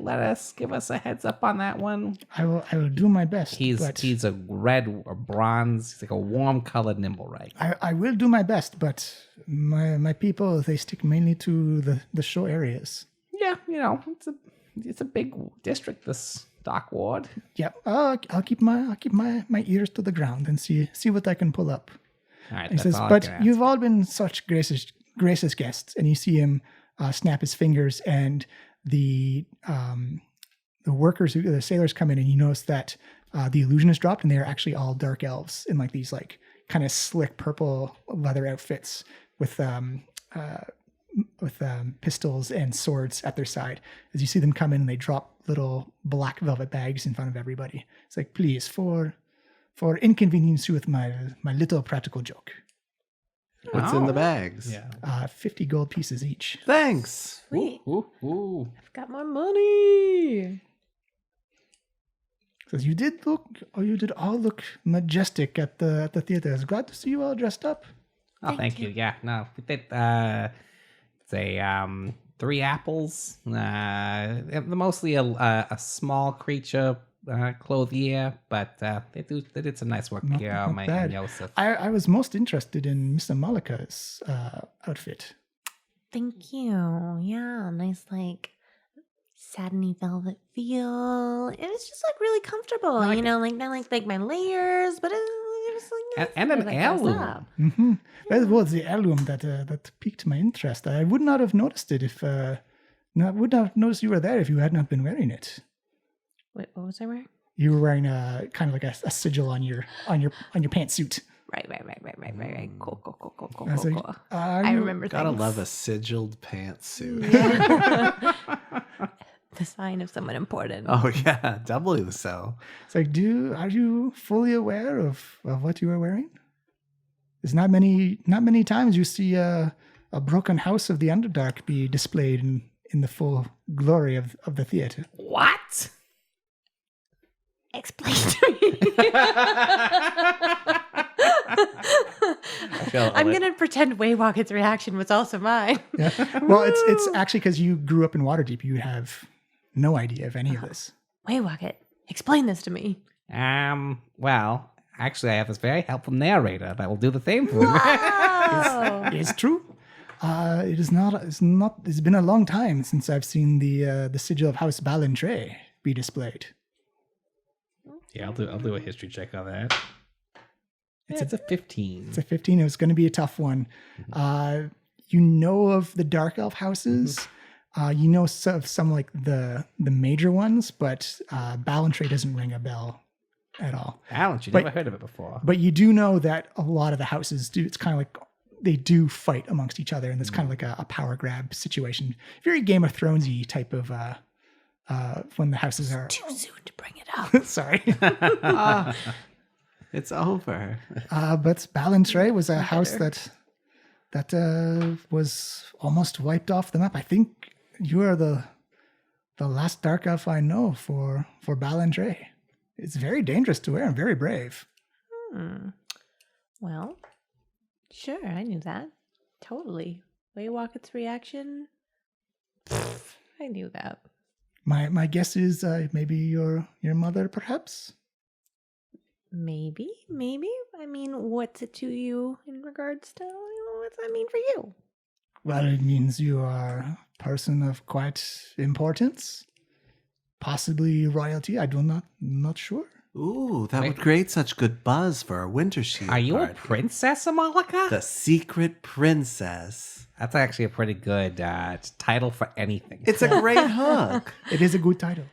B: give us a heads up on that one?
A: I will do my best. but
B: He's a red or bronze. He's like a warm colored nimblewright.
A: I will do my best, but my people, they stick mainly to the shore areas.
B: Yeah, it's a big district, this dock ward.
A: Yeah, I'll keep my ears to the ground and see what I can pull up.
B: All right,
A: He
B: that's
A: says,
B: all I
A: but
B: can ask.
A: you've all been such gracious guests, and you see him snap his fingers, and the workers, the sailors come in, and you notice that the illusion is dropped, and they are actually all dark elves in like these like kind of slick purple leather outfits with pistols and swords at their side. As you see them come in, and they drop little black velvet bags in front of everybody. It's like, please, for inconvenience you with my little practical joke.
D: What's in the bags?
B: Yeah.
A: 50 gold pieces each.
D: Thanks.
C: Sweet.
B: Ooh.
C: I've got more money.
A: Says you did all look majestic at the theater. I was glad to see you all dressed up.
B: Oh, thank you. Yeah, no, we did say 3 apples. Mostly a small creature clothier, but they did some nice work here on my Joseph.
A: I was most interested in Mr. Malika's outfit.
C: Thank you. Yeah, nice like satiny velvet feel. It was just like really comfortable. Like, not like my layers, but it was like
B: and an heirloom.
A: Mm-hmm. That was the heirloom that piqued my interest. I would not have noticed it if would not have noticed you were there if you had not been wearing it.
C: Wait, what was I wearing?
A: You were wearing a kind of like a sigil on your pantsuit.
C: Right. Cool.
A: I
C: remember
D: Gotta
C: things.
D: love a sigiled pantsuit.
C: Yeah. The sign of someone important.
D: Oh yeah, doubly so.
A: It's like, are you fully aware of what you are wearing? There's not many times you see a broken house of the Underdark be displayed in the full glory of the theater.
B: What?
C: Explain to me. I'm going to pretend Waywalket's reaction was also mine.
A: Yeah. Well, it's actually because you grew up in Waterdeep. You have no idea of any of this.
C: Waywocket, explain this to me.
B: Well, actually, I have this very helpful narrator that will do the same for me.
C: Wow.
A: It's true. It's been a long time since I've seen the sigil of House Ballantrae be displayed.
B: Yeah, I'll do a history check on that. It's a 15.
A: It's a 15. It was going to be a tough one. You know of the Dark Elf houses. You know some like the major ones, but Ballantrae doesn't ring a bell at all.
B: Ballantrae, never heard of it before.
A: But you do know that a lot of the houses do. It's kind of like they do fight amongst each other, and it's kind of like a power grab situation. Very Game of Thrones-y type of when the houses are
C: Too soon to bring it up.
A: sorry.
D: It's over.
A: But Ballantrae was a house that was almost wiped off the map. I think you are the last dark elf I know for Ballantrae. It's very dangerous to wear and very brave.
C: Well, sure, I knew that. Totally. Waywocket's reaction? I knew that.
A: My guess is maybe your mother, perhaps?
C: Maybe. I mean, what's it to you in regards to, what's that mean for you?
A: Well, it means you are a person of quite importance. Possibly royalty. Not sure.
D: Ooh, that would create such good buzz for our Wintershield
B: Are you a
D: party.
B: princess, Amalika?
D: The secret princess.
B: That's actually a pretty good title for anything.
D: It's a great hook.
A: It is a good title.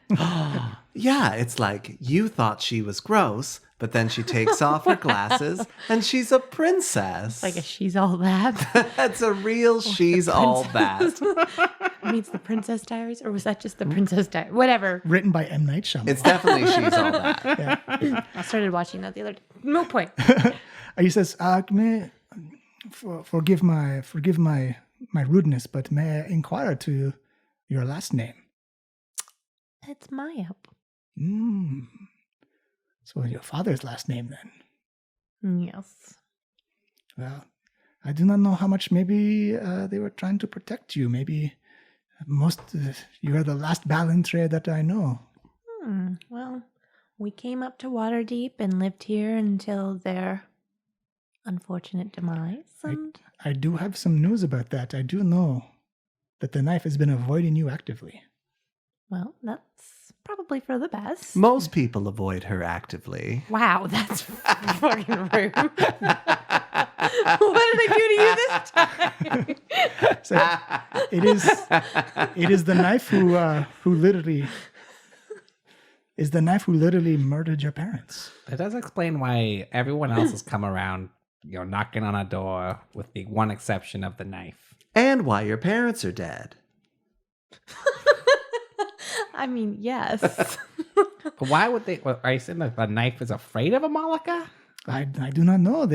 D: Yeah, it's like you thought she was gross, but then she takes off her glasses and she's a princess.
C: Like a she's all that.
D: That's a real she's all that.
C: Meets the Princess Diaries, or was that just the Princess Diaries? Whatever.
A: Written by M. Night Shyamalan.
D: It's definitely she's all that.
A: Yeah.
C: I started watching that the other day. No point.
A: He says, forgive my rudeness, but may I inquire to your last name?
C: It's Mayap.
A: So your father's last name then?
C: Yes.
A: Well, I do not know how much maybe they were trying to protect you. Maybe you are the last Ballantrae that I know.
C: Well, we came up to Waterdeep and lived here until their unfortunate demise. And
A: I do have some news about that. I do know that the knife has been avoiding you actively.
C: well, that's probably for the best.
D: Most people avoid her actively.
C: Wow, that's fucking rude. What did I do to you this time?
A: So it is the knife who literally murdered your parents.
B: It does explain why everyone else has come around, knocking on our door, with the one exception of the knife.
D: And why your parents are dead.
C: I mean, yes.
B: But why would they? Are you saying that the knife is afraid of a Malika?
A: I do not know.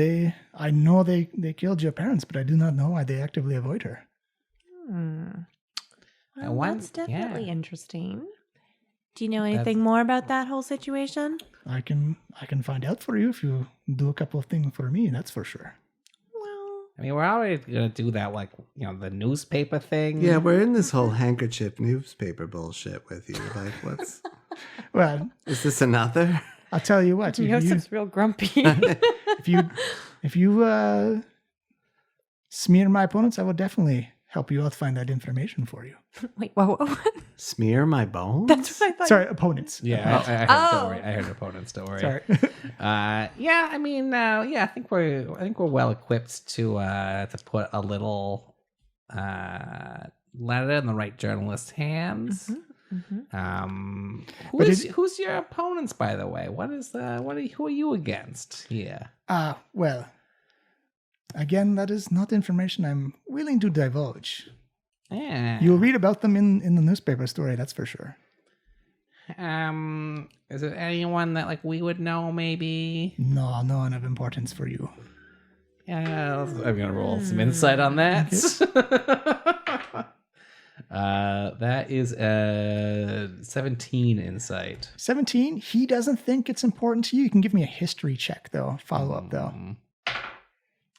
A: I know they killed your parents, but I do not know why they actively avoid her.
C: Well, that's definitely interesting. Do you know anything more about that whole situation?
A: I can find out for you if you do a couple of things for me. That's for sure.
C: Well,
B: I mean, we're already gonna do that, like, the newspaper thing.
D: Yeah, we're in this whole handkerchief newspaper bullshit with you. Like, what's...
A: Well,
D: Is this another?
A: I'll tell you what.
C: Joseph's real grumpy.
A: If you smear my opponents, I will definitely help you out find that information for you.
C: Wait, what?
D: Smear my bones?
C: That's what I thought.
A: Sorry, opponents.
B: Yeah, I heard. Don't worry. I heard opponents. Don't worry.
A: Sorry.
B: Yeah, I mean, I think we're well equipped to put a little letter in the right journalist's hands. Who's your opponents, by the way? Who are you against? Yeah.
A: Well, again, that is not information I'm willing to divulge.
B: Yeah.
A: You'll read about them in the newspaper story, that's for sure.
B: Is there anyone that we would know? Maybe.
A: No one of importance for you.
B: Yeah, I'm gonna roll some insight on that. That is 17 insight.
A: 17. He doesn't think it's important to you. You can give me a history check though. Follow up though.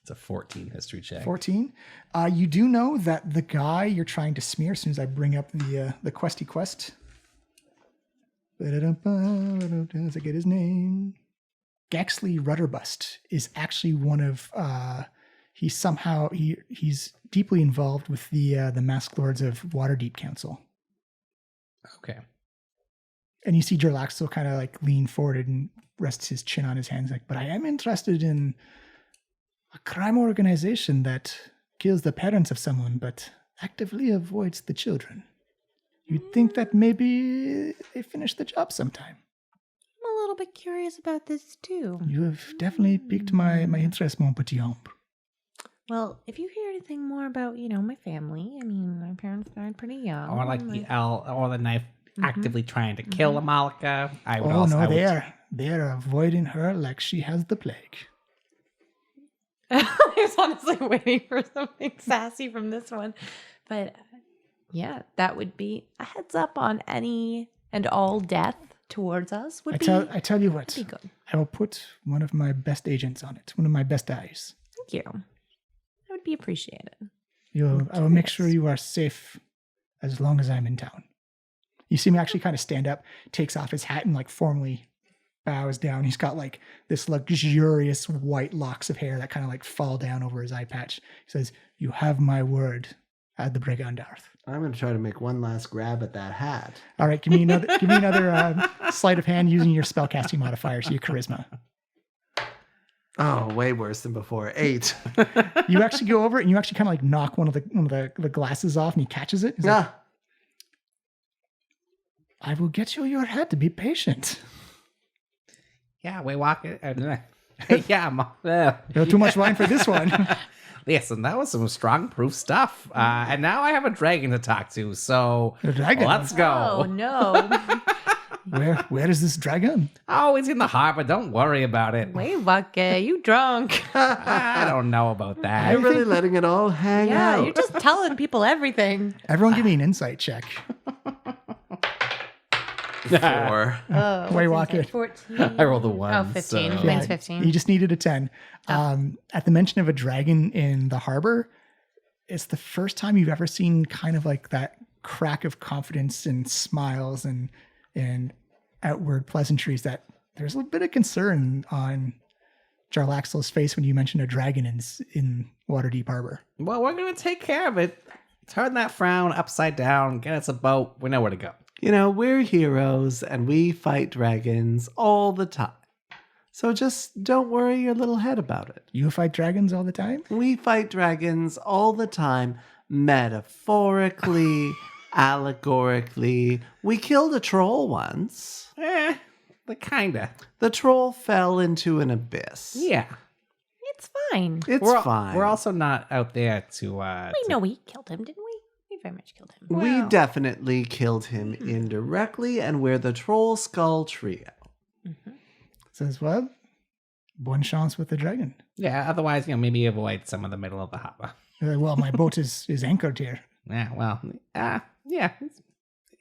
B: It's a 14 history check.
A: 14. You do know that the guy you're trying to smear, as soon as I bring up the questy quest. As I get his name. Gaxley Rudderbust is actually one of he's deeply involved with the Masked Lords of Waterdeep Council.
B: Okay.
A: And you see Jarlaxle kind of lean forward and rests his chin on his hands but I am interested in a crime organization that kills the parents of someone but actively avoids the children. You'd think that maybe they finish the job sometime.
C: I'm a little bit curious about this too.
A: You have definitely piqued my interest, mon petit homme.
C: Well, if you hear anything more about, my family, I mean, my parents died pretty young.
B: Or or the knife actively trying to kill a Malika.
A: They are avoiding her like she has the plague.
C: I was honestly waiting for something sassy from this one. But yeah, that would be a heads up on any and all death towards us I
A: tell you what,
C: be good.
A: I will put one of my best agents on it, one of my best eyes.
C: Thank you. That would be appreciated.
A: I will make sure you are safe as long as I'm in town. You see him actually kind of stand up, takes off his hat and formally bows down. He's got this luxurious white locks of hair that kind of fall down over his eye patch. He says, "You have my word, at the Brigandarth."
D: I'm going to try to make one last grab at that hat.
A: All right, give me another sleight of hand using your spellcasting modifier, so your charisma.
D: Oh, way worse than before. 8.
A: You actually go over and you actually kind of knock one of the glasses off, and he catches it. He's like, "I will get you your head to be patient."
B: Yeah, we walk it. Yeah,
A: No too much wine for this one.
B: Listen, that was some strong proof stuff. And now I have a dragon to talk to, so
A: A dragon?
B: let's go.
C: Oh, no.
A: Where is this dragon?
B: Oh, he's in the harbor. Don't worry about it.
C: Wait, Bucket, you drunk.
B: I don't know about that.
D: You're really letting it all hang out.
C: Yeah, you're just telling people everything.
A: Everyone give me an insight check.
D: 4.
C: Oh,
A: Way
C: what's
A: walk
C: inside?
A: it.
C: 14.
B: I rolled a 1.
C: Oh, 15.
B: so-
C: Mine's 15.
A: You just needed a 10. At the mention of a dragon in the harbor, it's the first time you've ever seen kind of that crack of confidence and smiles and outward pleasantries that there's a little bit of concern on Jarlaxle's face when you mention a dragon in Waterdeep Harbor.
B: Well, we're going to take care of it. Turn that frown upside down. Get us a boat. We know where to go.
D: We're heroes and we fight dragons all the time. So just don't worry your little head about it.
A: You fight dragons all the time?
D: We fight dragons all the time, metaphorically, allegorically. We killed a troll once.
B: But kinda.
D: The troll fell into an abyss.
B: Yeah.
C: It's fine.
D: It's fine.
B: We're also not out there to.
C: We know we killed him, didn't we? We very much killed him.
D: We definitely killed him indirectly, and we're the Trollskull Trio.
C: Mm-hmm.
A: Says, well, one chance with the dragon.
B: Yeah, otherwise, maybe avoid some of the middle of the harbor.
A: Well, my boat is anchored here.
B: Yeah, well, yeah,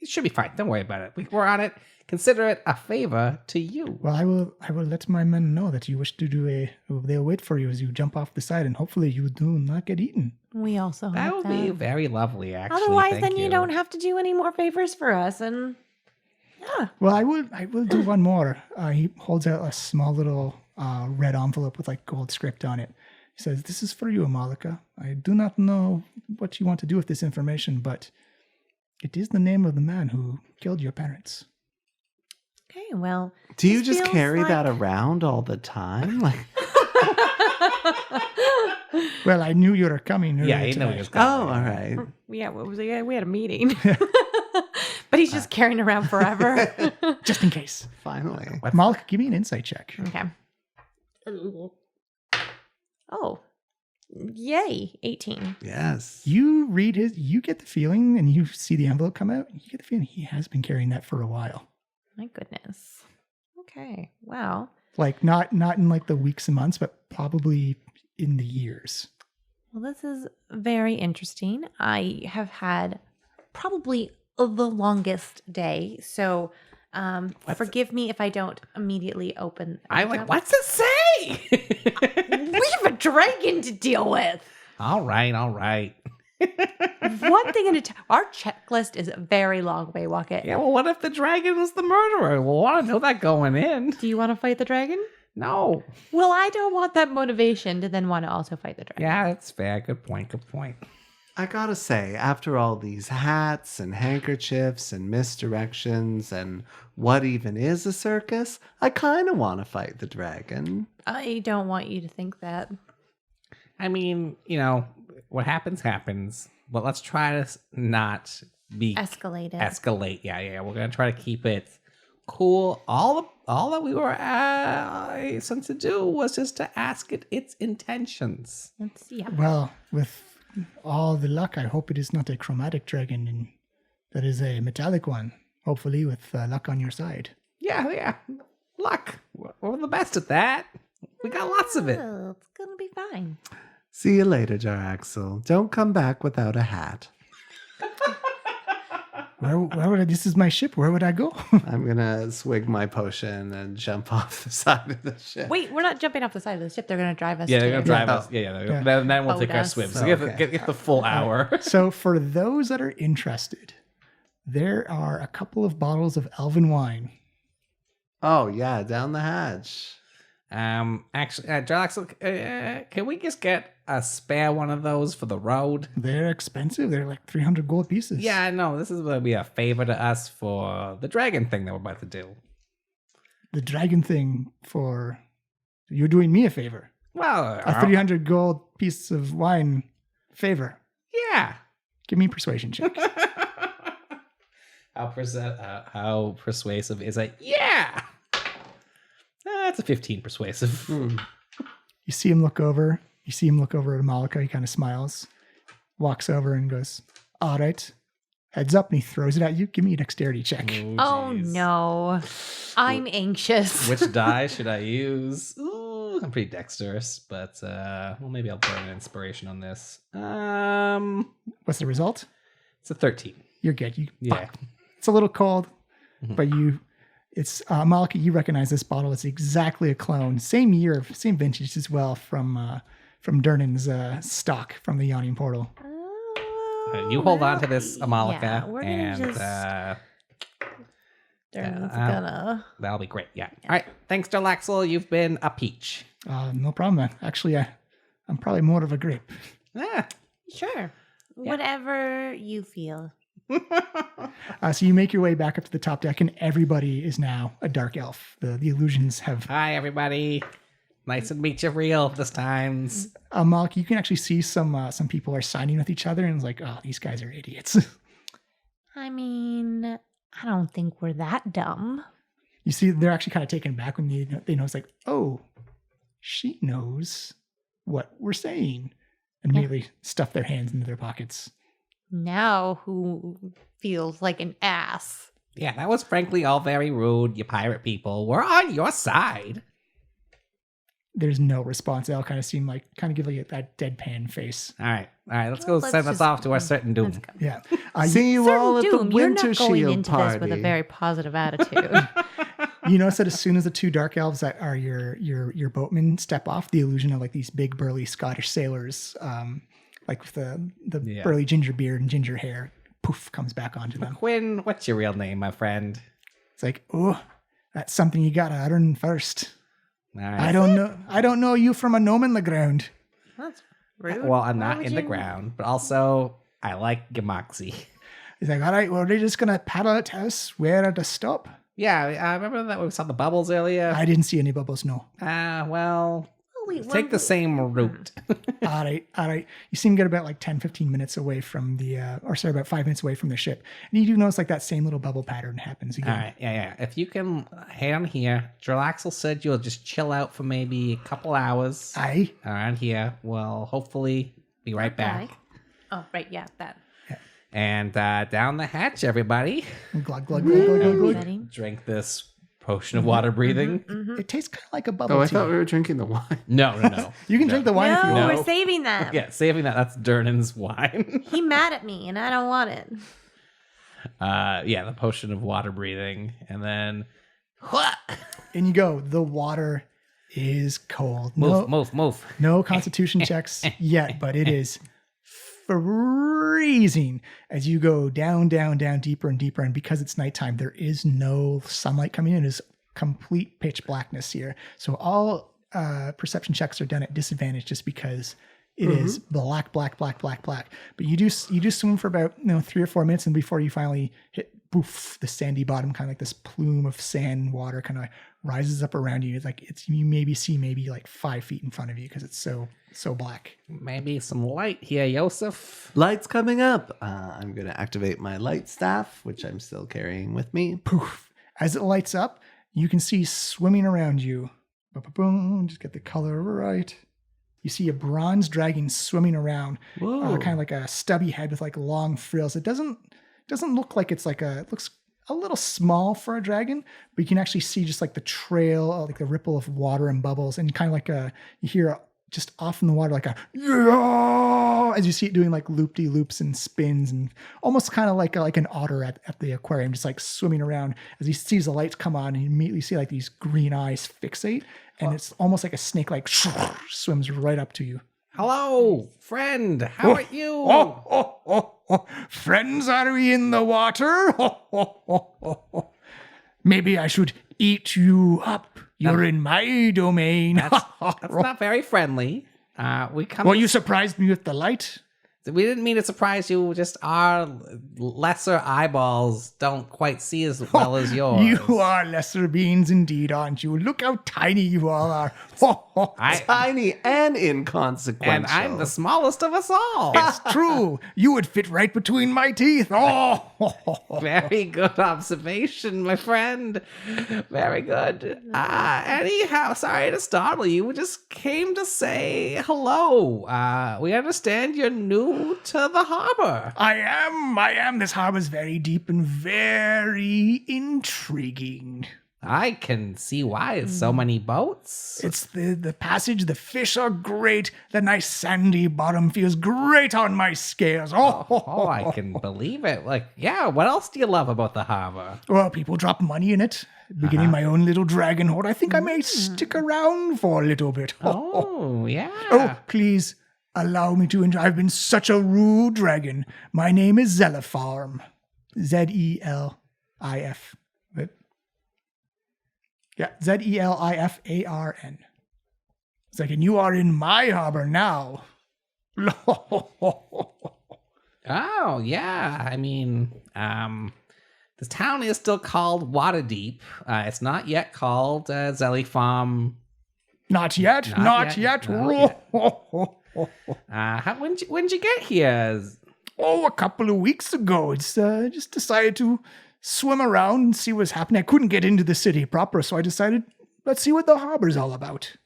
B: it should be fine. Don't worry about it. We're on it. Consider it a favor to you.
A: Well, I will let my men know that you wish to do they'll wait for you as you jump off the side, and hopefully you do not get eaten.
C: We also
B: That
C: hope
B: would be very lovely, actually.
C: Otherwise,
B: Thank
C: then you don't have to do any more favors for us, and yeah.
A: Well, I will do one more. He holds out a small little red envelope with like gold script on it. He says, "This is for you, Amalika. I do not know what you want to do with this information, but it is the name of the man who killed your parents."
C: Okay, well.
D: Do you
C: this
D: just
C: feels
D: carry
C: like-
D: that around all the time? Like,
A: Well, I knew you were coming.
B: Yeah,
A: earlier
B: you know he
A: tonight.
B: was
D: oh,
B: coming.
D: all right.
C: Yeah, what was it? Yeah, we had a meeting. But he's just carrying around forever.
A: Just in case.
D: Finally.
A: Amalika, give me an insight check.
C: Okay. Oh. Yay. 18.
D: Yes.
A: You read you get the feeling, and you see the envelope come out, you get the feeling he has been carrying that for a while.
C: My goodness. Okay. Wow.
A: Like not in like the weeks and months, but probably in the years.
C: Well, this is very interesting. I have had probably the longest day. So forgive me if I don't immediently open.
B: I'm like, what's it say?
C: We have a dragon to deal with.
B: All right.
C: One thing at a time. Our checklist is very long, Waywocket.
B: Yeah, well, what if the dragon was the murderer? We'll want to know that going in.
C: Do you want to fight the dragon?
B: No.
C: Well, I don't want that motivation to then want to also fight the dragon.
B: Yeah, that's fair. Good point.
D: I gotta say, after all these hats and handkerchiefs and misdirections and what even is a circus, I kind of want to fight the dragon.
C: I don't want you to think that.
B: I mean, what happens. But let's try to not be
C: Escalated.
B: escalate. Yeah. We're gonna try to keep it cool. All that we were sent to do was just to ask it its intentions.
C: Yeah.
A: Well, with all the luck, I hope it is not a chromatic dragon, and that is a metallic one. Hopefully, with luck on your side.
B: Yeah. Luck. We're the best at that. We got lots of it.
C: Oh, it's gonna be fine.
D: See you later, Jaraxel. Don't come back without a hat.
A: Where would I? This is my ship. Where would I go?
D: I'm gonna swig my potion and jump off the side of the ship.
C: Wait, we're not jumping off the side of the ship. They're gonna drive us.
B: Yeah, they're
C: to-
B: gonna drive us.
D: Oh.
B: Yeah. Then we'll take our
C: Boat us.
B: swim. So
D: Okay.
B: get the full hour.
A: So, for those that are interested, there are a couple of bottles of elven wine.
D: Oh yeah, down the hatch.
B: Actually, Jarlax, can we just get a spare one of those for the road?
A: They're expensive. They're like 300 gold pieces.
B: Yeah, I know. This is going to be a favor to us for the dragon thing that we're about to do.
A: The dragon thing for you're doing me a favor.
B: Well,
A: A 300 gold piece of wine favor.
B: yeah.
A: Give me a persuasion check.
B: How persuasive is it? Yeah. That's a 15 persuasive.
A: You see him look over. You see him look over at Amalika. He kind of smiles, walks over and goes, "All right, heads up." And he throws it at you. Give me a dexterity check.
C: Oh
B: geez.
C: no, I'm anxious.
B: Which die should I use? Ooh, I'm pretty dexterous, but well, maybe I'll burn an inspiration on this.
A: What's the result?
B: It's a 13.
A: You're good. You
B: Yeah.
A: It's a little cold, but it's Malika. You recognize this bottle. It's exactly a clone. Same year, same vintage as well from Durnan's stock from the Yawning Portal.
B: You hold on to this, Amalika,
C: Yeah, we're gonna
B: and
C: just- Durnan's
B: I'll-
C: gonna.
B: that'll be great. Yeah. All right. Thanks, Jarlaxle. You've been a peach.
A: No problem, man. Actually, I'm probably more of a grape.
B: Ah.
C: Sure. Whatever you feel.
A: So you make your way back up to the top deck, and everybody is now a dark elf. The illusions have.
B: Hi, everybody. Nice to meet you real this time.
A: Malika, you can actually see some people are signing with each other, and it's like, oh, these guys are idiots.
C: I mean, I don't think we're that dumb.
A: You see, they're actually kind of taken back when they know it's like, oh, she knows what we're saying. And immediately stuff their hands into their pockets.
C: Now who feels like an ass?
B: Yeah, that was frankly all very rude, you pirate people. We're on your side.
A: There's no response. They all kind of seem like, kind of give like that deadpan face.
B: All right, let's go
C: Let's
B: send us
C: just-
B: off to our certain doom.
C: Let's go.
A: Yeah.
D: See you all at the
C: Doom, you're not going
D: Wintershield
C: into
D: party.
C: this with a very positive attitude.
A: You notice that as soon as the two dark elves that are your boatmen step off, the illusion of like these big burly Scottish sailors, like with the
B: Yeah.
A: burly ginger beard and ginger hair, poof, comes back onto them.
B: Quinn, what's your real name, my friend?
A: It's like, oh, that's something you gotta learn first.
B: All right.
A: I don't know you from a gnome in the ground.
C: That's rude.
B: Well, I'm
C: Why
B: not
C: would
B: in the
C: you-
B: ground, but also I like Gamoxie.
A: He's like, all right, well, they're just gonna paddle it to us where to stop.
B: Yeah, I remember that we saw the bubbles earlier.
A: I didn't see any bubbles, no.
B: Well,
C: Oh, wait,
B: take the same route.
A: All right. You seem to get about like 10, 15 minutes away from about 5 minutes away from the ship. And you do notice like that same little bubble pattern happens again.
B: All right, yeah. If you can hang on here, Drillaxel said you'll just chill out for maybe a couple hours
A: Aye.
B: around here. We'll hopefully be right back.
C: Okay. Oh, right, yeah, that.
B: And down the hatch, everybody.
A: Glug, glug, glug, glug, glug, glug.
C: Ready?
B: Drink this potion of water breathing.
A: It tastes kind of like a bubble
D: Oh, I
A: tea.
D: thought we were drinking the wine.
B: No.
A: You can drink the wine if you
C: No,
A: want.
B: No.
C: we're saving that.
B: Yeah, saving that. That's Durnan's wine.
C: He mad at me and I don't want it.
B: Yeah, the potion of water breathing. And then
A: In you go. The water is cold.
B: move.
A: No constitution checks yet, but it is freezing as you go down, deeper and deeper. And because it's nighttime, there is no sunlight coming in. It is complete pitch blackness here. So all perception checks are done at disadvantage just because it is black. But you do swim for about 3 or 4 minutes, and before you finally hit poof, the sandy bottom, kind of like this plume of sand water kind of rises up around you. It's like you maybe see like 5 feet in front of you because it's so black.
B: Maybe some light here, Yosef.
D: Light's coming up. I'm going to activate my light staff, which I'm still carrying with me.
A: Poof. As it lights up, you can see swimming around you. Boom, just get the color right. You see a bronze dragon swimming around,
D: Whoa.
A: kind of like a stubby head with like long frills. It doesn't look like it looks a little small for a dragon, but you can actually see just like the trail, like the ripple of water and bubbles, and kind of like you hear just off in the water like a yeah, as you see it doing like loop-de-loops and spins, and almost kind of like an otter at the aquarium, just like swimming around. As he sees the lights come on, and you immediately see like these green eyes fixate, and it's almost like a snake like swims right up to you.
B: Hello, friend. How are you?
A: Oh, friends, are we in the water? Maybe I should eat you up. You're in my domain.
B: That's not very friendly.
A: Well, you surprised me with the light.
B: We didn't mean to surprise you. Just our lesser eyeballs don't quite see as well as yours.
A: You are lesser beings indeed, aren't you? Look how tiny you all are.
D: Tiny and inconsequential.
B: And I'm the smallest of us all.
A: It's true. You would fit right between my teeth.
B: Very good observation, my friend. Very good. Anyhow, sorry to startle you. We just came to say hello. We understand you're new to the harbor.
A: I am. This harbor's very deep and very intriguing.
B: I can see why it's so many boats.
A: It's the passage. The fish are great. The nice sandy bottom feels great on my scales.
B: Oh, I can believe it. Like, yeah, what else do you love about the harbor?
A: Well, people drop money in it. Beginning my own little dragon hoard. I think I may stick around for a little bit.
B: Oh, yeah.
A: Oh, please allow me to enjoy. I've been such a rude dragon. My name is Zelifarm. Z-E-L-I-F. Yeah, Zelifarn. It's like, and you are in my harbor now.
B: Oh, yeah. I mean, the town is still called Waterdeep. It's not yet called Zelly Farm.
A: Not yet.
B: Not yet. When'd you get here?
A: Oh, a couple of weeks ago. It's just decided to swim around and see what's happening. I couldn't get into the city proper, so I decided, let's see what the harbor's all about.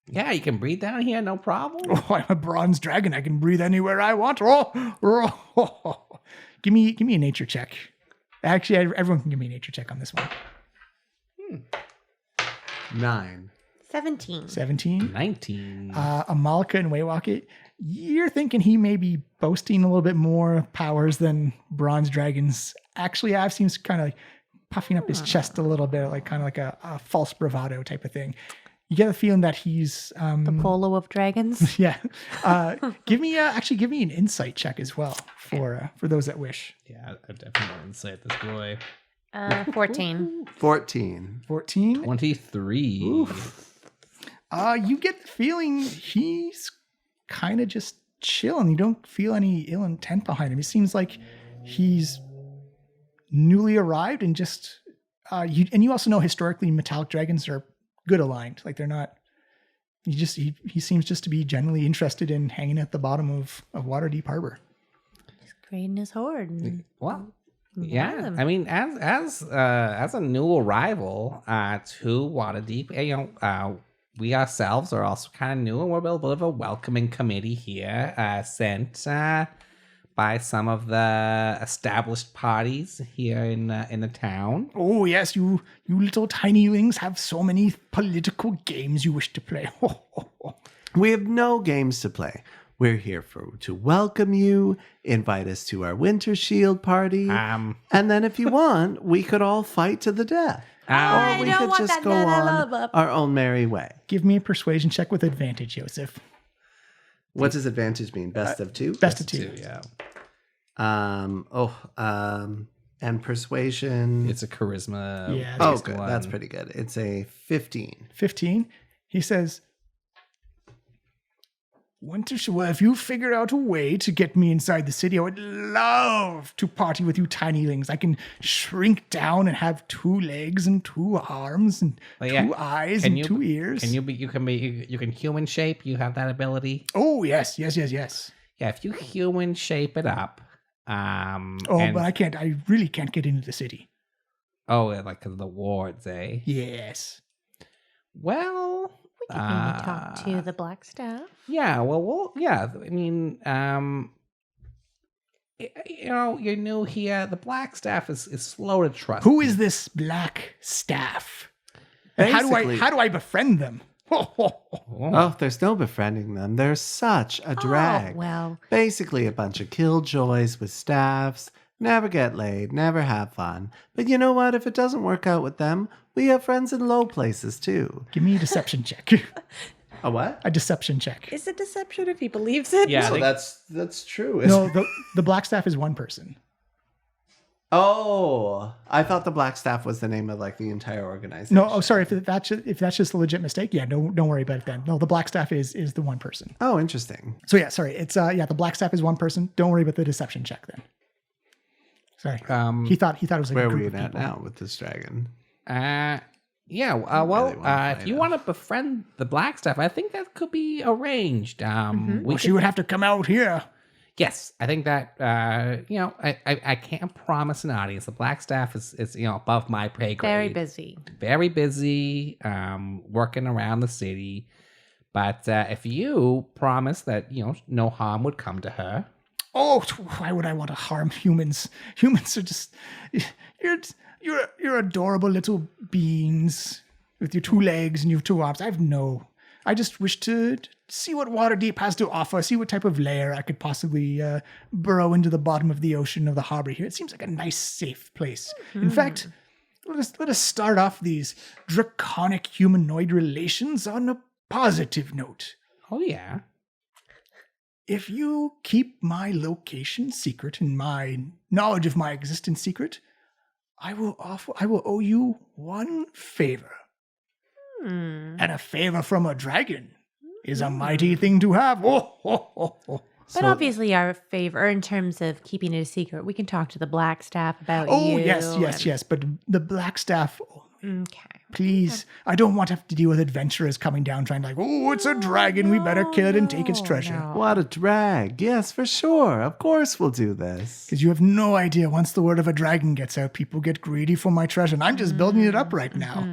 B: Yeah, you can breathe down here, no problem.
A: Oh, I'm a bronze dragon. I can breathe anywhere I want. Give me a nature check. Actually, everyone can give me a nature check on this one.
D: 9.
C: 17.
A: 17.
B: 19.
A: Amalika and Waywalk, you're thinking he may be boasting a little bit more powers than bronze dragons actually have. Seems kind of like puffing up his chest a little bit, like kind of like a false bravado type of thing. You get a feeling that he's
C: The polo of dragons.
A: yeah. Give me an insight check as well for those that wish.
B: Yeah, I definitely want to insight this boy.
C: 14.
D: 14.
A: 14.
B: 23.
A: You get the feeling he's kind of just chilling. You don't feel any ill intent behind him. It seems like he's newly arrived and just you also know historically metallic dragons are good aligned. Like they're not. He seems just to be generally interested in hanging at the bottom of Waterdeep Harbor.
C: He's creating his horde.
B: Well, yeah. I mean, as a new arrival to Waterdeep, we ourselves are also kind of new, and we're a little bit of a welcoming committee here, sent by some of the established parties here in the town.
A: Oh yes, you little tinylings have so many political games you wish to play.
D: We have no games to play. We're here to welcome you, invite us to our Wintershield party, and then if you want, we could all fight to the death. Or we could just go on our own merry way.
A: Give me a persuasion check with advantage, Joseph.
D: What does advantage mean? Best of 2?
A: Best of two.
B: Yeah.
D: And persuasion.
B: It's a charisma.
A: Yeah.
D: Oh, good. That's pretty good. It's a 15.
A: 15. He says, well, if you figure out a way to get me inside the city, I would love to party with you tinylings. I can shrink down and have 2 legs and 2 arms and 2 eyes and 2 ears.
B: You can human shape. You have that ability.
A: Oh, yes. Yeah,
B: if you human shape it up.
A: But I can't. I really can't get into the city.
B: Oh, like 'cause of the wards, eh?
A: Yes.
B: Well,
C: We could maybe talk to the Black Staff.
B: yeah. I mean, you're new here. The Black Staff is slow to trust.
A: Who is this Black Staff? And how do I befriend them?
D: Oh, there's no befriending them. They're such a drag.
C: Oh, well.
D: Basically a bunch of killjoys with staffs. Never get laid, never have fun. But you know what? If it doesn't work out with them, we have friends in low places too.
A: Give me a deception check.
D: A what?
A: A deception check.
C: Is it deception if he believes it?
B: Yeah,
D: So that's true.
A: No, the Black Staff is one person.
D: Oh, I thought the Black Staff was the name of like the entire organization.
A: No, sorry. If that's just a legit mistake, yeah, don't worry about it then. No, the Black Staff is the one person.
D: Oh, interesting.
A: So yeah, sorry. It's the Black Staff is one person. Don't worry about the deception check then. Sorry. He thought it was like
D: Where
A: a
D: are we
A: group of
D: at
A: people.
D: now with this dragon?
B: If you want to befriend the Black Staff, I think that could be arranged.
A: She would have to come out here.
B: Yes, I think that I can't promise an audience. The Black Staff is above my pay grade.
C: Very busy.
B: Working around the city. But if you promise that no harm would come to her.
A: Oh, why would I want to harm humans? Humans are just you're adorable little beings with your 2 legs and your 2 arms. I just wish to see what Waterdeep has to offer, see what type of lair I could possibly burrow into the bottom of the ocean of the harbor here. It seems like a nice, safe place. In fact, let us start off these draconic humanoid relations on a positive note.
B: Oh, yeah.
A: If you keep my location secret and my knowledge of my existence secret, I will owe you one favor. And a favor from a dragon is a mighty thing to have.
C: But obviously our favor in terms of keeping it a secret, we can talk to the Black Staff about you.
A: Oh, yes. But the Black Staff,
C: Okay.
A: please, I don't want to have to deal with adventurers coming down trying like, it's a dragon, we better kill it and take its treasure.
C: No.
D: What a drag. Yes, for sure. Of course we'll do this.
A: Because you have no idea, once the word of a dragon gets out, people get greedy for my treasure, and I'm just building it up right now.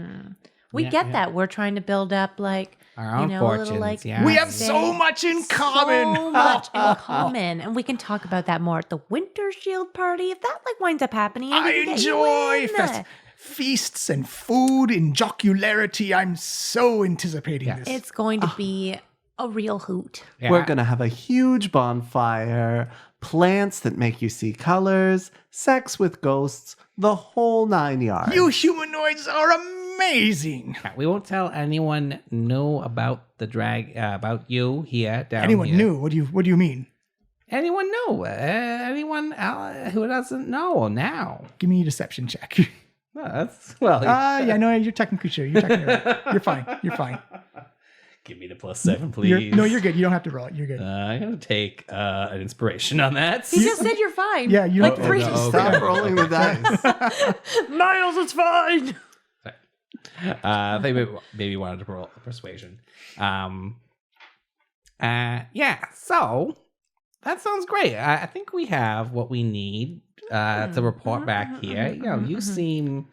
C: We get that. We're trying to build up like
B: our own
C: a
B: fortunes.
C: little, like,
A: We have so much in common.
C: So much in common. And we can talk about that more at the Wintershield party. If that like winds up happening,
A: I
C: we can get you
A: enjoy
C: in.
A: feasts and food and jocularity. I'm so anticipating this.
C: It's going to be a real hoot.
B: Yeah.
D: We're going to have a huge bonfire, plants that make you see colors, sex with ghosts, the whole 9 yards.
A: You humanoids are amazing.
B: We won't tell anyone know about the about you here down
A: Anyone
B: here.
A: new? What do you mean?
B: Anyone know? Anyone who doesn't know now?
A: Give me a deception check.
B: Yeah,
A: no, you're technically sure. You're fine. You're fine.
B: Give me the +7, please.
A: You're good. You don't have to roll it. You're good.
B: I'm gonna take an inspiration on that.
C: He just said you're fine.
A: Yeah, you
C: like
A: don't-
C: three.
B: no.
D: Stop rolling the dice.
C: Miles, it's fine.
B: They maybe wanted to roll persuasion. Yeah. So that sounds great. I think we have what we need to report back here. You know, you seem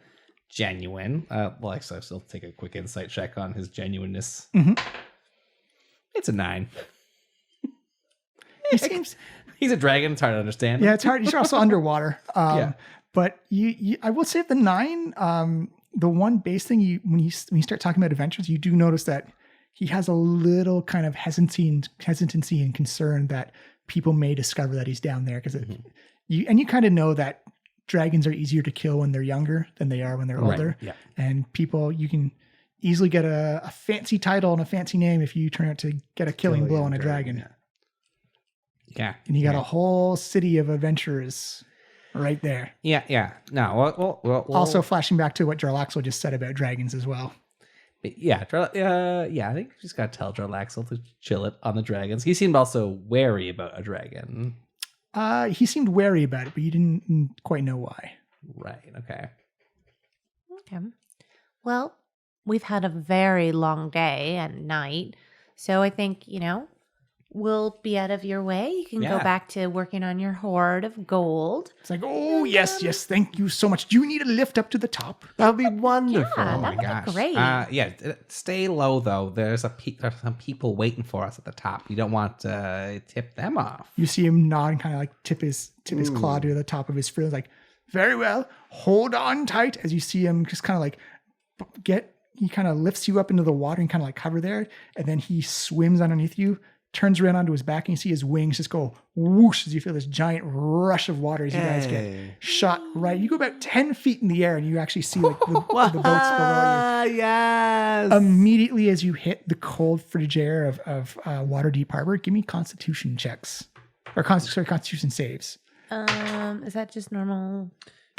B: genuine. Well, actually, I'll still take a quick insight check on his genuineness.
A: Mhm.
B: It's a 9.
A: He seems.
B: He's a dragon. It's hard to understand.
A: Yeah, it's hard. He's also underwater.
B: Yeah.
A: But I will say the 9. The one base thing when you start talking about adventures, you do notice that he has a little kind of hesitancy and concern that people may discover that he's down there because you kind of know that dragons are easier to kill when they're younger than they are when they're
B: Right,
A: older.
B: yeah.
A: And people, you can easily get a fancy title and a fancy name if you turn out to get a killing blow on a dragon.
B: Yeah.
A: And you got a whole city of adventurers right there.
B: Yeah. No. We'll
A: Also flashing back to what Jarlaxle just said about dragons as well.
B: Yeah, I think we just gotta tell Jarlaxle to chill it on the dragons. He seemed also wary about a dragon.
A: He seemed wary about it, but you didn't quite know why.
B: Right, okay.
C: Okay. Well, we've had a very long day and night. So I think, we'll be out of your way. You can go
B: Yeah.
C: back to working on your hoard of gold.
A: It's like, oh, yes, thank you so much. Do you need a lift up to the top?
D: That would be wonderful.
C: Yeah,
B: Oh
C: that
B: my
C: would
B: gosh.
C: be great.
B: Stay low though. There's some people waiting for us at the top. You don't want to tip them off.
A: You see him nod and kind of like tip his claw to the top of his frill. Like, very well, hold on tight. As you see him just kind of like he kind of lifts you up into the water and kind of like hover there. And then he swims underneath you, turns around onto his back, and you see his wings just go whoosh as you feel this giant rush of water as you guys get shot right. You go about 10 feet in the air and you actually see like the boats below you.
D: Yes.
A: Immediately as you hit the cold frigid air of Waterdeep Harbor, give me constitution checks. Or constitution saves.
C: Is that just normal?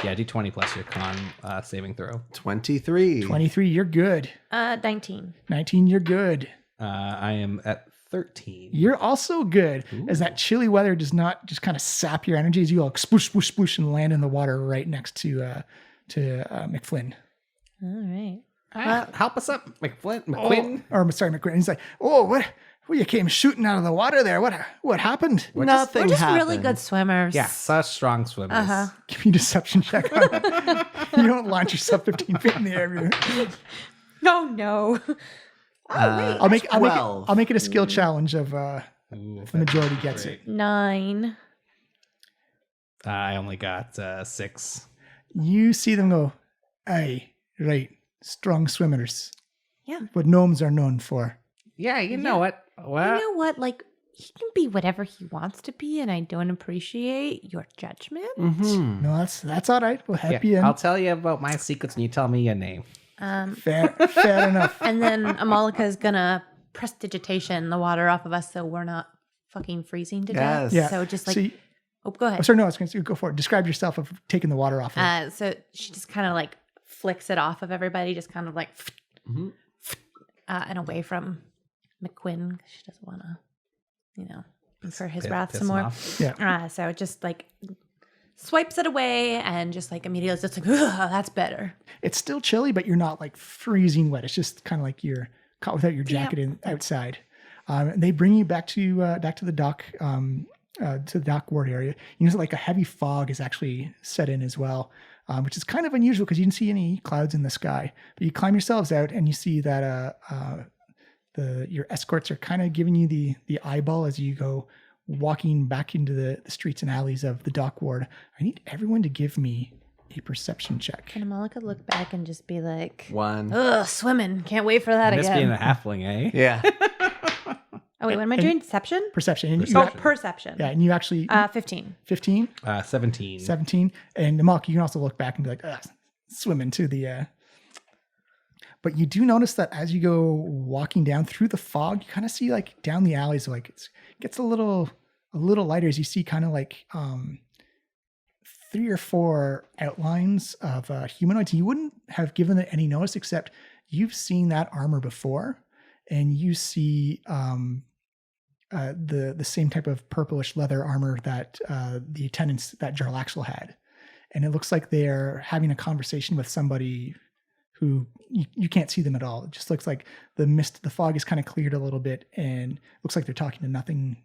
B: Yeah, D20 plus your con saving throw.
D: 23.
A: 23, you're good.
C: 19.
A: 19, you're good.
B: I am at 13.
A: You're also good, as that chilly weather does not just kind of sap your energy as you all sploosh, sploosh, sploosh and land in the water right next to McFlynn.
C: All right.
B: Help us up, McQuinn.
A: McQuinn. He's like, oh, what? Well, you came shooting out of the water there. What happened?
D: Nothing
C: We're just
D: happened.
C: really good swimmers.
B: Yeah, such strong swimmers.
C: Uh-huh.
A: Give me a deception check on that. You don't launch yourself 15 feet in the air.
C: Oh, no.
A: I'll make it a skill challenge of
B: Ooh,
A: if the majority gets it.
C: 9.
B: I only got 6.
A: You see them go, aye, right, strong swimmers.
C: Yeah.
A: What gnomes are known for.
B: Yeah, you know what? Well,
C: You know what? Like, he can be whatever he wants to be, and I don't appreciate your judgment.
D: Mhm.
A: No, that's all right. We'll help you
B: yeah,
A: in.
B: I'll tell you about my secrets and you tell me your name.
A: Fair enough.
C: And then Amalika's gonna prestidigitation the water off of us so we're not fucking freezing to death.
A: Yeah.
C: So just like,
A: So
C: go ahead.
A: sorry, no, I was going to go for it. Describe yourself of taking the water off.
C: So she just kind of like flicks it off of everybody, just kind of like, and away from McQuinn. She doesn't want to, incur his wrath
B: Piss
C: some
B: him
C: more.
B: off.
A: Yeah.
C: So just like swipes it away and just like immediately it's just like, that's better.
A: It's still chilly, but you're not like freezing wet. It's just kind of like you're caught without your jacket outside. They bring you back to the dock. to the dock ward area. You notice like a heavy fog is actually set in as well, which is kind of unusual because you didn't see any clouds in the sky. But you climb yourselves out and you see that your escorts are kind of giving you the eyeball as you go walking back into the streets and alleys of the dock ward. I need everyone to give me a perception check.
C: Can Amalika look back and just be like,
D: 1.
C: ugh, swimming. Can't wait for that
B: This
C: again.
B: being a halfling, eh?
D: Yeah.
C: Oh, wait, what am I doing? Deception?
A: Perception. And
C: Oh, perception.
A: yeah, and you actually
C: 15.
A: 15,
B: 17.
A: 17, and Amalika, you can also look back and be like, swimming to the. But you do notice that as you go walking down through the fog, you kind of see like down the alleys, like it gets a little lighter as you see kind of like 3 or 4 outlines of humanoids. You wouldn't have given it any notice except you've seen that armor before, and you see the same type of purplish leather armor that the attendants that Jarlaxle had, and it looks like they're having a conversation with somebody who you can't see them at all. It just looks like the fog is kind of cleared a little bit, and looks like they're talking to nothing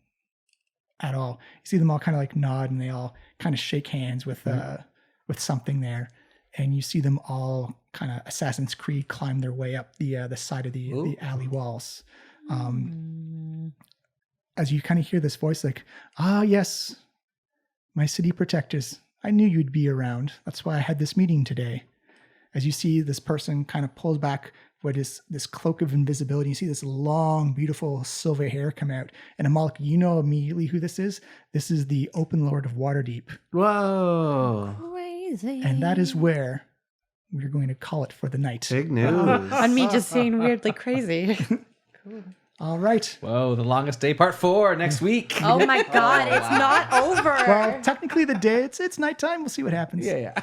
A: at all. You see them all kind of like nod, and they all kind of shake hands with something there, and you see them all kind of Assassin's Creed climb their way up the side of the alley walls. As you kind of hear this voice like, yes, my city protectors, I knew you'd be around. That's why I had this meeting today. As you see this person kind of pulls back what is this cloak of invisibility. You see this long, beautiful silver hair come out. And Amalika, you know immediately who this is. This is the Open Lord of Waterdeep.
D: Whoa.
C: Crazy.
A: And that is where we're going to call it for the night.
D: Big news.
C: On me just saying weirdly crazy.
A: Cool. All right.
B: Whoa, the longest day, part 4, next week.
C: Oh my God, it's not over.
A: Well, technically the day, it's nighttime. We'll see what happens.
B: Yeah.